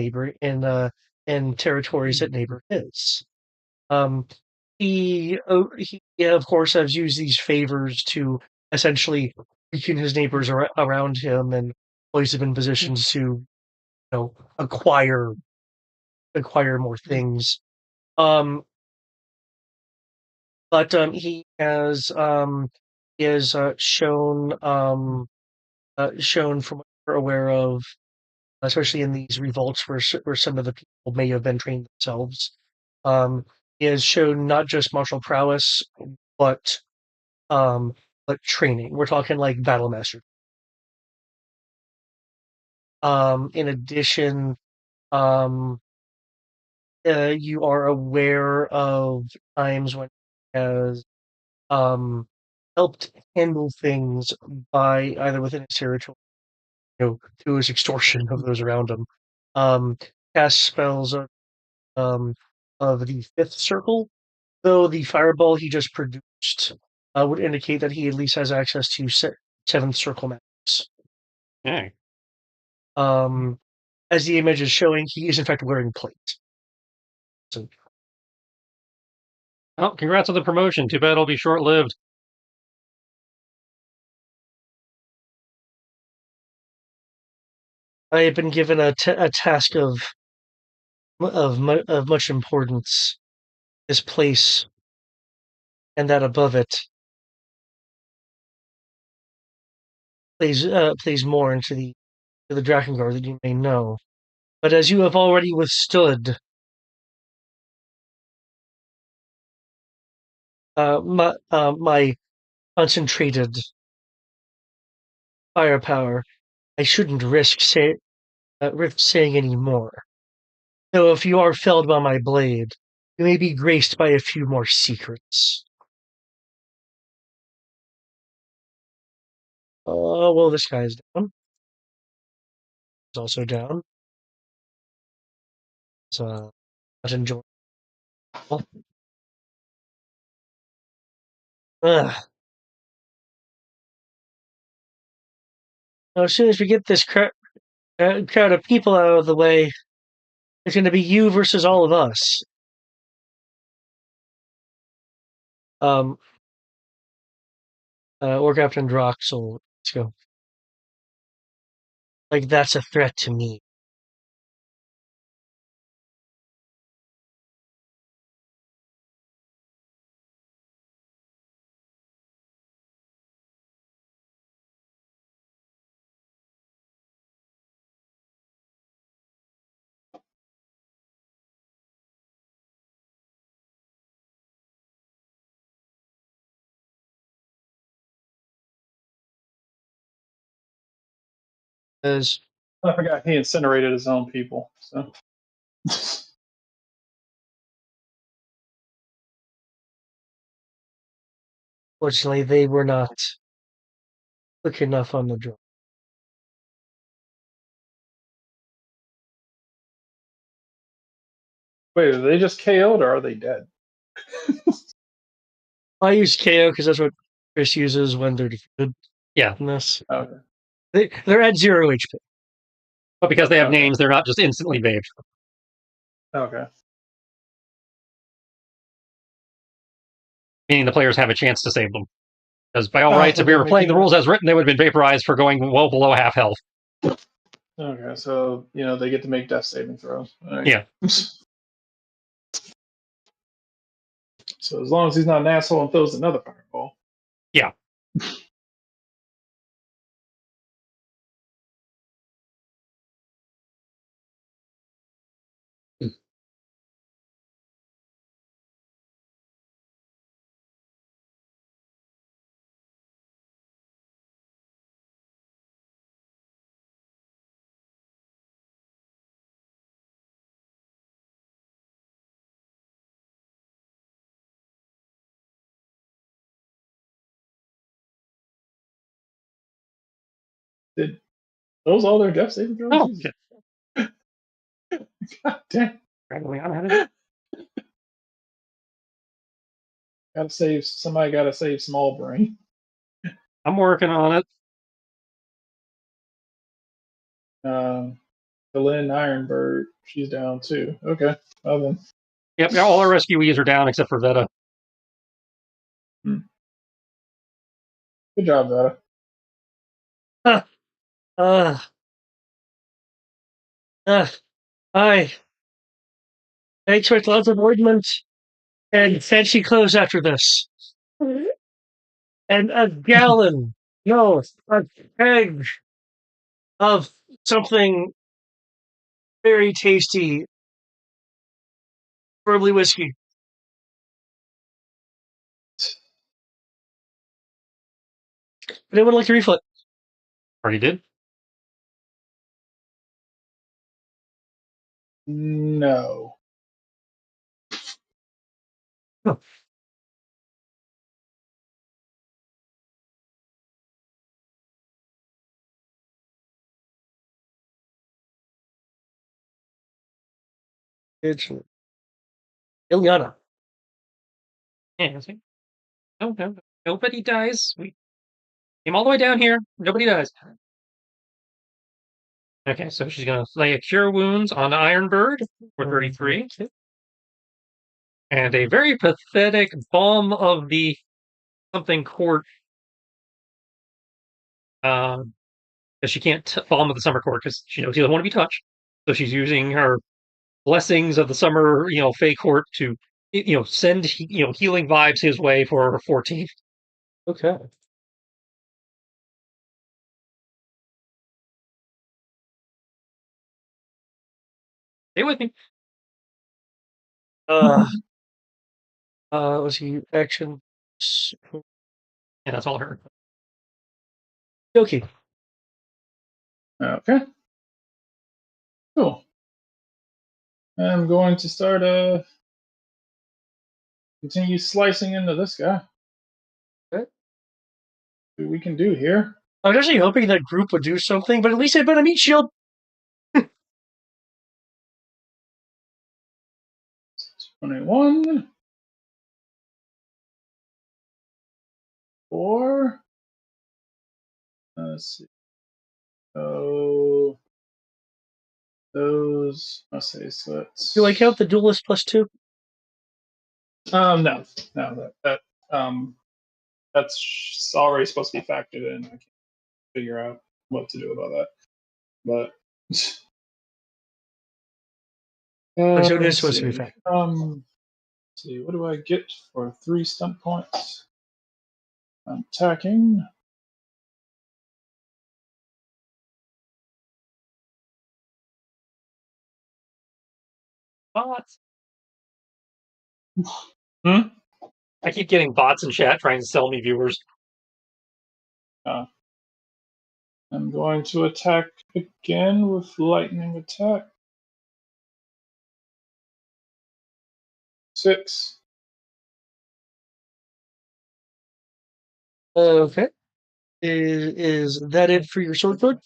territories that neighbor his. Um, he of course has used these favors to essentially weaken his neighbors around him and place them in positions to acquire more things. Um, but he has shown from what we're aware of, especially in these revolts where some of the people may have been trained themselves. He has shown not just martial prowess, but um, but training. We're talking like battle master. In addition, um, you are aware of times when he has um, helped handle things by either within his territory, through his extortion of those around him. Um, cast spells um, of the fifth circle, though the fireball he just produced would indicate that he at least has access to seventh circle magics. Okay. As the image is showing, he is in fact wearing plate. So, Well, congrats on the promotion. Too bad it'll be short-lived. I have been given a task of much importance. This place and that above it plays more into the Drakengard than you may know. But as you have already withstood my concentrated firepower, I shouldn't risk saying any more. Though if you are felled by my blade, you may be graced by a few more secrets. Oh, well, this guy is down. He's also down. It's not enjoyable. Ugh. Now, as soon as we get this crowd of people out of the way, it's going to be you versus all of us. Um, or Captain Droxel. Let's go. Like, that's a threat to me. As I forgot he incinerated his own people. So fortunately, they were not quick enough on the draw. wait, are they just KO'd or are they dead? I use KO because that's what Chris uses when they're defeated. Yeah. In this, Okay. they're at 0 HP. But because they have Okay. names, they're not just instantly babed. Okay. meaning the players have a chance to save them. Because by all rights, if we were playing the rules as written, they would have been vaporized for going well below half health. Okay, so they get to make death saving throws. Right. Yeah. So as long as he's not an asshole and throws another fireball. Yeah. Did those all their death saving throws? Oh, Jesus. God damn. Somebody gotta save small brain. I'm working on it. The Lynn Ironbird, she's down too. Okay. Well then. Yep, all our rescuees are down except for Veta. Good job, Veta. I expect lots of ointment and fancy clothes after this. And a gallon, no, a keg of something very tasty, preferably whiskey. Anyone like to refill it? Already did? No. Oh. It's Ilyana. Yeah, see? No, nobody dies. We came all the way down here. Nobody dies. Okay, so she's going to lay a Cure Wounds on Ironbird for 33. And a very pathetic Balm of the something court. Because she can't Balm of the Summer Court because she knows he doesn't want to be touched. So she's using her blessings of the summer, Fey Court to, send, healing vibes his way for 14. Okay. Stay with me. Let's see, action. And that's all her. Okay. Okay. Cool. I'm going to start continue slicing into this guy. Okay. See what we can do here. I was actually hoping that group would do something, but at least I've been a meat shield. 21. 4. Let's see. So those. Let's see. So that's. Do I count the duelist +2? No, that's already supposed to be factored in. I can't figure out what to do about that. But So it is supposed to be factored. let's see, what do I get for 3 stunt points? I'm attacking. Bots. Hmm? I keep getting bots in chat trying to sell me viewers. I'm going to attack again with lightning attack. 6. Okay. Is that it for your sword code?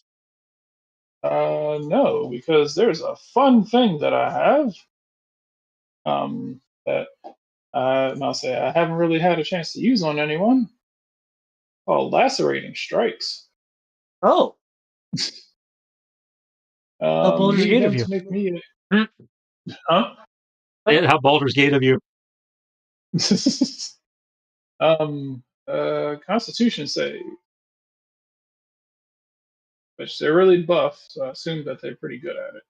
No, because there's a fun thing that I have. That I'll say I haven't really had a chance to use on anyone. Oh, lacerating strikes. Oh. How Baldur's Gate of you? Make me a... Huh? How Baldur's Gate of you. Constitution save, which they're really buff, so I assume that they're pretty good at it.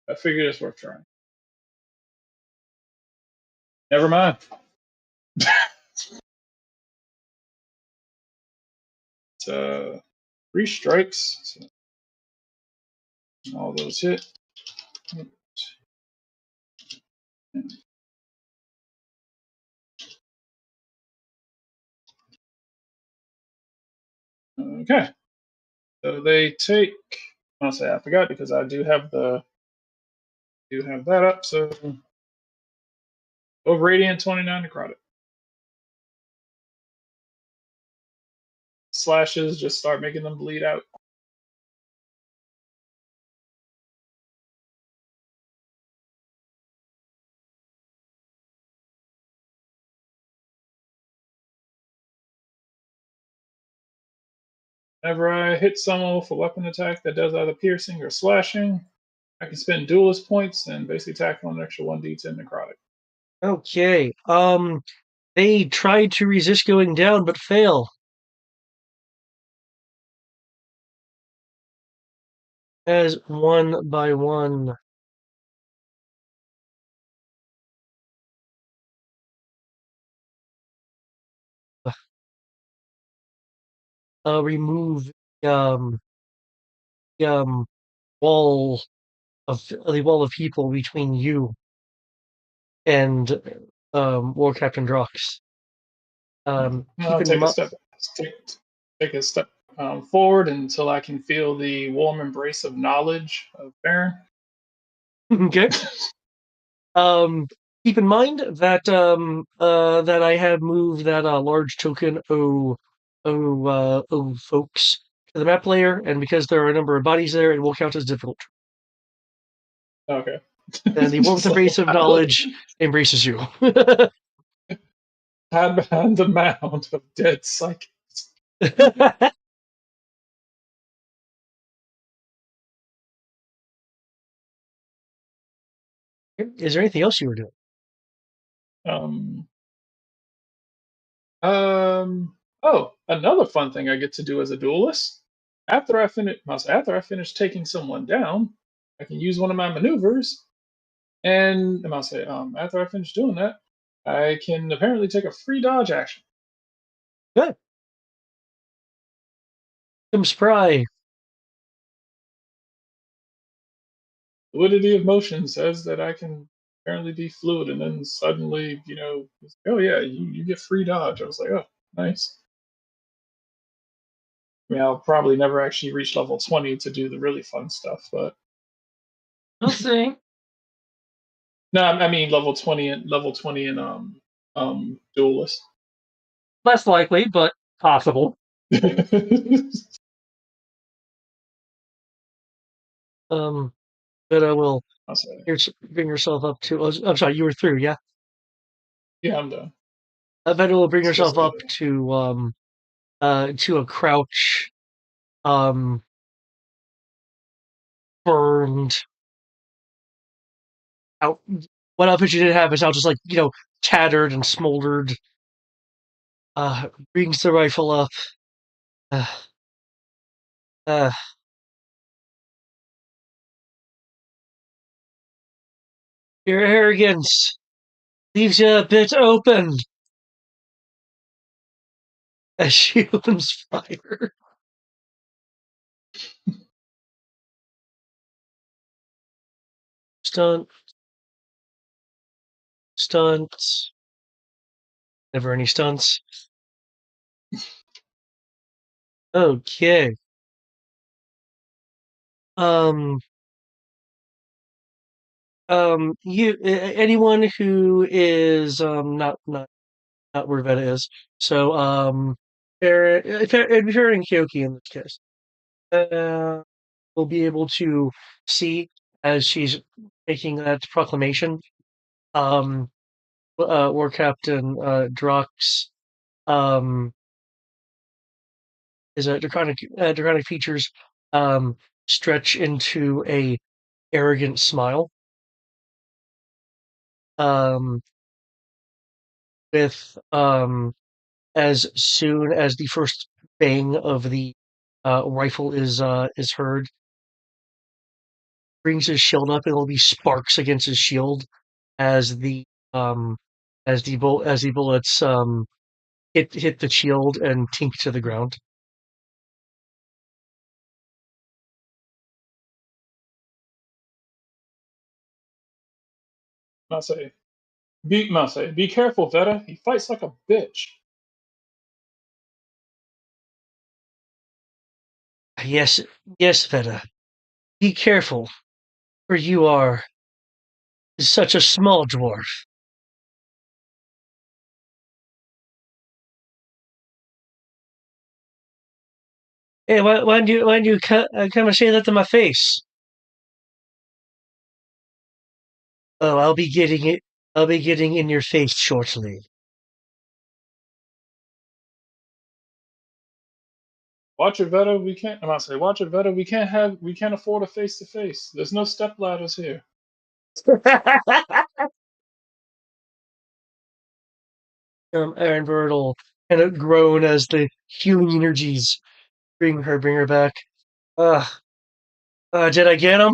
I figured it's worth trying. Never mind. It's 3 strikes. So all those hit. Okay. So they take. Honestly, I forgot because I do have that up. So over radiant, 29 necrotic. Slashes just start making them bleed out. Whenever I hit someone with a weapon attack that does either piercing or slashing, I can spend duelist points and basically tack on an extra 1d10 necrotic. Okay. They tried to resist going down, but fail. As one by one. Remove um wall the wall of people between you and War Captain Drox. Keep I'll in take a mind. step, take a step forward until I can feel the warm embrace of knowledge of Baron. Okay. Keep in mind that that I have moved that large token folks to the map layer, and because there are a number of bodies there, it will count as difficult. Okay. And the warmth embrace of knowledge embraces you. Hide behind the mound of dead psychics. Is there anything else you were doing? Um, oh, another fun thing I get to do as a duelist. After I finish taking someone down, I can use one of my maneuvers, and I'll say, after I finish doing that, I can apparently take a free dodge action. Good. Come spry. Fluidity of motion says that I can apparently be fluid, and then suddenly, oh yeah, you get free dodge. I was like, oh, nice. I mean, I'll probably never actually reach level 20 to do the really fun stuff, but We'll see. no, I mean level 20 in duelist. Less likely, but possible. But I will Sorry. bring yourself up to. I'm sorry, you were through, yeah. Yeah, I'm done. I bet it will bring It's yourself just up to a crouch, um, burned out. What outfit you did have is now just like tattered and smoldered. Brings the rifle up. Uh, uh, your arrogance leaves you a bit open as she opens fire. Stunt, stunts. Never any stunts. Okay. Um. Anyone who is not where Veta is. So if you're in Kyoki in this case, will be able to see as she's making that proclamation. War Captain Drox is a draconic features stretch into a arrogant smile. Um, with as soon as the first bang of the rifle is heard, brings his shield up, and there'll be sparks against his shield as the um as the bullets hit the shield and tink to the ground. Mase, be careful, Veta. He fights like a bitch. Yes, yes, Veda. Be careful, for you are such a small dwarf. Hey, why do you come and say that to my face? Oh, I'll be getting it. I'll be getting in your face shortly. Watch it, Veta. We can't. Mase, watch it, Veta. We can't afford a face to face. There's no step ladders here. Iron Bird will kind of groan as the healing energies bring her back. Uh, did I get him?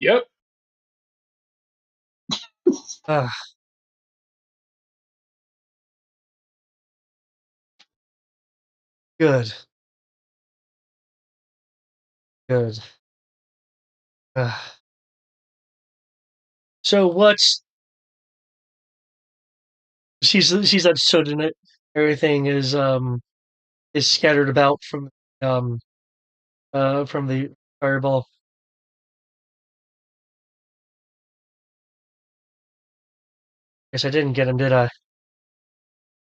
Yep. Uh, good, good. Uh, so what's she's understood in it. Everything is scattered about um from the fireball. Guess I didn't get him, did I?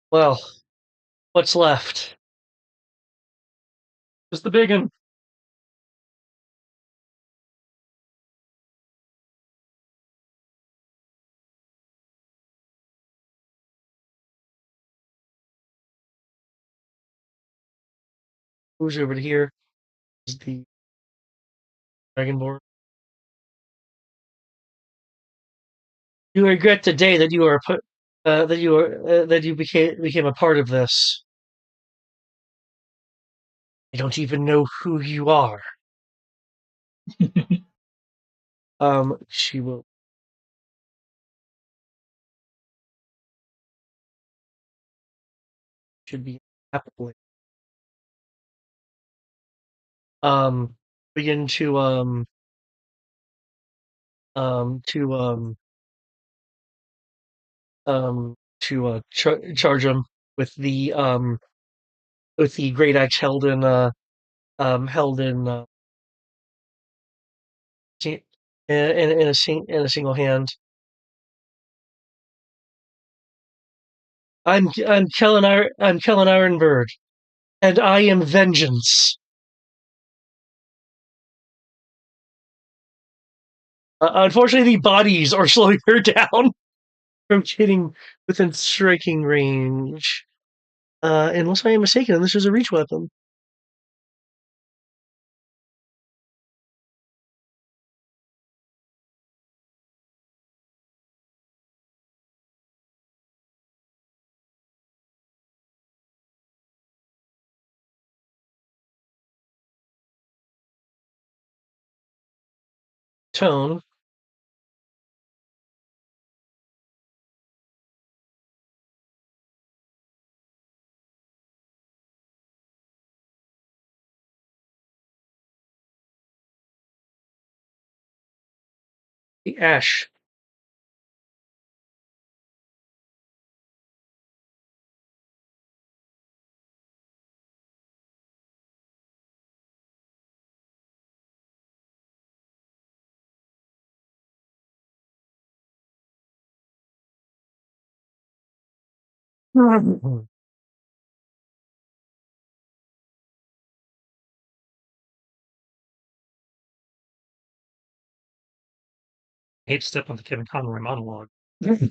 Well, what's left? Just the big one. Who's over here? Is the dragonborn. You regret the day that you are put that you became a part of this. I don't even know who you are. She will should be happily um begin to charge him with the great axe held in a single hand. I'm Kellen Ironbird, and I am vengeance. Unfortunately, the bodies are slowing her down from getting within striking range. Unless I am mistaken, this is a reach weapon. Tone. The ash. I hate to step on the Kevin Conroy monologue. He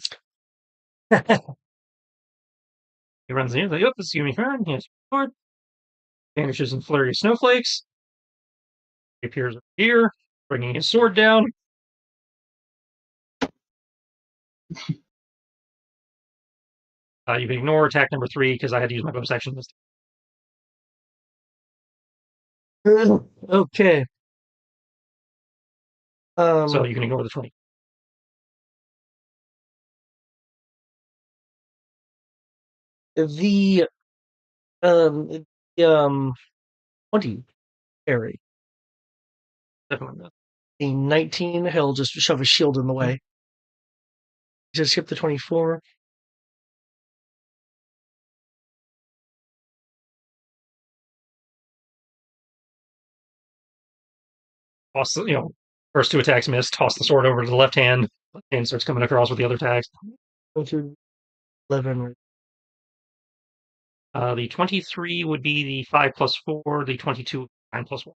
runs in, like, oh, this is gonna be fun. He has sword, vanishes in flurry of snowflakes. He appears over here, bringing his sword down. You can ignore attack number 3 because I had to use my bonus action this Okay. so you can ignore the 20. The the 20 carry. Definitely not. The 19, he'll just shove a shield in the way. Just skip the 24. Toss the, first 2 attacks miss, toss the sword over to the left hand, and starts coming across with the other attacks. Go through 11. The 23 would be the 5 plus 4, the 22, 9 plus 1.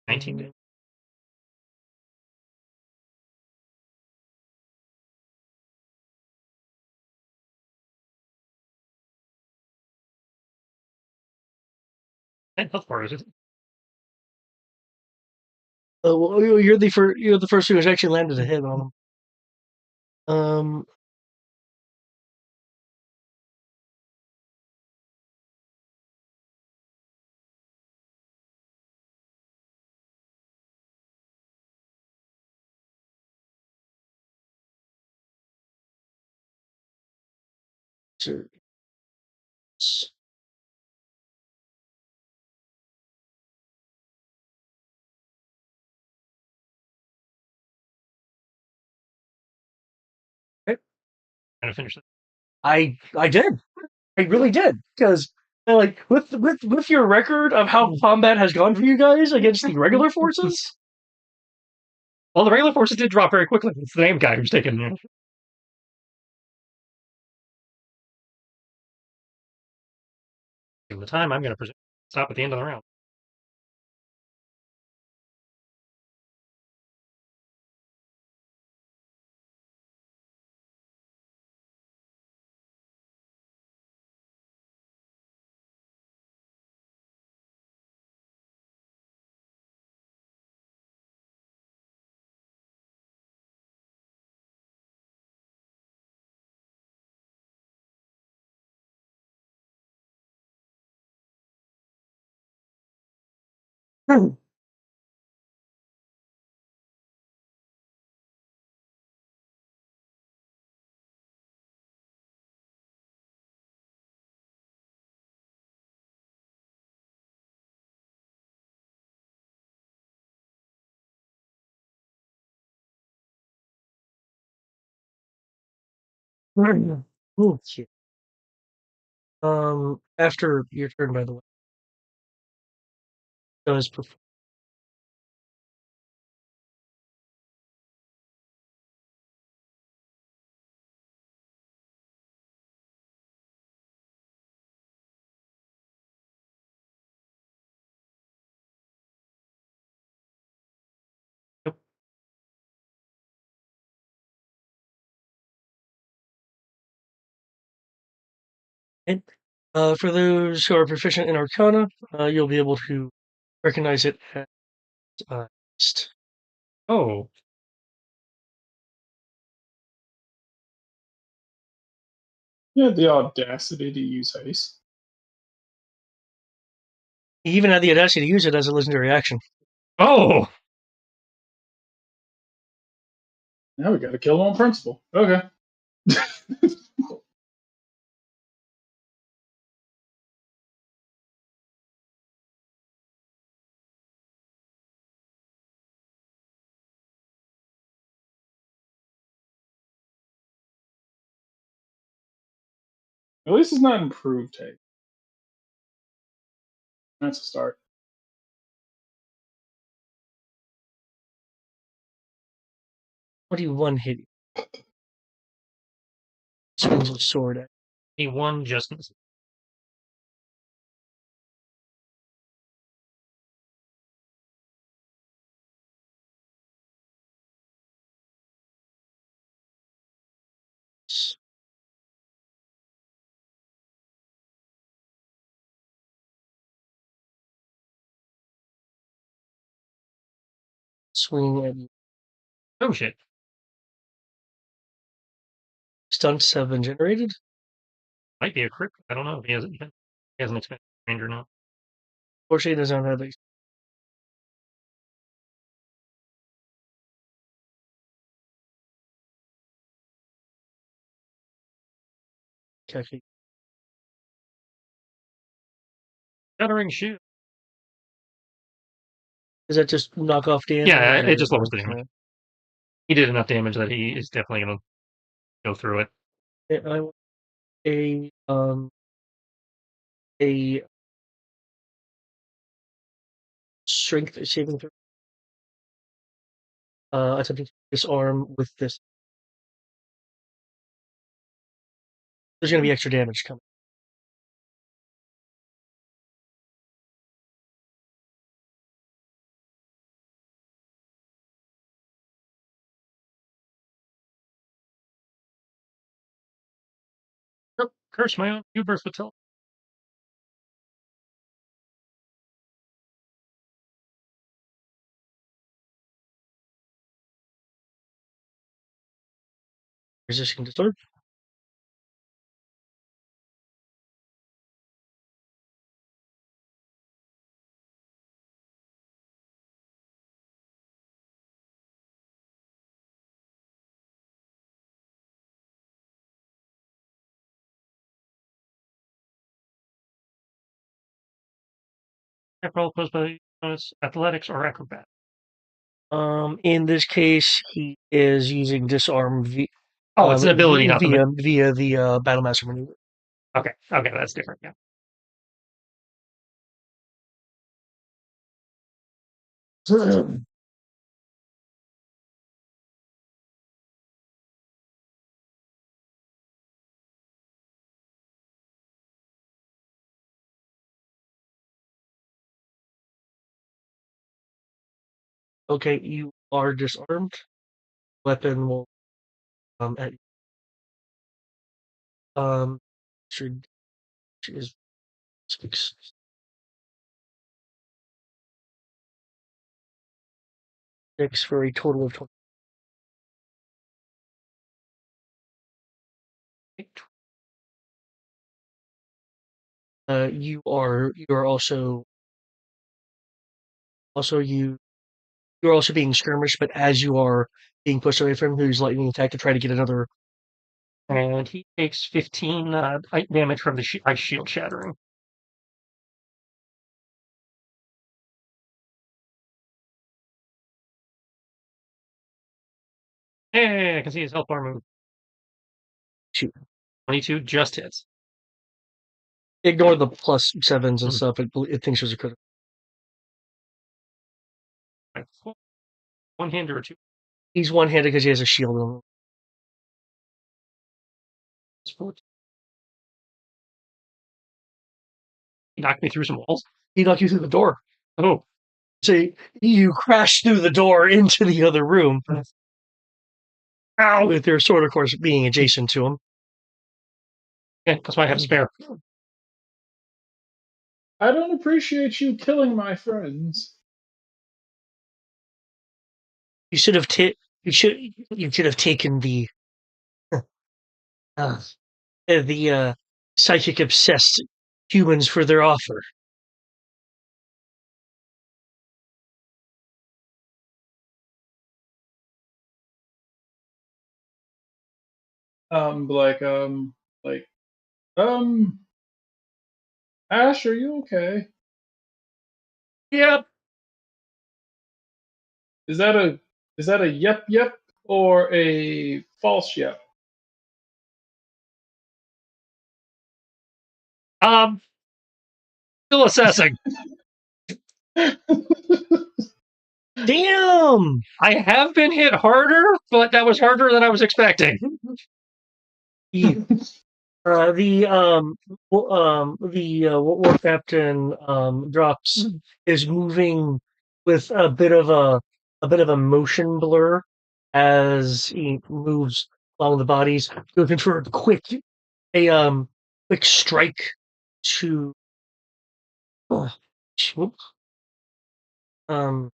Mm-hmm. 19. And health bar is it? Well, you're the first. You're the first who has actually landed a hit on him. Um. Sure. Okay. Trying to finish it. I did. I really did because like with your record of how combat has gone for you guys against the regular forces. Well, the regular forces did drop very quickly. It's the name guy who's taken. Given the time, I'm going to stop at the end of the round. Okay. After your turn, by the way, does perform. And, for those who are proficient in Arcana, you'll be able to recognize it as haste. Oh, You had the audacity to use haste. He even had the audacity to use it as a legendary action. oh! Now we got to kill him on principle. Okay. At least it's not improved haste. That's a start. What do you one hit? Swings a sword at. He won just. swing at you. Oh shit. Stunts have been generated. Might be a crit. I don't know if he has an expensive range or not. Fortunately, he does not have a calculate. Shattering shield. Does that just knock off damage? Yeah, it just lowers the Okay. damage. He did enough damage that he is definitely going to go through it. I want a strength saving throw. Attempting to disarm with this. There's going to be extra damage coming. Oh, curse my own hubris fatal. Resisting disarm. Roll opposed by bonus athletics or acrobat. In this case, he is using disarm Oh, it's an ability, not via the battle master maneuver. Okay, that's different. Yeah. Okay, you are disarmed. Weapon will at should is 6 for a total of 20. You are you're also being skirmished, but as you are being pushed away from him, who's lightning attack to try to get another. And he takes 15 damage from the ice shield shattering. Hey, I can see his health bar move. Shoot. 22 just hits. Ignore the plus 7s and stuff. It thinks there's a critical. One hander or two. He's one-handed because he has a shield on him. He knocked me through some walls. He knocked you through the door. Oh. So you crash through the door into the other room. Ow! With your sword, of course, being adjacent to him. Yeah, that's why I have spare. I don't appreciate you killing my friends. You should have you should have taken the psychic obsessed humans for their offer. Like, Ash, are you okay? Yep. Is that a yep or a false yep? Still assessing. Damn! I have been hit harder, but that was harder than I was expecting. The war captain drops is moving with a bit of a motion blur as he moves along the bodies, looking for a quick strike to um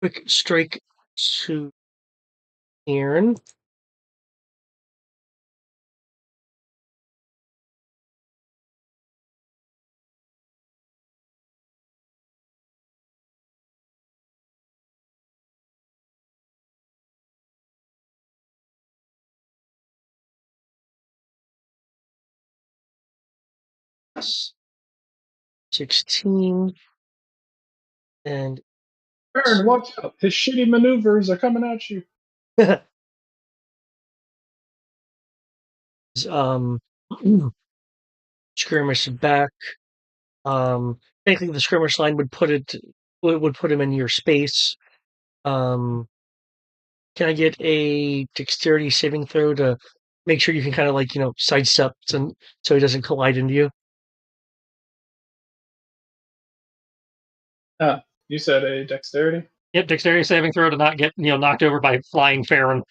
quick strike to Aaron. Yes. 16 and Aaron, watch out. His shitty maneuvers are coming at you. um skirmish back. Technically the skirmish line would put him in your space. Um can I get a dexterity saving throw to make sure you can kind of like, sidestep and so he doesn't collide into you? You said a dexterity? Yep, dexterity saving throw to not get knocked over by flying Farron.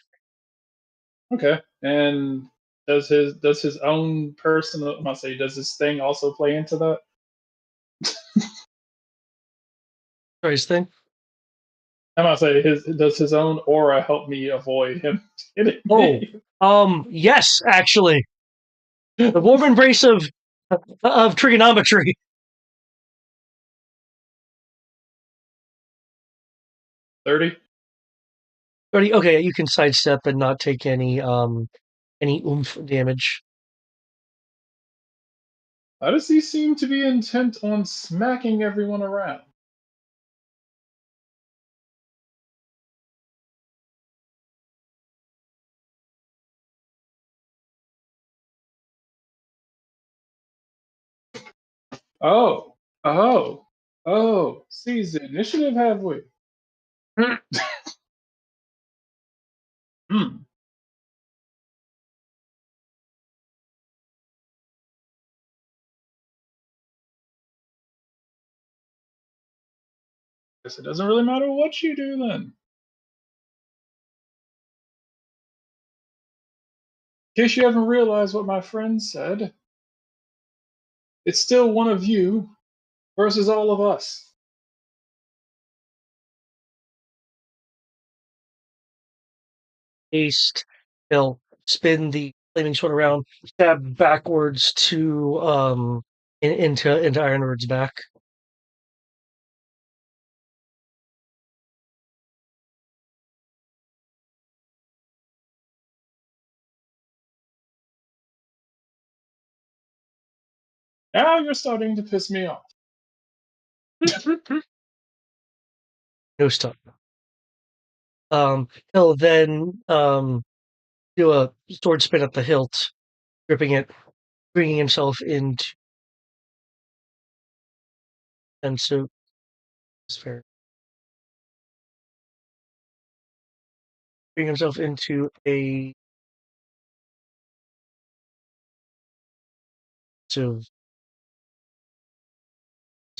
Okay. And does his own personal, I must say, does his thing also play into that? Sorry, his thing? I must say, does his own aura help me avoid him hitting Oh, me? yes, actually. The warm embrace of trigonometry. 30? Okay, you can sidestep and not take any oomph damage. How does he seem to be intent on smacking everyone around? Oh, oh, oh. Seize the initiative, have we? Hmm. Guess it doesn't really matter what you do then. In case you haven't realized what my friend said, it's still one of you versus all of us. Haste. He'll spin the flaming sword around, stab backwards to into Ironwood's back. Now you're starting to piss me off. No stun. He'll then do a sword spin at the hilt, gripping it, bringing himself into and so it's fair. Bring himself into a sort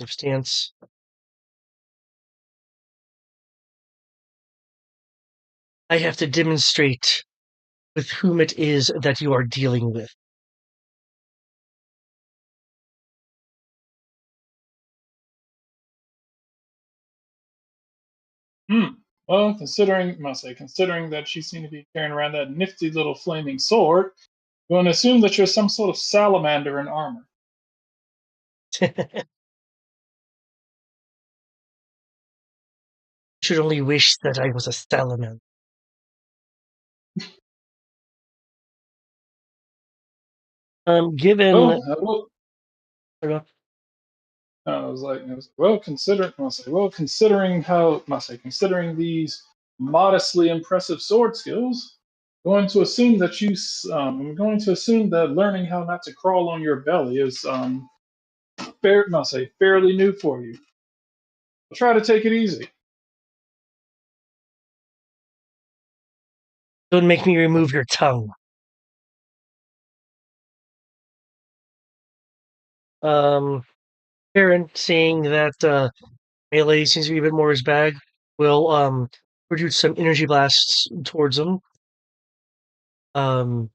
of stance. I have to demonstrate with whom it is that you are dealing with. Hmm. Well, considering that she seemed to be carrying around that nifty little flaming sword, I'm going to assume that you're some sort of salamander in armor. Should only wish that I was a salamander. Given Well, considering these modestly impressive sword skills, I'm going to assume that learning how not to crawl on your belly is fairly new for you. I'll try to take it easy. don't make me remove your tongue. Aaron, seeing that melee seems to be a bit more his bag, will produce some energy blasts towards him. Um,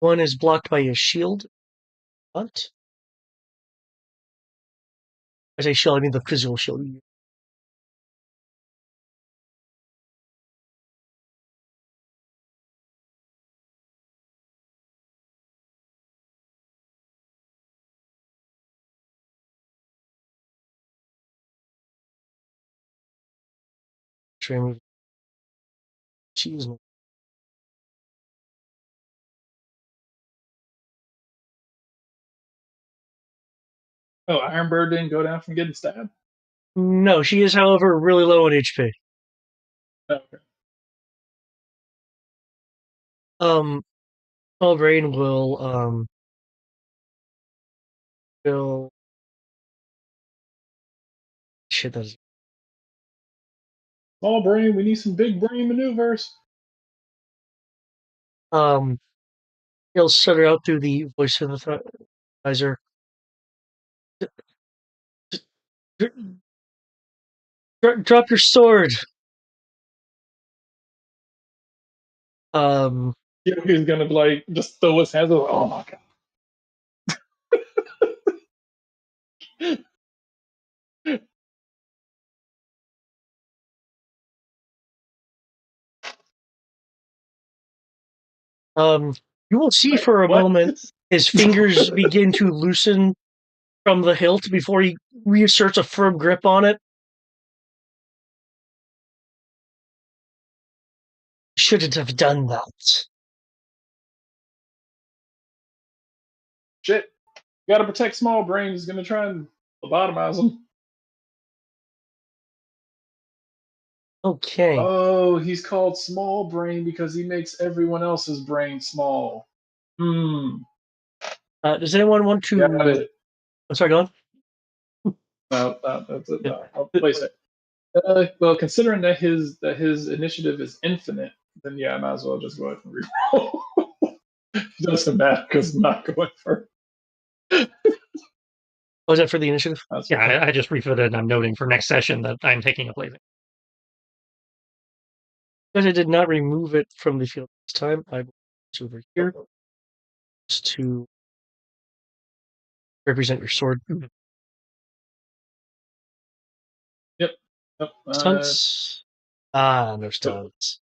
one is blocked by a shield. What? I say shield, I mean the physical shield. remove. Excuse me. Oh, Ironbird didn't go down from getting stabbed? No, she is, however, really low on HP. Okay. Small Brain will shit. That is Small brain, we need some big brain maneuvers. he'll stutter out through the voice synthesizer. Drop your sword. You know, he's gonna like just throw his hands over. Oh my god. You will see for a What? moment his fingers begin to loosen from the hilt before he reasserts a firm grip on it. Shouldn't have done that. Shit. You gotta protect small brain. He's gonna try and lobotomize him. Okay. Oh, he's called small brain because he makes everyone else's brain small. Does anyone want to? Got it. I'm sorry, go on. No, that's it. Yeah. No. Oh, wait a second. Well, considering that his initiative is infinite, then yeah, I might as well just go ahead and reroll. It doesn't matter because I'm not going first. Was that for the initiative? That's Yeah, okay. I just refitted and I'm noting for next session that I'm taking a blazing. Because I did not remove it from the field this time, I it's over here just to represent your sword. Yep. Stunts. No stunts.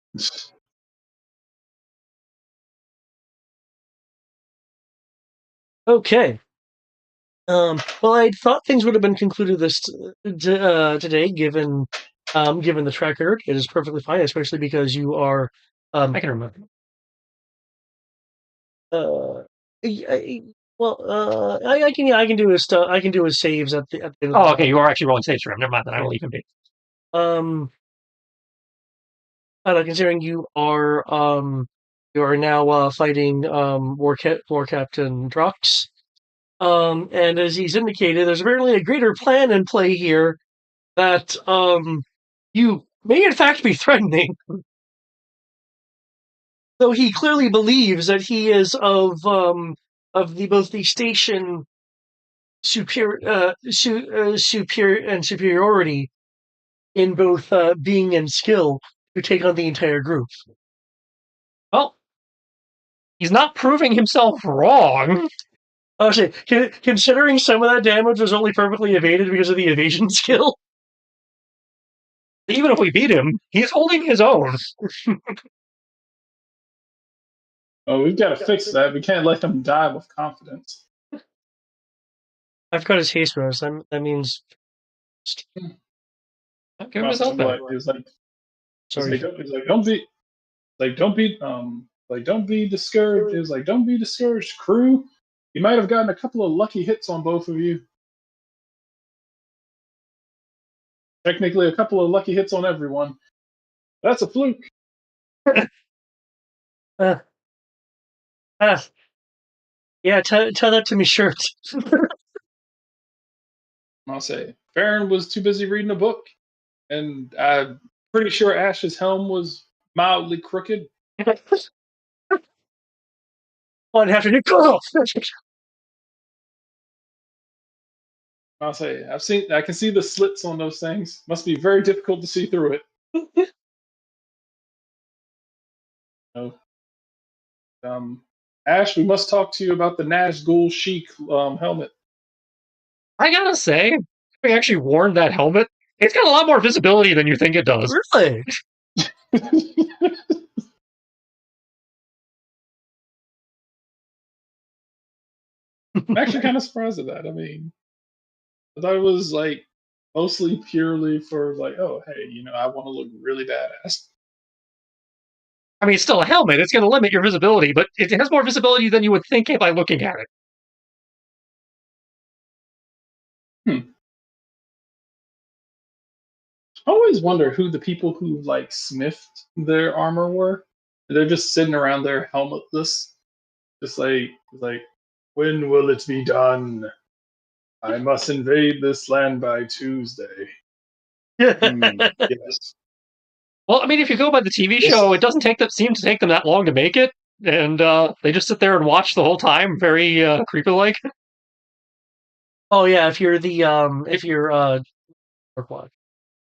Okay. Well, I thought things would have been concluded today, given the track record. It is perfectly fine, especially because you are. I can remove it. I can do his stuff. I can do his saves at the end of Oh, okay, you are actually rolling saves for him. Never mind, then I will leave him be. Considering you are now fighting War Captain Drox. And as he's indicated, there's apparently a greater plan in play here that you may in fact be threatening. Though he clearly believes that he is of both the station superiority in both being and skill to take on the entire group. Well, he's not proving himself wrong. Honestly, considering some of that damage was only perfectly evaded because of the evasion skill. Even if we beat him, he's holding his own. Oh, we've got to fix that. We can't let him die with confidence. I've got his haste bonus. That means. Give him his own back. He's like, Sorry. don't be discouraged. It was like, don't be discouraged, crew. You might have gotten a couple of lucky hits on both of you. Technically, a couple of lucky hits on everyone. That's a fluke. Yeah, tell that to me, shirt. I'll say, Farron was too busy reading a book, and I'm pretty sure Ash's helm was mildly crooked. I'd have to do. Oh! I'll say, I can see the slits on those things. Must be very difficult to see through it. No. Ash, we must talk to you about the Nazgul Sheik helmet. I gotta say, we actually worn that helmet. It's got a lot more visibility than you think it does. Really? I'm actually kind of surprised at that. I mean, I thought it was like mostly purely for like, oh hey, I want to look really badass. I mean, it's still a helmet. It's going to limit your visibility, but it has more visibility than you would think by looking at it. Hmm. I always wonder who the people who like smithed their armor were. They're just sitting around there helmetless, just like, when will it be done? I must invade this land by Tuesday. Yes. Well, I mean, if you go by the TV Yes. show, it doesn't seem to take them that long to make it, and they just sit there and watch the whole time, very creepy-like. Oh yeah, if you're Dark Watch,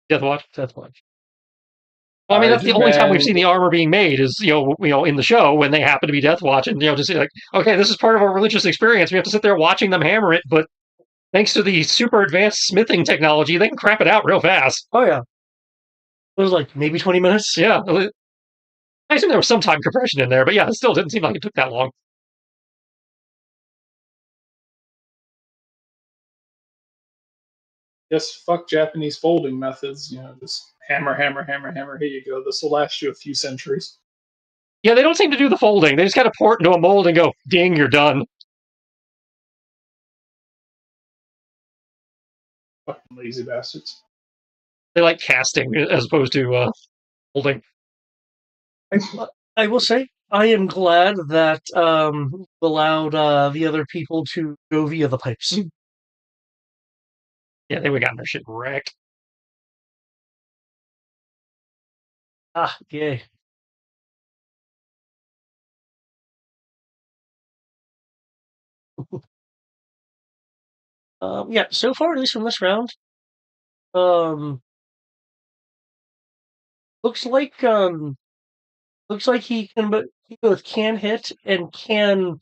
Death Watch. Death Watch. Well, I mean, I that's the only time we've demand. seen the armor being made is in the show when they happen to be Death Watch, and just like, okay, this is part of our religious experience. We have to sit there watching them hammer it, but thanks to the super advanced smithing technology, they can crap it out real fast. Oh yeah, it was like maybe 20 minutes. Yeah, I assume there was some time compression in there, but yeah, it still didn't seem like it took that long. Yes, fuck Japanese folding methods. Just hammer, hammer, hammer, hammer. Here you go. This will last you a few centuries. Yeah, they don't seem to do the folding. They just kind of pour it into a mold and go, ding, you're done. Fucking lazy bastards. They like casting as opposed to folding. I will say I am glad that allowed the other people to go via the pipes. Yeah, they would have gotten their shit wrecked. Ah, yay. Yeah, so far, at least from this round, um, looks like he both can hit and can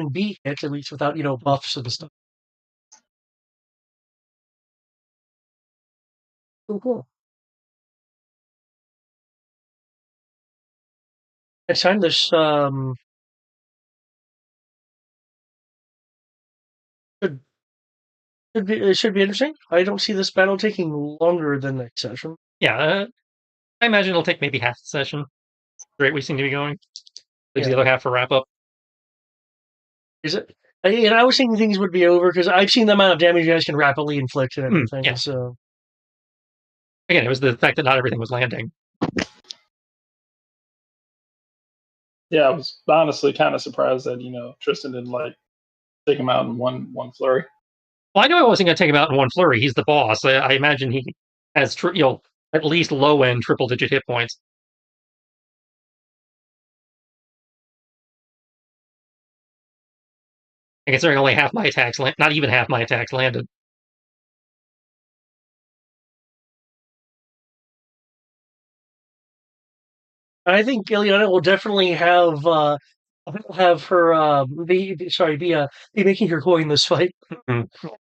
be hit, at least without buffs and stuff. Cool. Next time, this should it should be interesting. I don't see this battle taking longer than next session. Yeah, I imagine it'll take maybe half the session. The rate we seem to be going. Leaves Yeah. the other half for wrap up. Is it? And I was thinking things would be over because I've seen the amount of damage you guys can rapidly inflict and everything. Yeah. So again, it was the fact that not everything was landing. Yeah, I was honestly kind of surprised that Tristan didn't like take him out in one flurry. Well, I knew I wasn't going to take him out in one flurry. He's the boss. I imagine he has at least low end triple digit hit points. And considering only half my attacks, not even half my attacks landed. I think Ileana will definitely have her be making her coin this fight.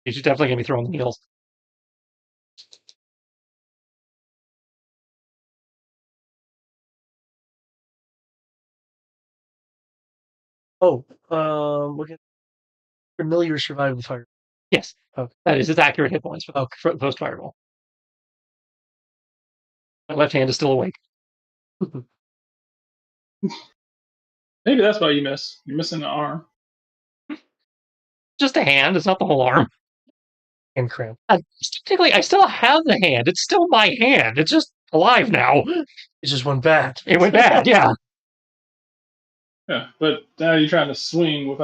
She's definitely going to be throwing the heels. Oh, look at familiar survive the fire. Yes, Okay. That is its accurate hit points for post fireball. My left hand is still awake. Maybe that's why you miss. You're missing the arm. Just a hand. It's not the whole arm. And cramp. Technically, I still have the hand. It's still my hand. It's just alive now. It just went bad. It went bad. Yeah. Yeah, but now you're trying to swing with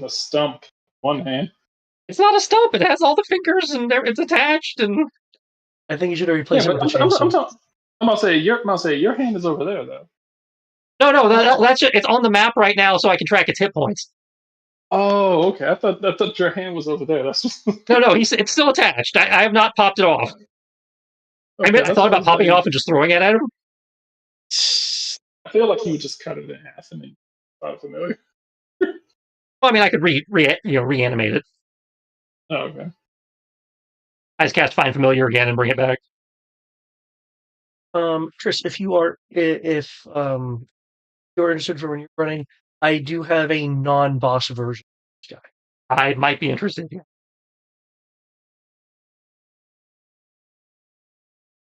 a stump one hand. It's not a stump. It has all the fingers and it's attached. And I think you should replace Yeah, it but with a I'm chainsaw. about to say your hand is over there though. no, that's just, it's on the map right now, so I can track its hit points. Oh, okay. I thought your hand was over there. That's No, it's still attached. I have not popped it off. okay, I thought about popping it off and just throwing it at him. I feel like he would just cut it in half and then thought familiar. Well, I mean, I could reanimate it. Oh, okay. I just cast Find Familiar again and bring it back. Tris, if you're interested for when you're running, I do have a non-boss version of this guy. I might be interested.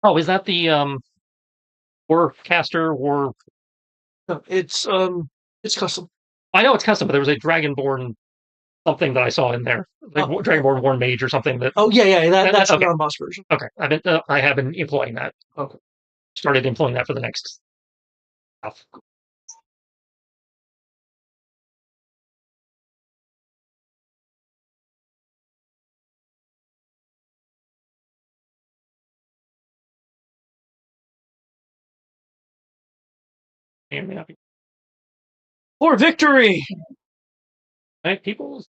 Oh, is that the Warcaster War? No, it's custom. I know it's custom, but there was a Dragonborn something that I saw in there, like Oh. Dragonborn War Mage or something. That Oh yeah, that's the okay, non-boss version. okay. I have been employing that. Okay. Started employing that for the next stuff. And For victory! right, people